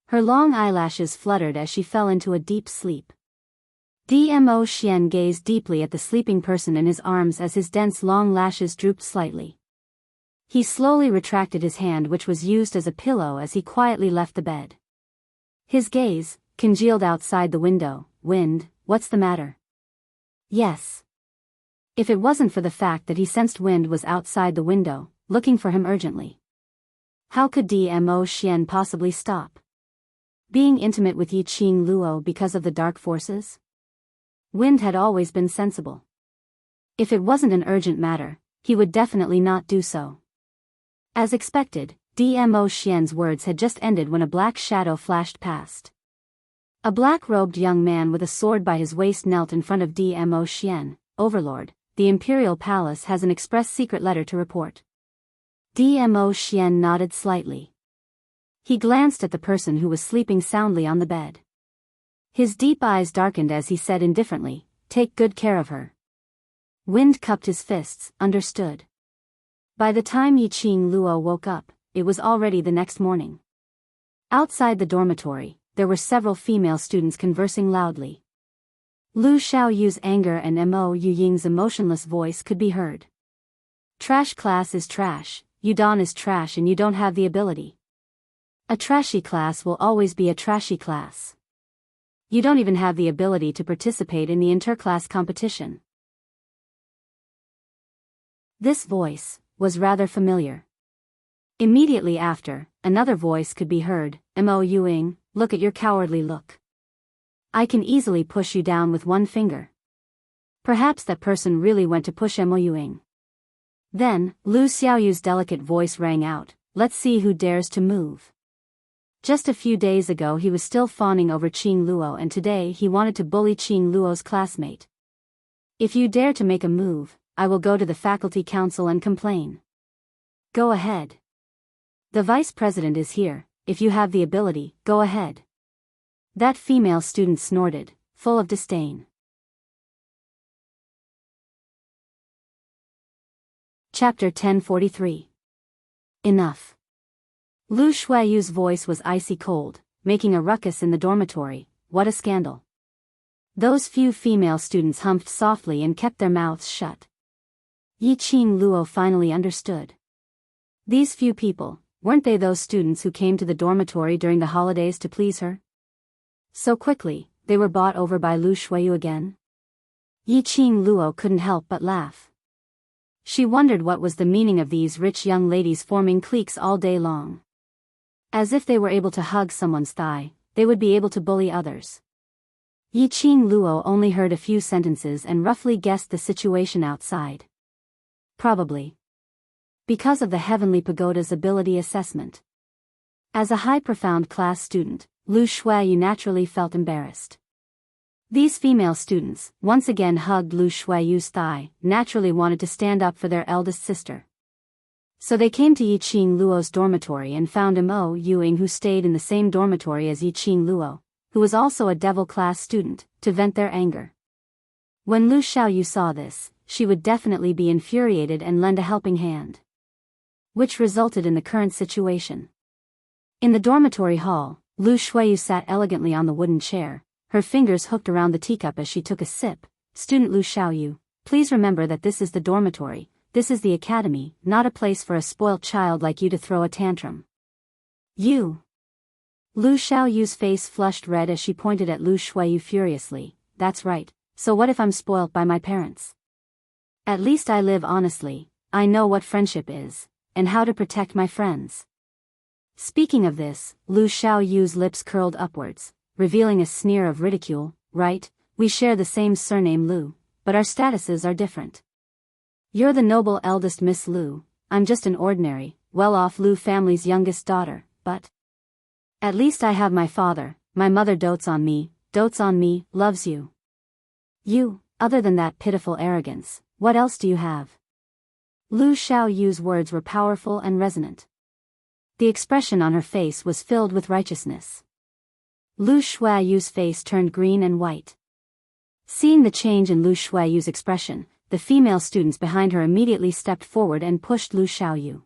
Her long eyelashes fluttered as she fell into a deep sleep. Dmo Xian gazed deeply at the sleeping person in his arms as his dense long lashes drooped slightly. He slowly retracted his hand, which was used as a pillow, as he quietly left the bed. His gaze congealed outside the window. Wind, what's the matter? Yes. If it wasn't for the fact that he sensed Wind was outside the window, looking for him urgently, how could Dmo Xian possibly stop being intimate with Yiqing Luo because of the dark forces? Wind had always been sensible. If it wasn't an urgent matter, he would definitely not do so. As expected, Dmo Xian's words had just ended when a black shadow flashed past. A black-robed young man with a sword by his waist knelt in front of Dmo Xian. Overlord, the Imperial Palace has an express secret letter to report. Dmo Xian nodded slightly. He glanced at the person who was sleeping soundly on the bed. His deep eyes darkened as he said indifferently, take good care of her. Wind cupped his fists, understood. By the time Yiqing Luo woke up, it was already the next morning. Outside the dormitory, there were several female students conversing loudly. Lu Xiaoyu's anger and Mo Yuying's emotionless voice could be heard. Trash class is trash, Yudon is trash, and you don't have the ability. A trashy class will always be a trashy class. You don't even have the ability to participate in the interclass competition. This voice was rather familiar. Immediately after, another voice could be heard. Mo Yuying, look at your cowardly look. I can easily push you down with one finger. Perhaps that person really went to push Mo Yuying. Then, Lu Xiaoyu's delicate voice rang out, let's see who dares to move. Just a few days ago he was still fawning over Qing Luo, and today he wanted to bully Qing Luo's classmate. If you dare to make a move, I will go to the faculty council and complain. Go ahead. The vice president is here, if you have the ability, go ahead. That female student snorted, full of disdain. Chapter 1043. Enough. Lu Shuayu's voice was icy cold, making a ruckus in the dormitory. What a scandal. Those few female students humphed softly and kept their mouths shut. Yiqing Luo finally understood. These few people, weren't they those students who came to the dormitory during the holidays to please her? So quickly, they were bought over by Lu Shuayu again? Yiqing Luo couldn't help but laugh. She wondered what was the meaning of these rich young ladies forming cliques all day long. As if they were able to hug someone's thigh, they would be able to bully others. Yiqing Luo only heard a few sentences and roughly guessed the situation outside. Probably because of the Heavenly Pagoda's ability assessment. As a high profound class student, Lu Shuayu naturally felt embarrassed. These female students, once again hugged Lu Shuayu's thigh, naturally wanted to stand up for their eldest sister. So they came to Yiqing Luo's dormitory and found Mo Yuying, who stayed in the same dormitory as Yiqing Luo, who was also a devil class student, to vent their anger. When Lu Xiaoyu saw this, she would definitely be infuriated and lend a helping hand. Which resulted in the current situation. In the dormitory hall, Lu Shuayu sat elegantly on the wooden chair, her fingers hooked around the teacup as she took a sip. Student Lu Xiaoyu, please remember that this is the dormitory, this is the academy, not a place for a spoilt child like you to throw a tantrum. You. Lu Xiaoyu's face flushed red as she pointed at Lu Shuiyu furiously. That's right, so what if I'm spoilt by my parents? At least I live honestly, I know what friendship is, and how to protect my friends. Speaking of this, Lu Xiaoyu's lips curled upwards, revealing a sneer of ridicule. Right, we share the same surname Lu, but our statuses are different. You're the noble eldest Miss Lu, I'm just an ordinary, well-off Lu family's youngest daughter, but at least I have my father, my mother dotes on me, loves you. You, other than that pitiful arrogance, what else do you have? Lu Xiaoyu's words were powerful and resonant. The expression on her face was filled with righteousness. Lu Shuiyu's face turned green and white. Seeing the change in Lu Shuiyu's expression, the female students behind her immediately stepped forward and pushed Lu Xiaoyu.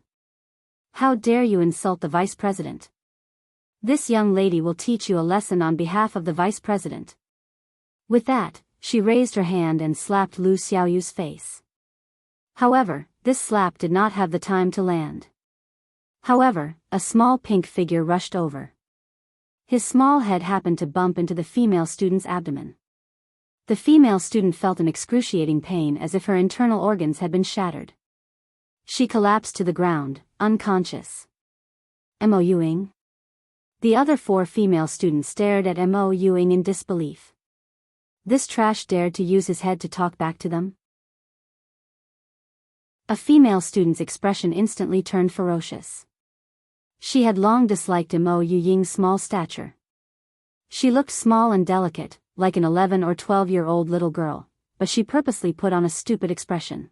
How dare you insult the vice president? This young lady will teach you a lesson on behalf of the vice president. With that, she raised her hand and slapped Lu Xiaoyu's face. However, this slap did not have the time to land. However, a small pink figure rushed over. His small head happened to bump into the female student's abdomen. The female student felt an excruciating pain as if her internal organs had been shattered. She collapsed to the ground, unconscious. Mo Yuing? The other 4 female students stared at Mo Yuing in disbelief. This trash dared to use his head to talk back to them? A female student's expression instantly turned ferocious. She had long disliked Mo Yuying's small stature. She looked small and delicate, like an 11 or 12-year-old little girl, but she purposely put on a stupid expression.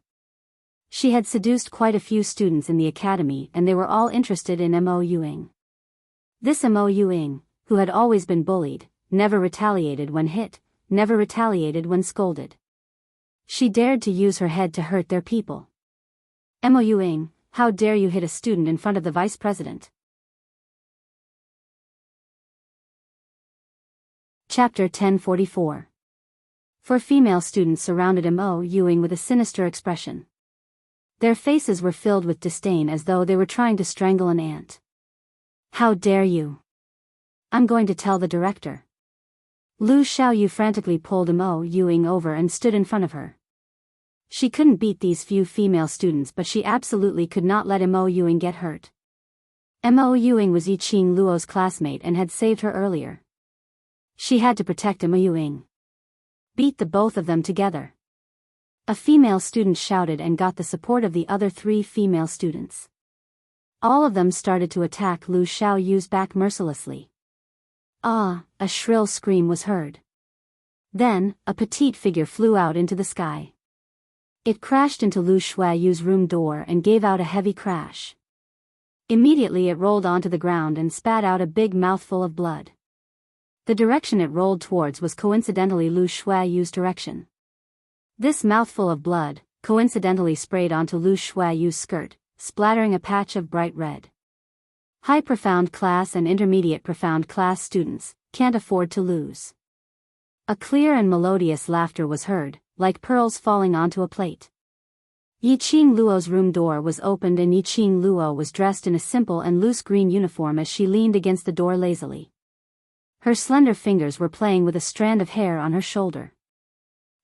She had seduced quite a few students in the academy and they were all interested in Mo Yuing. This Mo Yuing, who had always been bullied, never retaliated when hit, never retaliated when scolded. She dared to use her head to hurt their people. Mo Yuing, how dare you hit a student in front of the vice president? Chapter 1044. 4 female students surrounded Mo Yuing with a sinister expression. Their faces were filled with disdain as though they were trying to strangle an ant. How dare you? I'm going to tell the director. Lu Xiaoyu frantically pulled Mo Yuing over and stood in front of her. She couldn't beat these few female students but she absolutely could not let Mo Yuing get hurt. Mo Yuing was Yiqing Luo's classmate and had saved her earlier. She had to protect Mo Yuing. Beat the both of them together. A female student shouted and got the support of the other 3 female students. All of them started to attack Lu Xiaoyu's back mercilessly. Ah, a shrill scream was heard. Then, a petite figure flew out into the sky. It crashed into Lu Shuiyu's room door and gave out a heavy crash. Immediately it rolled onto the ground and spat out a big mouthful of blood. The direction it rolled towards was coincidentally Lu Shuiyu's direction. This mouthful of blood, coincidentally sprayed onto Lu Shuiyu's skirt, splattering a patch of bright red. High profound class and intermediate profound class students can't afford to lose. A clear and melodious laughter was heard, like pearls falling onto a plate. Yiqing Luo's room door was opened and Yiqing Luo was dressed in a simple and loose green uniform as she leaned against the door lazily. Her slender fingers were playing with a strand of hair on her shoulder.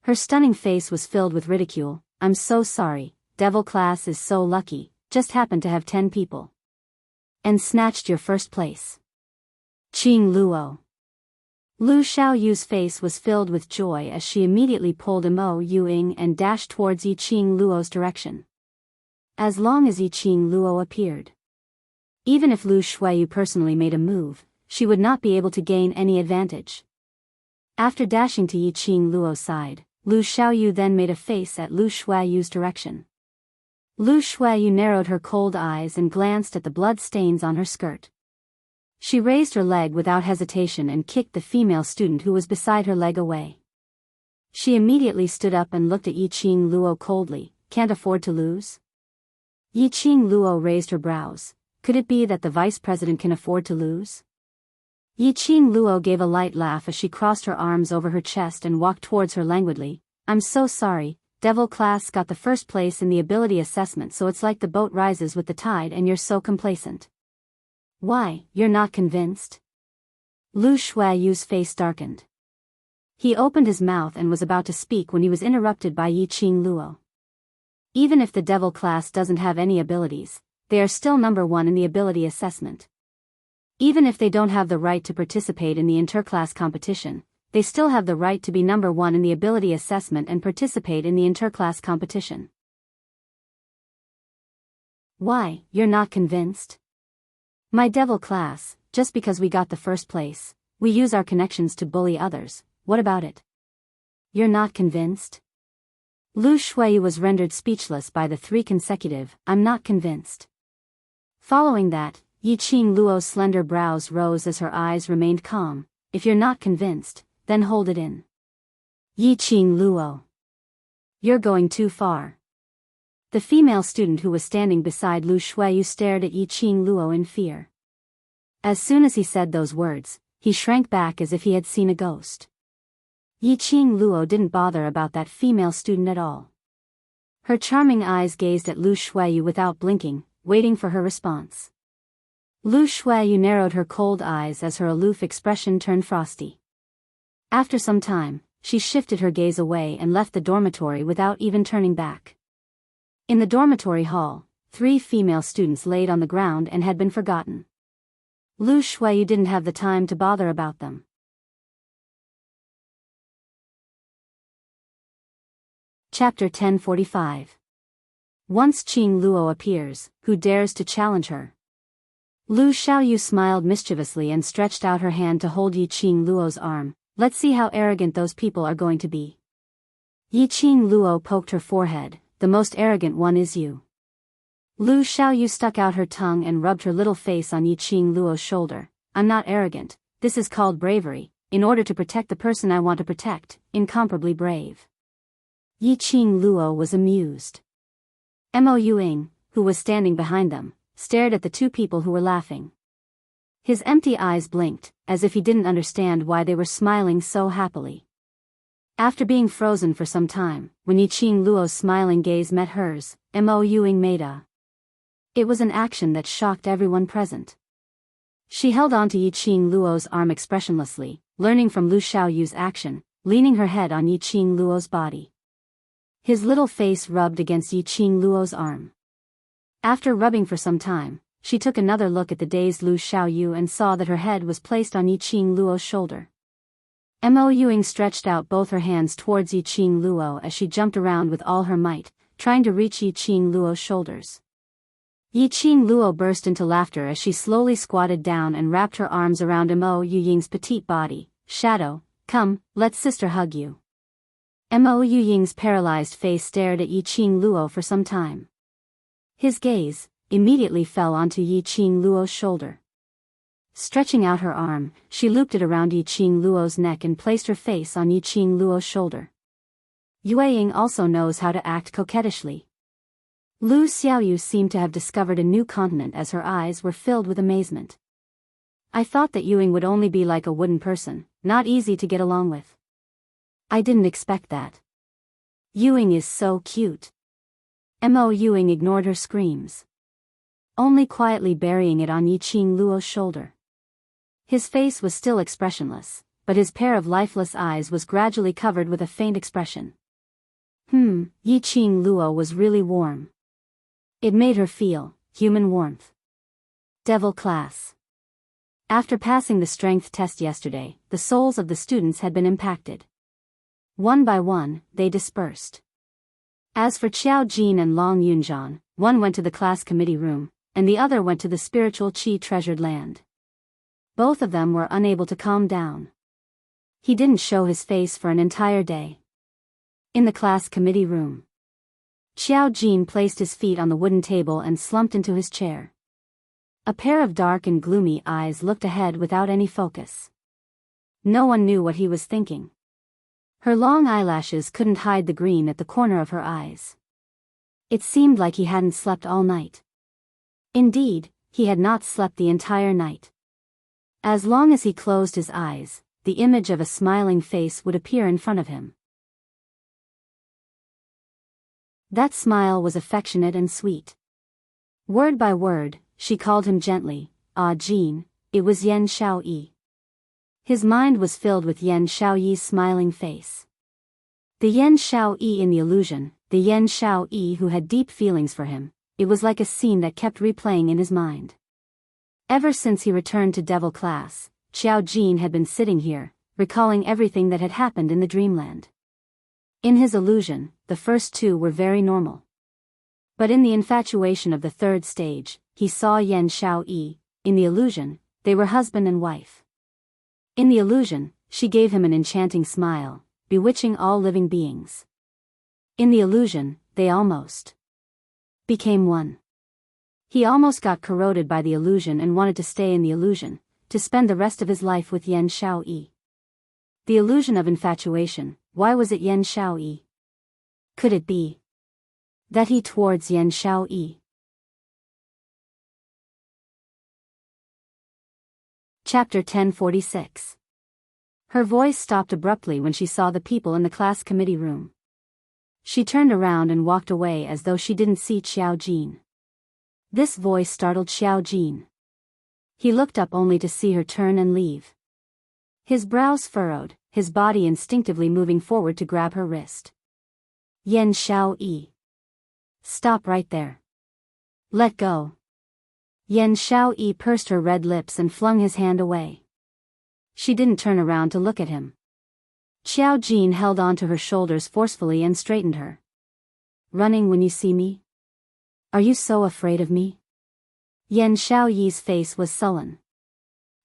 Her stunning face was filled with ridicule. I'm so sorry, devil class is so lucky, just happened to have 10 people. And snatched your first place. Qing Luo. Lu Xiaoyu's face was filled with joy as she immediately pulled Mo Yuing and dashed towards Yiqing Luo's direction. As long as Yiqing Luo appeared. Even if Lu Shuiyu personally made a move, she would not be able to gain any advantage. After dashing to Yiqing Luo's side, Lu Xiaoyu then made a face at Lu Shuiyu's direction. Lu Shuiyu narrowed her cold eyes and glanced at the blood stains on her skirt. She raised her leg without hesitation and kicked the female student who was beside her leg away. She immediately stood up and looked at Yiqing Luo coldly. Can't afford to lose? Yiqing Luo raised her brows. Could it be that the vice president can afford to lose? Yiqing Luo gave a light laugh as she crossed her arms over her chest and walked towards her languidly. I'm so sorry, devil class got the first place in the ability assessment, so it's like the boat rises with the tide and you're so complacent. Why, you're not convinced? Lu Shuayu's face darkened. He opened his mouth and was about to speak when he was interrupted by Yiqing Luo. Even if the devil class doesn't have any abilities, they are still number one in the ability assessment. Even if they don't have the right to participate in the interclass competition, they still have the right to be number one in the ability assessment and participate in the interclass competition. Why, you're not convinced? My devil class, just because we got the first place, we use our connections to bully others, what about it? You're not convinced? Lu Shuai was rendered speechless by the three consecutive, I'm not convinced. Following that, Yiqing Luo's slender brows rose as her eyes remained calm. If you're not convinced, then hold it in. Yiqing Luo. You're going too far. The female student who was standing beside Lu Shuai stared at Yiqing Luo in fear. As soon as he said those words, he shrank back as if he had seen a ghost. Yiqing Luo didn't bother about that female student at all. Her charming eyes gazed at Lu Shuai without blinking, waiting for her response. Lu Shuai narrowed her cold eyes as her aloof expression turned frosty. After some time, she shifted her gaze away and left the dormitory without even turning back. In the dormitory hall, 3 female students laid on the ground and had been forgotten. Lu Shuai didn't have the time to bother about them. Chapter 1045. Once Qing Luo appears, who dares to challenge her? Lu Xiaoyu smiled mischievously and stretched out her hand to hold Yiqing Luo's arm. Let's see how arrogant those people are going to be. Yiqing Luo poked her forehead. The most arrogant one is you. Lu Xiaoyu stuck out her tongue and rubbed her little face on Yiqing Luo's shoulder. I'm not arrogant, this is called bravery, in order to protect the person I want to protect, incomparably brave. Yiqing Luo was amused. Mo Yuing, who was standing behind them, stared at the 2 people who were laughing. His empty eyes blinked, as if he didn't understand why they were smiling so happily. After being frozen for some time, when Yiqing Luo's smiling gaze met hers, Mo Yuing made a. It was an action that shocked everyone present. She held on to Yiqing Luo's arm expressionlessly, learning from Lu Xiaoyu's action, leaning her head on Yiqing Luo's body. His little face rubbed against Yiqing Luo's arm. After rubbing for some time, she took another look at the dazed Lu Xiaoyu and saw that her head was placed on Yiqing Luo's shoulder. Mo Yuing stretched out both her hands towards Yiqing Luo as she jumped around with all her might, trying to reach Yiqing Luo's shoulders. Yiqing Luo burst into laughter as she slowly squatted down and wrapped her arms around Mo Yuying's petite body. Shadow, come, let sister hug you. Mo Yuying's paralyzed face stared at Yiqing Luo for some time. His gaze immediately fell onto Yiqing Luo's shoulder. Stretching out her arm, she looped it around Yiqing Luo's neck and placed her face on Yiqing Luo's shoulder. Yueying also knows how to act coquettishly. Lu Xiaoyu seemed to have discovered a new continent as her eyes were filled with amazement. I thought that Yuing would only be like a wooden person, not easy to get along with. I didn't expect that. Yuing is so cute. Mo Yuing ignored her screams, only quietly burying it on Yiqing Luo's shoulder. His face was still expressionless, but his pair of lifeless eyes was gradually covered with a faint expression. Yiqing Luo was really warm. It made her feel human warmth. Devil class. After passing the strength test yesterday, the souls of the students had been impacted. One by one, they dispersed. As for Qiao Jin and Long Yunzhan, one went to the class committee room, and the other went to the spiritual Qi treasured land. Both of them were unable to calm down. He didn't show his face for an entire day. In the class committee room, Qiao Jin placed his feet on the wooden table and slumped into his chair. A pair of dark and gloomy eyes looked ahead without any focus. No one knew what he was thinking. Her long eyelashes couldn't hide the green at the corner of her eyes. It seemed like he hadn't slept all night. Indeed, he had not slept the entire night. As long as he closed his eyes, the image of a smiling face would appear in front of him. That smile was affectionate and sweet. Word by word, she called him gently, "Ah Jean," it was Yan Xiaoyi. His mind was filled with Yan Shaoyi's smiling face. The Yan Shaoyi in the illusion, the Yan Shaoyi who had deep feelings for him, it was like a scene that kept replaying in his mind. Ever since he returned to Devil class, Xiao Jin had been sitting here, recalling everything that had happened in the dreamland. In his illusion, the first two were very normal. But in the infatuation of the third stage, he saw Yan Shaoyi. In the illusion, they were husband and wife. In the illusion, she gave him an enchanting smile, bewitching all living beings. In the illusion, they almost became one. He almost got corroded by the illusion and wanted to stay in the illusion, to spend the rest of his life with Yan Shaoyi. The illusion of infatuation, why was it Yan Shaoyi? Could it be that he towards Yan Shaoyi? Chapter 1046. Her voice stopped abruptly when she saw the people in the class committee room. She turned around and walked away as though she didn't see Xiao Jin. This voice startled Xiao Jin. He looked up only to see her turn and leave. His brows furrowed, his body instinctively moving forward to grab her wrist. Yan Shaoyi. Stop right there. Let go. Yan Shaoyi pursed her red lips and flung his hand away. She didn't turn around to look at him. Xiao Jin held onto her shoulders forcefully and straightened her. Running when you see me? Are you so afraid of me? Yan Shaoyi's face was sullen.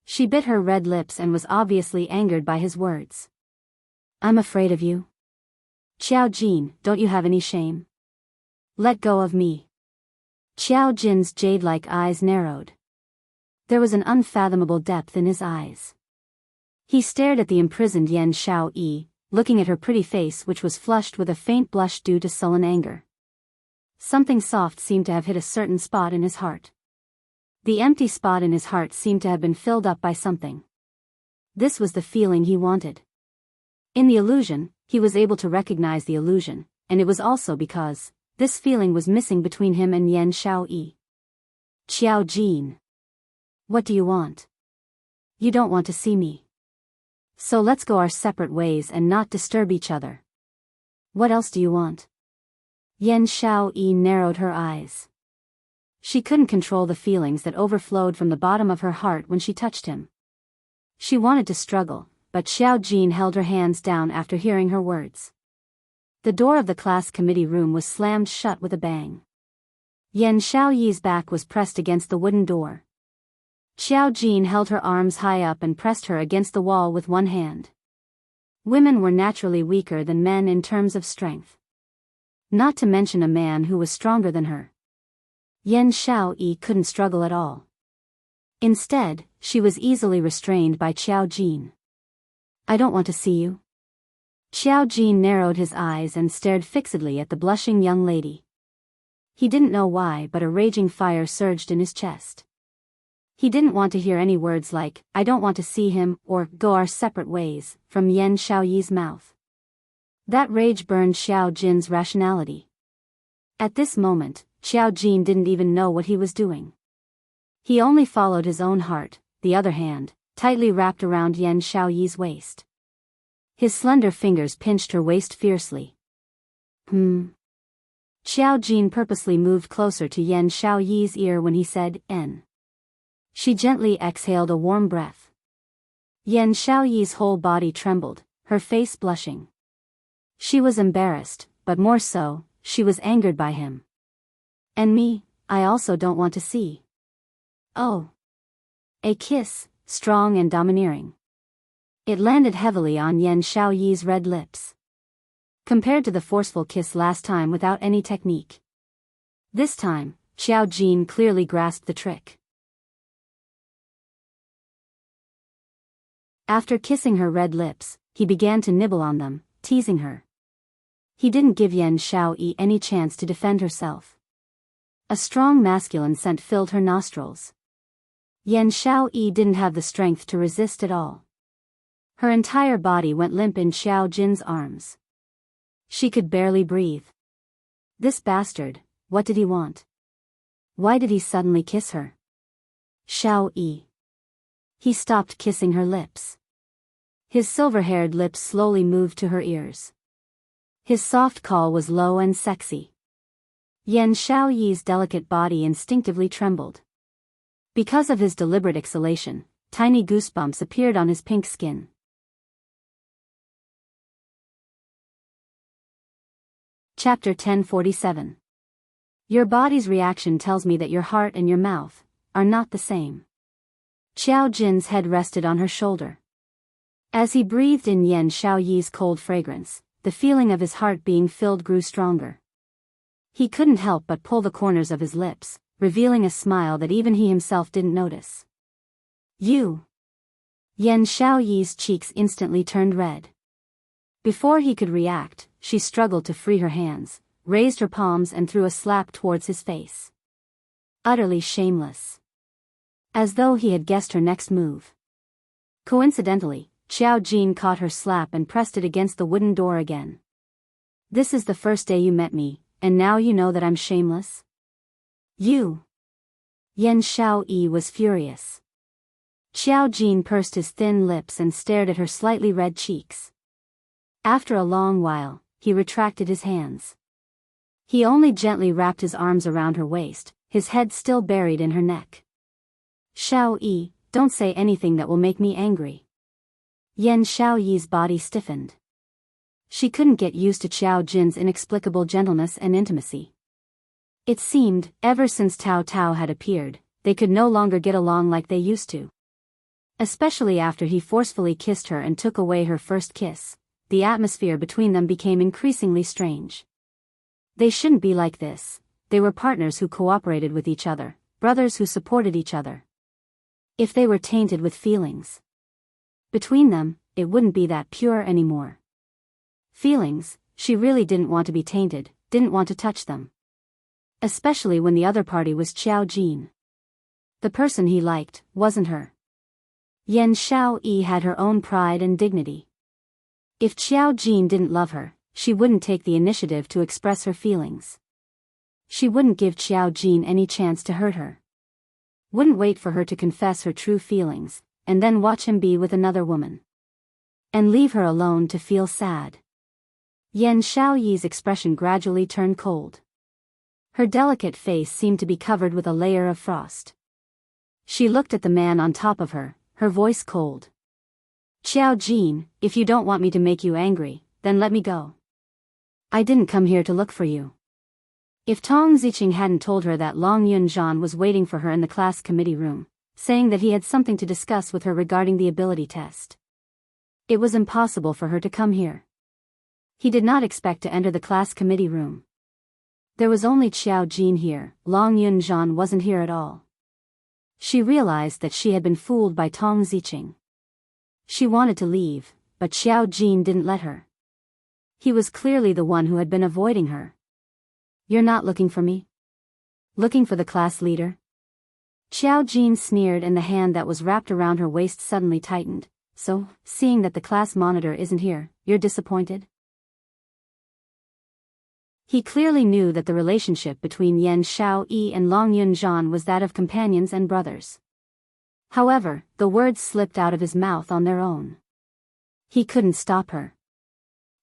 She bit her red lips and was obviously angered by his words. I'm afraid of you? Xiao Jin, don't you have any shame? Let go of me. Xiao Jin's jade-like eyes narrowed. There was an unfathomable depth in his eyes. He stared at the imprisoned Yan Shaoyi, looking at her pretty face which was flushed with a faint blush due to sullen anger. Something soft seemed to have hit a certain spot in his heart. The empty spot in his heart seemed to have been filled up by something. This was the feeling he wanted. In the illusion, he was able to recognize the illusion, and it was also because this feeling was missing between him and Yan Shaoyi. Xiao Jin. What do you want? You don't want to see me. So let's go our separate ways and not disturb each other. What else do you want? Yan Shaoyi narrowed her eyes. She couldn't control the feelings that overflowed from the bottom of her heart when she touched him. She wanted to struggle, but Xiao Jin held her hands down after hearing her words. The door of the class committee room was slammed shut with a bang. Yan Shaoyi's back was pressed against the wooden door. Xiao Jin held her arms high up and pressed her against the wall with one hand. Women were naturally weaker than men in terms of strength. Not to mention a man who was stronger than her. Yan Shaoyi couldn't struggle at all. Instead, she was easily restrained by Xiao Jin. I don't want to see you. Xiao Jin narrowed his eyes and stared fixedly at the blushing young lady. He didn't know why, but a raging fire surged in his chest. He didn't want to hear any words like, I don't want to see him, or go our separate ways, from Yan Shaoyi's mouth. That rage burned Xiao Jin's rationality. At this moment, Xiao Jin didn't even know what he was doing. He only followed his own heart, the other hand, tightly wrapped around Yan Shaoyi's waist. His slender fingers pinched her waist fiercely. Xiao Jin purposely moved closer to Yan Shaoyi's ear when he said, N. She gently exhaled a warm breath. Yan Shaoyi's whole body trembled, her face blushing. She was embarrassed, but more so, she was angered by him. And me, I also don't want to see. Oh. A kiss, strong and domineering. It landed heavily on Yan Shaoyi's red lips. Compared to the forceful kiss last time without any technique. This time, Xiao Jin clearly grasped the trick. After kissing her red lips, he began to nibble on them, teasing her. He didn't give Yan Shaoyi any chance to defend herself. A strong masculine scent filled her nostrils. Yan Shaoyi didn't have the strength to resist at all. Her entire body went limp in Xiao Jin's arms. She could barely breathe. This bastard, what did he want? Why did he suddenly kiss her? Shaoyi. He stopped kissing her lips. His silver-haired lips slowly moved to her ears. His soft call was low and sexy. Yan Xiaoyi's delicate body instinctively trembled. Because of his deliberate exhalation, tiny goosebumps appeared on his pink skin. Chapter 1047. Your body's reaction tells me that your heart and your mouth are not the same. Qiao Jin's head rested on her shoulder. As he breathed in Yan Xiaoyi's cold fragrance, the feeling of his heart being filled grew stronger. He couldn't help but pull the corners of his lips, revealing a smile that even he himself didn't notice. You! Yan Xiaoyi's cheeks instantly turned red. Before he could react, she struggled to free her hands, raised her palms and threw a slap towards his face. Utterly shameless. As though he had guessed her next move. Coincidentally, Qiao Jin caught her slap and pressed it against the wooden door again. This is the first day you met me, and now you know that I'm shameless? You! Yan Xiaoyi was furious. Qiao Jin pursed his thin lips and stared at her slightly red cheeks. After a long while, he retracted his hands. He only gently wrapped his arms around her waist, his head still buried in her neck. Xiaoyi, don't say anything that will make me angry. Yan Xiaoyi's body stiffened. She couldn't get used to Qiao Jin's inexplicable gentleness and intimacy. It seemed, ever since Tao Tao had appeared, they could no longer get along like they used to. Especially after he forcefully kissed her and took away her first kiss, the atmosphere between them became increasingly strange. They shouldn't be like this. They were partners who cooperated with each other, brothers who supported each other. If they were tainted with feelings between them, it wouldn't be that pure anymore. Feelings, she really didn't want to be tainted, didn't want to touch them. Especially when the other party was Qiao Jin. The person he liked wasn't her. Yan Xiaoyi had her own pride and dignity. If Qiao Jin didn't love her, she wouldn't take the initiative to express her feelings. She wouldn't give Qiao Jin any chance to hurt her. Wouldn't wait for her to confess her true feelings, and then watch him be with another woman. And leave her alone to feel sad. Yan Xiaoyi's expression gradually turned cold. Her delicate face seemed to be covered with a layer of frost. She looked at the man on top of her, her voice cold. Qiao Jin, if you don't want me to make you angry, then let me go. I didn't come here to look for you. If Tong Ziqing hadn't told her that Long Yunzhan was waiting for her in the class committee room, saying that he had something to discuss with her regarding the ability test, it was impossible for her to come here. He did not expect to enter the class committee room. There was only Qiao Jin here, Long Yunzhan wasn't here at all. She realized that she had been fooled by Tong Ziqing. She wanted to leave, but Qiao Jin didn't let her. He was clearly the one who had been avoiding her. You're not looking for me? Looking for the class leader? Qiao Jin sneered and the hand that was wrapped around her waist suddenly tightened. So, seeing that the class monitor isn't here, you're disappointed? He clearly knew that the relationship between Yan Xiaoyi and Long Yunzhan was that of companions and brothers. However, the words slipped out of his mouth on their own. He couldn't stop her.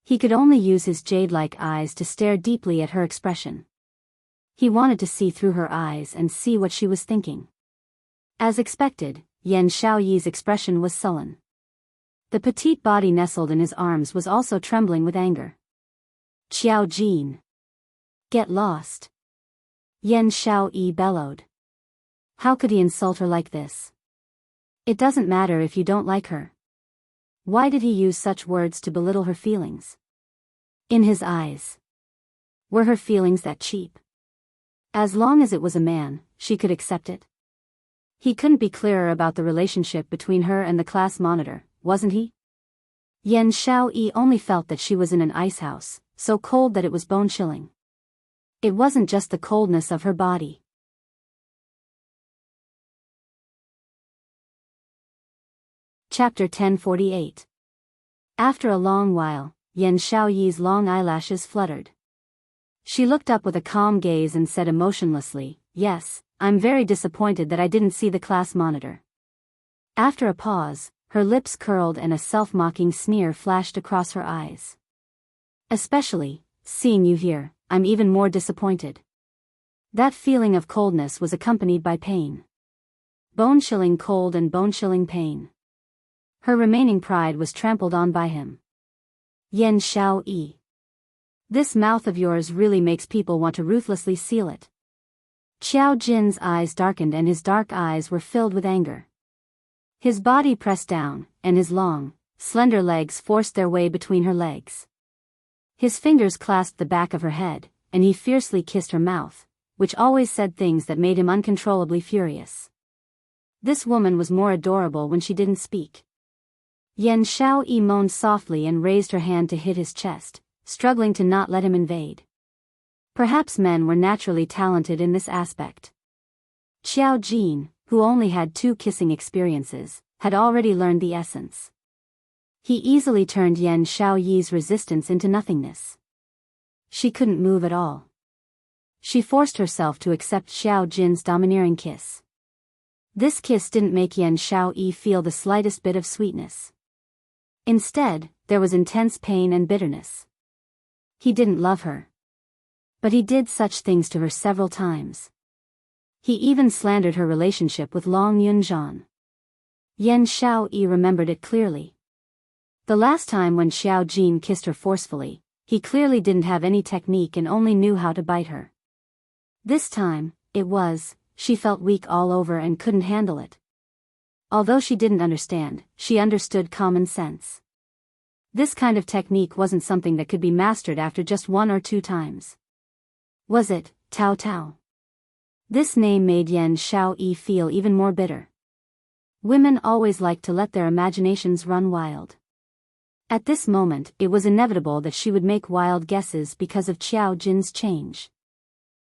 He could only use his jade-like eyes to stare deeply at her expression. He wanted to see through her eyes and see what she was thinking. As expected, Yan Xiaoyi's expression was sullen. The petite body nestled in his arms was also trembling with anger. Qiao Jin. Get lost. Yan Xiaoyi bellowed. How could he insult her like this? It doesn't matter if you don't like her. Why did he use such words to belittle her feelings? In his eyes, were her feelings that cheap? As long as it was a man, she could accept it. He couldn't be clearer about the relationship between her and the class monitor, wasn't he? Yan Xiaoyi only felt that she was in an ice house, so cold that it was bone-chilling. It wasn't just the coldness of her body. Chapter 1048. After a long while, Yan Xiaoyi's long eyelashes fluttered. She looked up with a calm gaze and said emotionlessly, "Yes, I'm very disappointed that I didn't see the class monitor." After a pause, her lips curled and a self-mocking sneer flashed across her eyes. Especially, seeing you here, I'm even more disappointed. That feeling of coldness was accompanied by pain. Bone-chilling cold and bone-chilling pain. Her remaining pride was trampled on by him. Yan Xiaoyi. This mouth of yours really makes people want to ruthlessly seal it. Qiao Jin's eyes darkened and his dark eyes were filled with anger. His body pressed down, and his long, slender legs forced their way between her legs. His fingers clasped the back of her head, and he fiercely kissed her mouth, which always said things that made him uncontrollably furious. This woman was more adorable when she didn't speak. Yan Xiaoyi moaned softly and raised her hand to hit his chest, struggling to not let him invade. Perhaps men were naturally talented in this aspect. Qiao Jin, who only had 2 kissing experiences, had already learned the essence. He easily turned Yan Xiaoyi's resistance into nothingness. She couldn't move at all. She forced herself to accept Qiao Jin's domineering kiss. This kiss didn't make Yan Xiaoyi feel the slightest bit of sweetness. Instead, there was intense pain and bitterness. He didn't love her. But he did such things to her several times. He even slandered her relationship with Long Yunzhan. Yan Xiaoyi remembered it clearly. The last time when Xiao Jin kissed her forcefully, he clearly didn't have any technique and only knew how to bite her. This time, she felt weak all over and couldn't handle it. Although she didn't understand, she understood common sense. This kind of technique wasn't something that could be mastered after just 1 or 2 times. Was it, Tao Tao? This name made Yan Xiaoyi feel even more bitter. Women always like to let their imaginations run wild. At this moment, it was inevitable that she would make wild guesses because of Qiao Jin's change.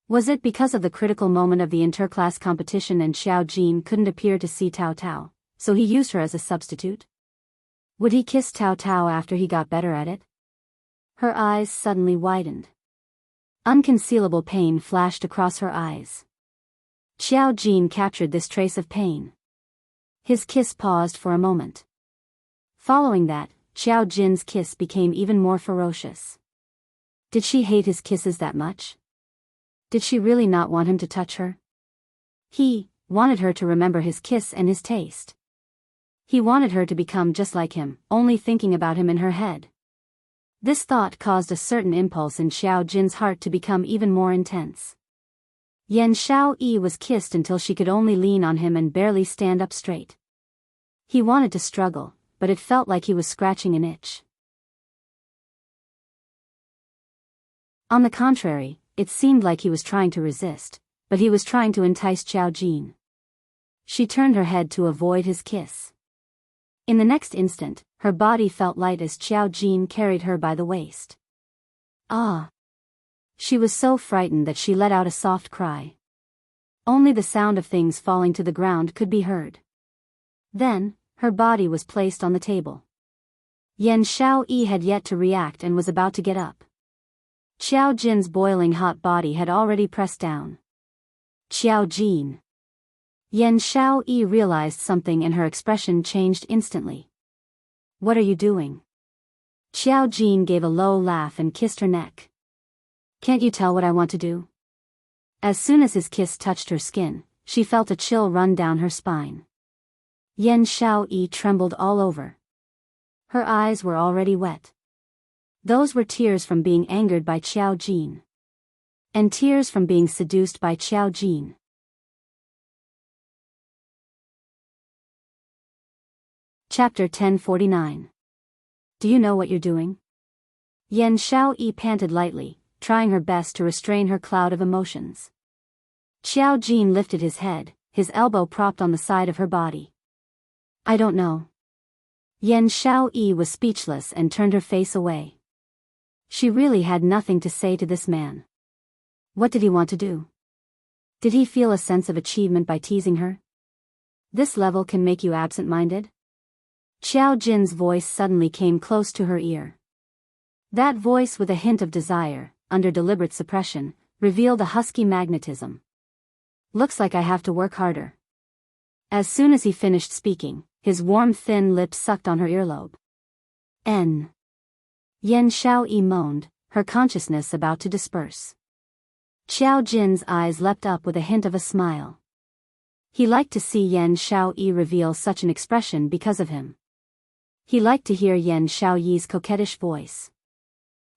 Was it because of the critical moment of the interclass competition and Xiao Jin couldn't appear to see Tao Tao, so he used her as a substitute? Would he kiss Tao Tao after he got better at it? Her eyes suddenly widened. Unconcealable pain flashed across her eyes. Qiao Jin captured this trace of pain. His kiss paused for a moment. Following that, Qiao Jin's kiss became even more ferocious. Did she hate his kisses that much? Did she really not want him to touch her? He wanted her to remember his kiss and his taste. He wanted her to become just like him, only thinking about him in her head. This thought caused a certain impulse in Xiao Jin's heart to become even more intense. Yan Xiaoyi was kissed until she could only lean on him and barely stand up straight. He wanted to struggle, but it felt like he was scratching an itch. On the contrary, it seemed like he was trying to resist, but he was trying to entice Qiao Jin. She turned her head to avoid his kiss. In the next instant, her body felt light as Qiao Jin carried her by the waist. Ah! She was so frightened that she let out a soft cry. Only the sound of things falling to the ground could be heard. Then, her body was placed on the table. Yan Xiaoyi had yet to react and was about to get up. Qiao Jin's boiling hot body had already pressed down. Qiao Jin. Yan Xiaoyi realized something and her expression changed instantly. What are you doing? Qiao Jin gave a low laugh and kissed her neck. Can't you tell what I want to do? As soon as his kiss touched her skin, she felt a chill run down her spine. Yan Xiaoyi trembled all over. Her eyes were already wet. Those were tears from being angered by Qiao Jin. And tears from being seduced by Qiao Jin. Chapter 1049. Do you know what you're doing? Yan Xiaoyi panted lightly, trying her best to restrain her cloud of emotions. Qiao Jin lifted his head, his elbow propped on the side of her body. I don't know. Yan Xiaoyi was speechless and turned her face away. She really had nothing to say to this man. What did he want to do? Did he feel a sense of achievement by teasing her? This level can make you absent-minded? Qiao Jin's voice suddenly came close to her ear. That voice, with a hint of desire, under deliberate suppression, revealed a husky magnetism. Looks like I have to work harder. As soon as he finished speaking, his warm thin lips sucked on her earlobe. Yan Xiaoyi moaned, her consciousness about to disperse. Xiao Jin's eyes leapt up with a hint of a smile. He liked to see Yan Xiaoyi reveal such an expression because of him. He liked to hear Yan Xiaoyi's coquettish voice.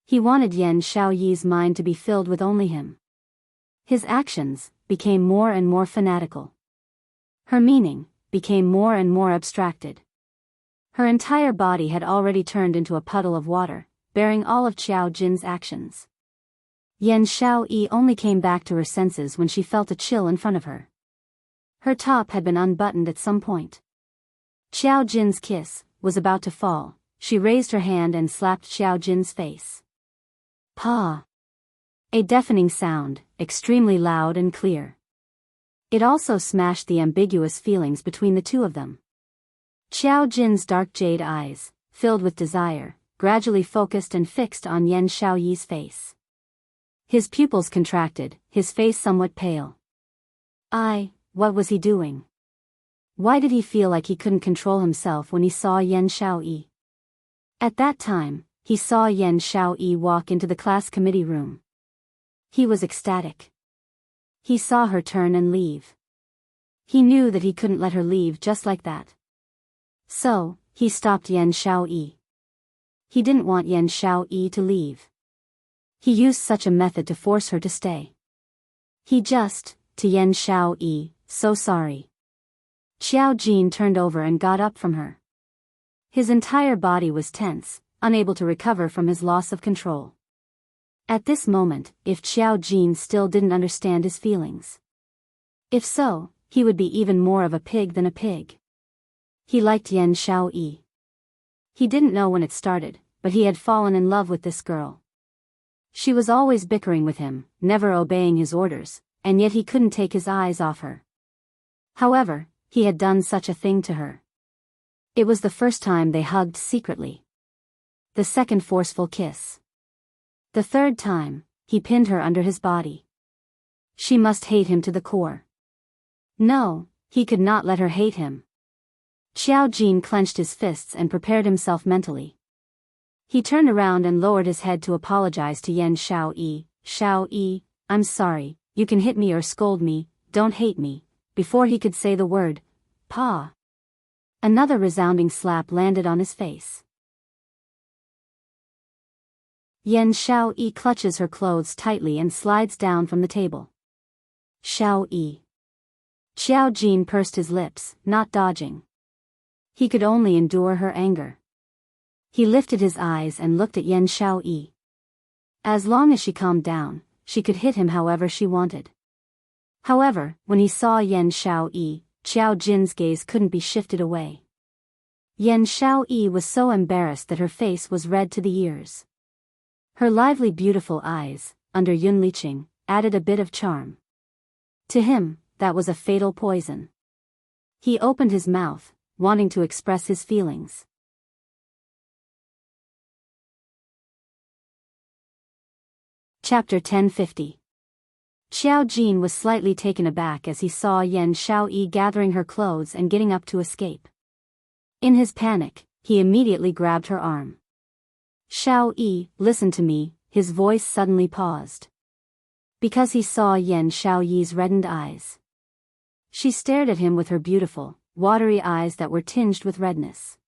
He wanted Yan Xiaoyi's mind to be filled with only him. His actions became more and more fanatical. Her meaning became more and more abstracted. Her entire body had already turned into a puddle of water, bearing all of Xiao Jin's actions. Yan Xiaoyi only came back to her senses when she felt a chill in front of her. Her top had been unbuttoned at some point. Xiao Jin's kiss was about to fall. She raised her hand and slapped Xiao Jin's face. Pa! A deafening sound, extremely loud and clear. It also smashed the ambiguous feelings between the two of them. Xiao Jin's dark jade eyes, filled with desire, gradually focused and fixed on Yan Xiaoyi's face. His pupils contracted, his face somewhat pale. What was he doing? Why did he feel like he couldn't control himself when he saw Yan Xiaoyi? At that time, he saw Yan Xiaoyi walk into the class committee room. He was ecstatic. He saw her turn and leave. He knew that he couldn't let her leave just like that. So, he stopped Yan Xiaoyi. He didn't want Yan Xiaoyi to leave. He used such a method to force her to stay. To Yan Xiaoyi, so sorry. Xiao Jin turned over and got up from her. His entire body was tense, unable to recover from his loss of control. At this moment, if Xiao Jin still didn't understand his feelings. If so, he would be even more of a pig than a pig. He liked Yan Xiaoyi. He didn't know when it started, but he had fallen in love with this girl. She was always bickering with him, never obeying his orders, and yet he couldn't take his eyes off her. However, he had done such a thing to her. It was the first time they hugged secretly. The second forceful kiss. The third time, he pinned her under his body. She must hate him to the core. No, he could not let her hate him. Xiao Jin clenched his fists and prepared himself mentally. He turned around and lowered his head to apologize to Yan Xiaoyi. Xiaoyi, I'm sorry, you can hit me or scold me, don't hate me. Before he could say the word, Pa. Another resounding slap landed on his face. Yan Xiaoyi clutches her clothes tightly and slides down from the table. Xiaoyi. Xiao Jin pursed his lips, not dodging. He could only endure her anger. He lifted his eyes and looked at Yan Xiaoyi. As long as she calmed down, she could hit him however she wanted. However, when he saw Yan Xiaoyi, Xiao Jin's gaze couldn't be shifted away. Yan Xiaoyi was so embarrassed that her face was red to the ears. Her lively beautiful eyes, under Yun Liqing, added a bit of charm. To him, that was a fatal poison. He opened his mouth, wanting to express his feelings. Chapter 1050. Xiao Jin was slightly taken aback as he saw Yan Xiaoyi gathering her clothes and getting up to escape. In his panic, he immediately grabbed her arm. Xiaoyi, listen to me, his voice suddenly paused. Because he saw Yan Xiaoyi's reddened eyes. She stared at him with her beautiful, watery eyes that were tinged with redness.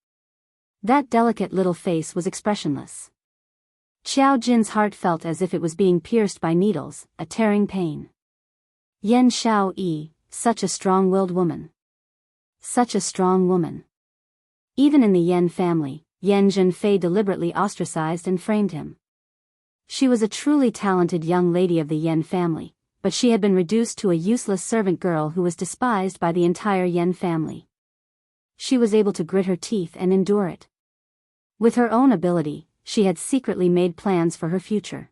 That delicate little face was expressionless. Xiao Jin's heart felt as if it was being pierced by needles, a tearing pain. Yan Xiaoyi, such a strong-willed woman. Such a strong woman. Even in the Yan family, Yan Zhenfei deliberately ostracized and framed him. She was a truly talented young lady of the Yan family, but she had been reduced to a useless servant girl who was despised by the entire Yan family. She was able to grit her teeth and endure it. With her own ability, she had secretly made plans for her future.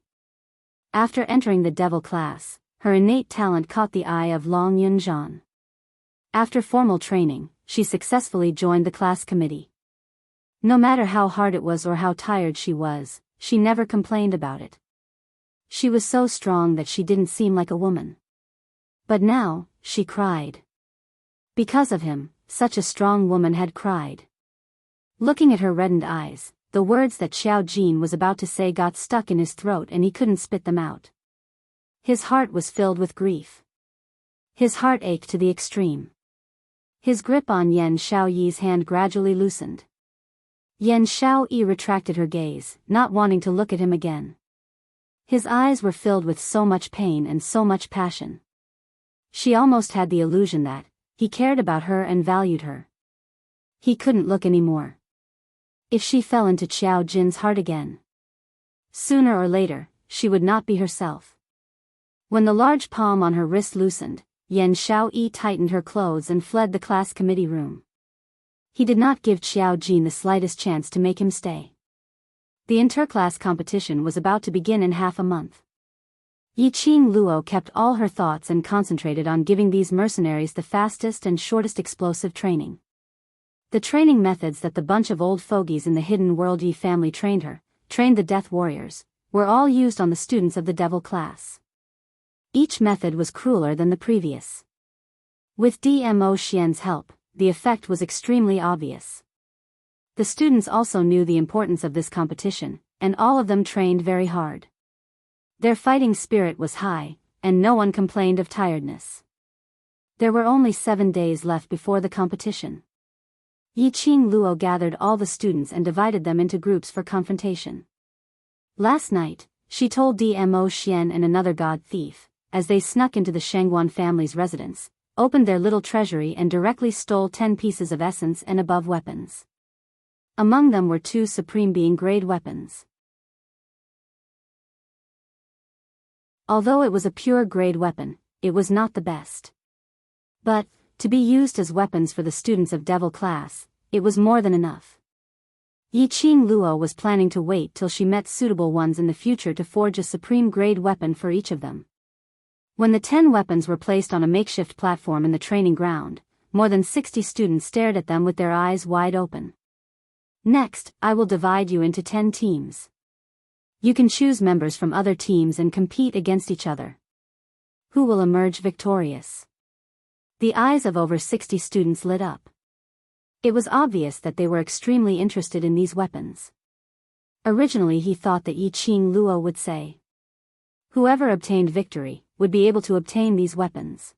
After entering the devil class, her innate talent caught the eye of Long Yunzhan. After formal training, she successfully joined the class committee. No matter how hard it was or how tired she was, she never complained about it. She was so strong that she didn't seem like a woman. But now, she cried. Because of him, such a strong woman had cried. Looking at her reddened eyes, the words that Xiao Jin was about to say got stuck in his throat and he couldn't spit them out. His heart was filled with grief. His heart ached to the extreme. His grip on Yan Xiaoyi's hand gradually loosened. Yan Xiaoyi retracted her gaze, not wanting to look at him again. His eyes were filled with so much pain and so much passion. She almost had the illusion that he cared about her and valued her. He couldn't look anymore. If she fell into Xiao Jin's heart again, sooner or later, she would not be herself. When the large palm on her wrist loosened, Yan Xiaoyi tightened her clothes and fled the class committee room. He did not give Xiao Jin the slightest chance to make him stay. The interclass competition was about to begin in half a month. Yiqing Luo kept all her thoughts and concentrated on giving these mercenaries the fastest and shortest explosive training. The training methods that the bunch of old fogies in the hidden world Yi family trained the Death Warriors, were all used on the students of the Devil class. Each method was crueler than the previous. With Dmo Xian's help, the effect was extremely obvious. The students also knew the importance of this competition, and all of them trained very hard. Their fighting spirit was high, and no one complained of tiredness. There were only 7 days left before the competition. Yiqing Luo gathered all the students and divided them into groups for confrontation. Last night, she told Dmo Xian and another god thief, as they snuck into the Shengguan family's residence, opened their little treasury and directly stole 10 pieces of essence and above weapons. Among them were 2 supreme being grade weapons. Although it was a pure grade weapon, it was not the best. But, to be used as weapons for the students of Devil class, it was more than enough. Yiqing Luo was planning to wait till she met suitable ones in the future to forge a supreme grade weapon for each of them. When the 10 weapons were placed on a makeshift platform in the training ground, more than 60 students stared at them with their eyes wide open. Next, I will divide you into 10 teams. You can choose members from other teams and compete against each other. Who will emerge victorious? The eyes of over 60 students lit up. It was obvious that they were extremely interested in these weapons. Originally he thought that Yiqing Luo would say, whoever obtained victory would be able to obtain these weapons.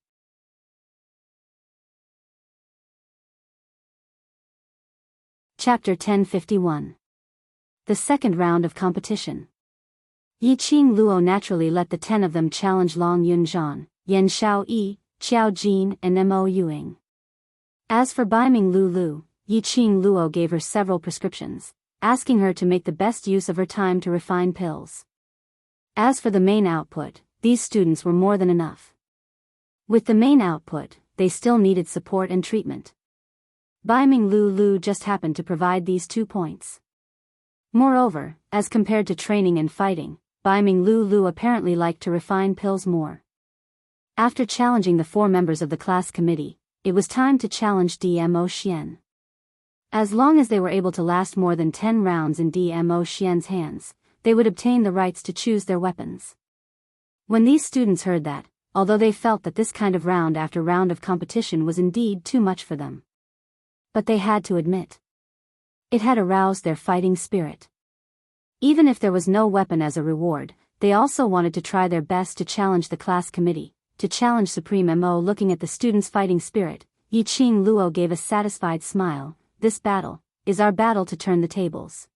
Chapter 1051. The second round of competition. Yiqing Luo naturally let the 10 of them challenge Long Yunzhan, Yan Xiaoyi, Xiao Jin and Mo Yuing. As for Baiming Lulu, Yiqing Luo gave her several prescriptions, asking her to make the best use of her time to refine pills. As for the main output, these students were more than enough. With the main output, they still needed support and treatment. Baiming Lulu just happened to provide these 2 points. Moreover, as compared to training and fighting, Baiming Lulu apparently liked to refine pills more. After challenging the 4 members of the class committee, it was time to challenge Dmo Xian. As long as they were able to last more than 10 rounds in Dmo Xian's hands, they would obtain the rights to choose their weapons. When these students heard that, although they felt that this kind of round after round of competition was indeed too much for them, but they had to admit, it had aroused their fighting spirit. Even if there was no weapon as a reward, they also wanted to try their best to challenge the class committee, to challenge Supreme Mo. Looking at the students' fighting spirit, Yiqing Luo gave a satisfied smile. This battle is our battle to turn the tables.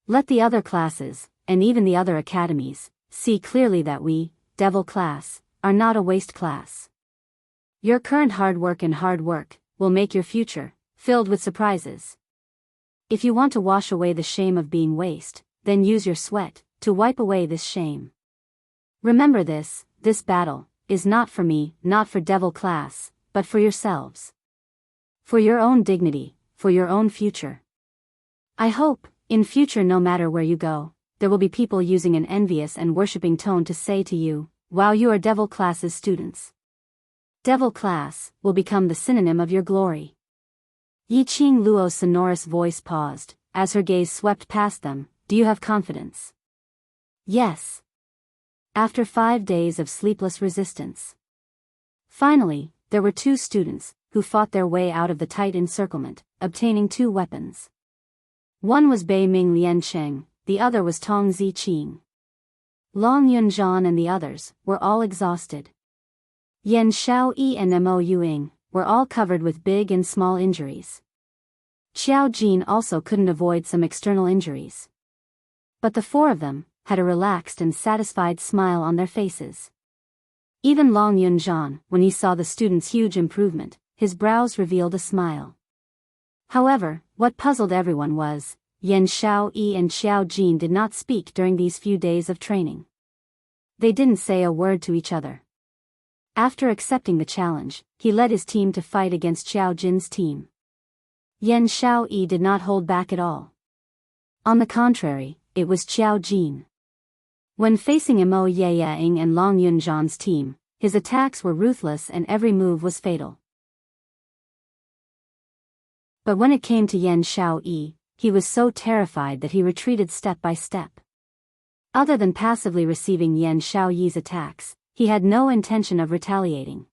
Let the other classes, and even the other academies, see clearly that we, Devil class, are not a waste class. Your current hard work will make your future filled with surprises. If you want to wash away the shame of being waste, then use your sweat to wipe away this shame. Remember this battle is not for me, not for Devil class, but for yourselves. For your own dignity, for your own future. I hope, in future no matter where you go, there will be people using an envious and worshipping tone to say to you, wow, you are Devil class's students. Devil class will become the synonym of your glory. Yiqing Luo's sonorous voice paused, as her gaze swept past them. Do you have confidence? Yes. After 5 days of sleepless resistance. Finally, there were 2 students, who fought their way out of the tight encirclement, obtaining 2 weapons. One was Bei Ming Lian Cheng, the other was Tong Ziqing. Long Yunzhan and the others were all exhausted. Yan Xiaoyi and Mo Yuing were all covered with big and small injuries. Xiao Jin also couldn't avoid some external injuries. But the 4 of them had a relaxed and satisfied smile on their faces. Even Long Yunzhan, when he saw the students' huge improvement, his brows revealed a smile. However, what puzzled everyone was, Yan Xiaoyi and Xiao Jin did not speak during these few days of training. They didn't say a word to each other. After accepting the challenge, he led his team to fight against Xiao Jin's team. Yan Xiaoyi did not hold back at all. On the contrary, it was Xiao Jin. When facing Mo Yayaing and Long Yunzhan's team, his attacks were ruthless and every move was fatal. But when it came to Yan Xiaoyi, he was so terrified that he retreated step by step. Other than passively receiving Yan Xiaoyi's attacks, he had no intention of retaliating.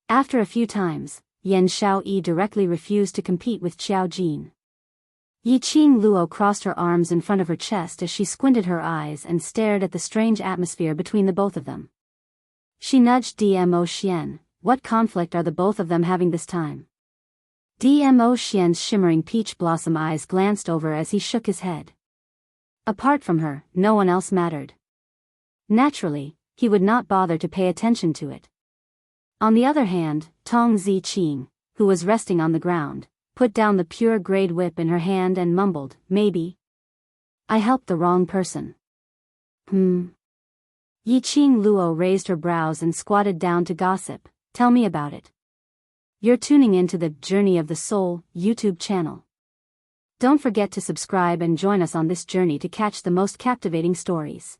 After a few times, Yan Xiaoyi directly refused to compete with Xiao Jin. Yiqing Luo crossed her arms in front of her chest as she squinted her eyes and stared at the strange atmosphere between the both of them. She nudged Dmo Xian. What conflict are the both of them having this time? Dmo Xian's shimmering peach blossom eyes glanced over as he shook his head. Apart from her, no one else mattered. Naturally, he would not bother to pay attention to it. On the other hand, Tong Ziqing, who was resting on the ground, put down the pure grade whip in her hand and mumbled, "Maybe I helped the wrong person." Yiqing Luo raised her brows and squatted down to gossip. "Tell me about it." You're tuning into the Journey of the Soul YouTube channel. Don't forget to subscribe and join us on this journey to catch the most captivating stories.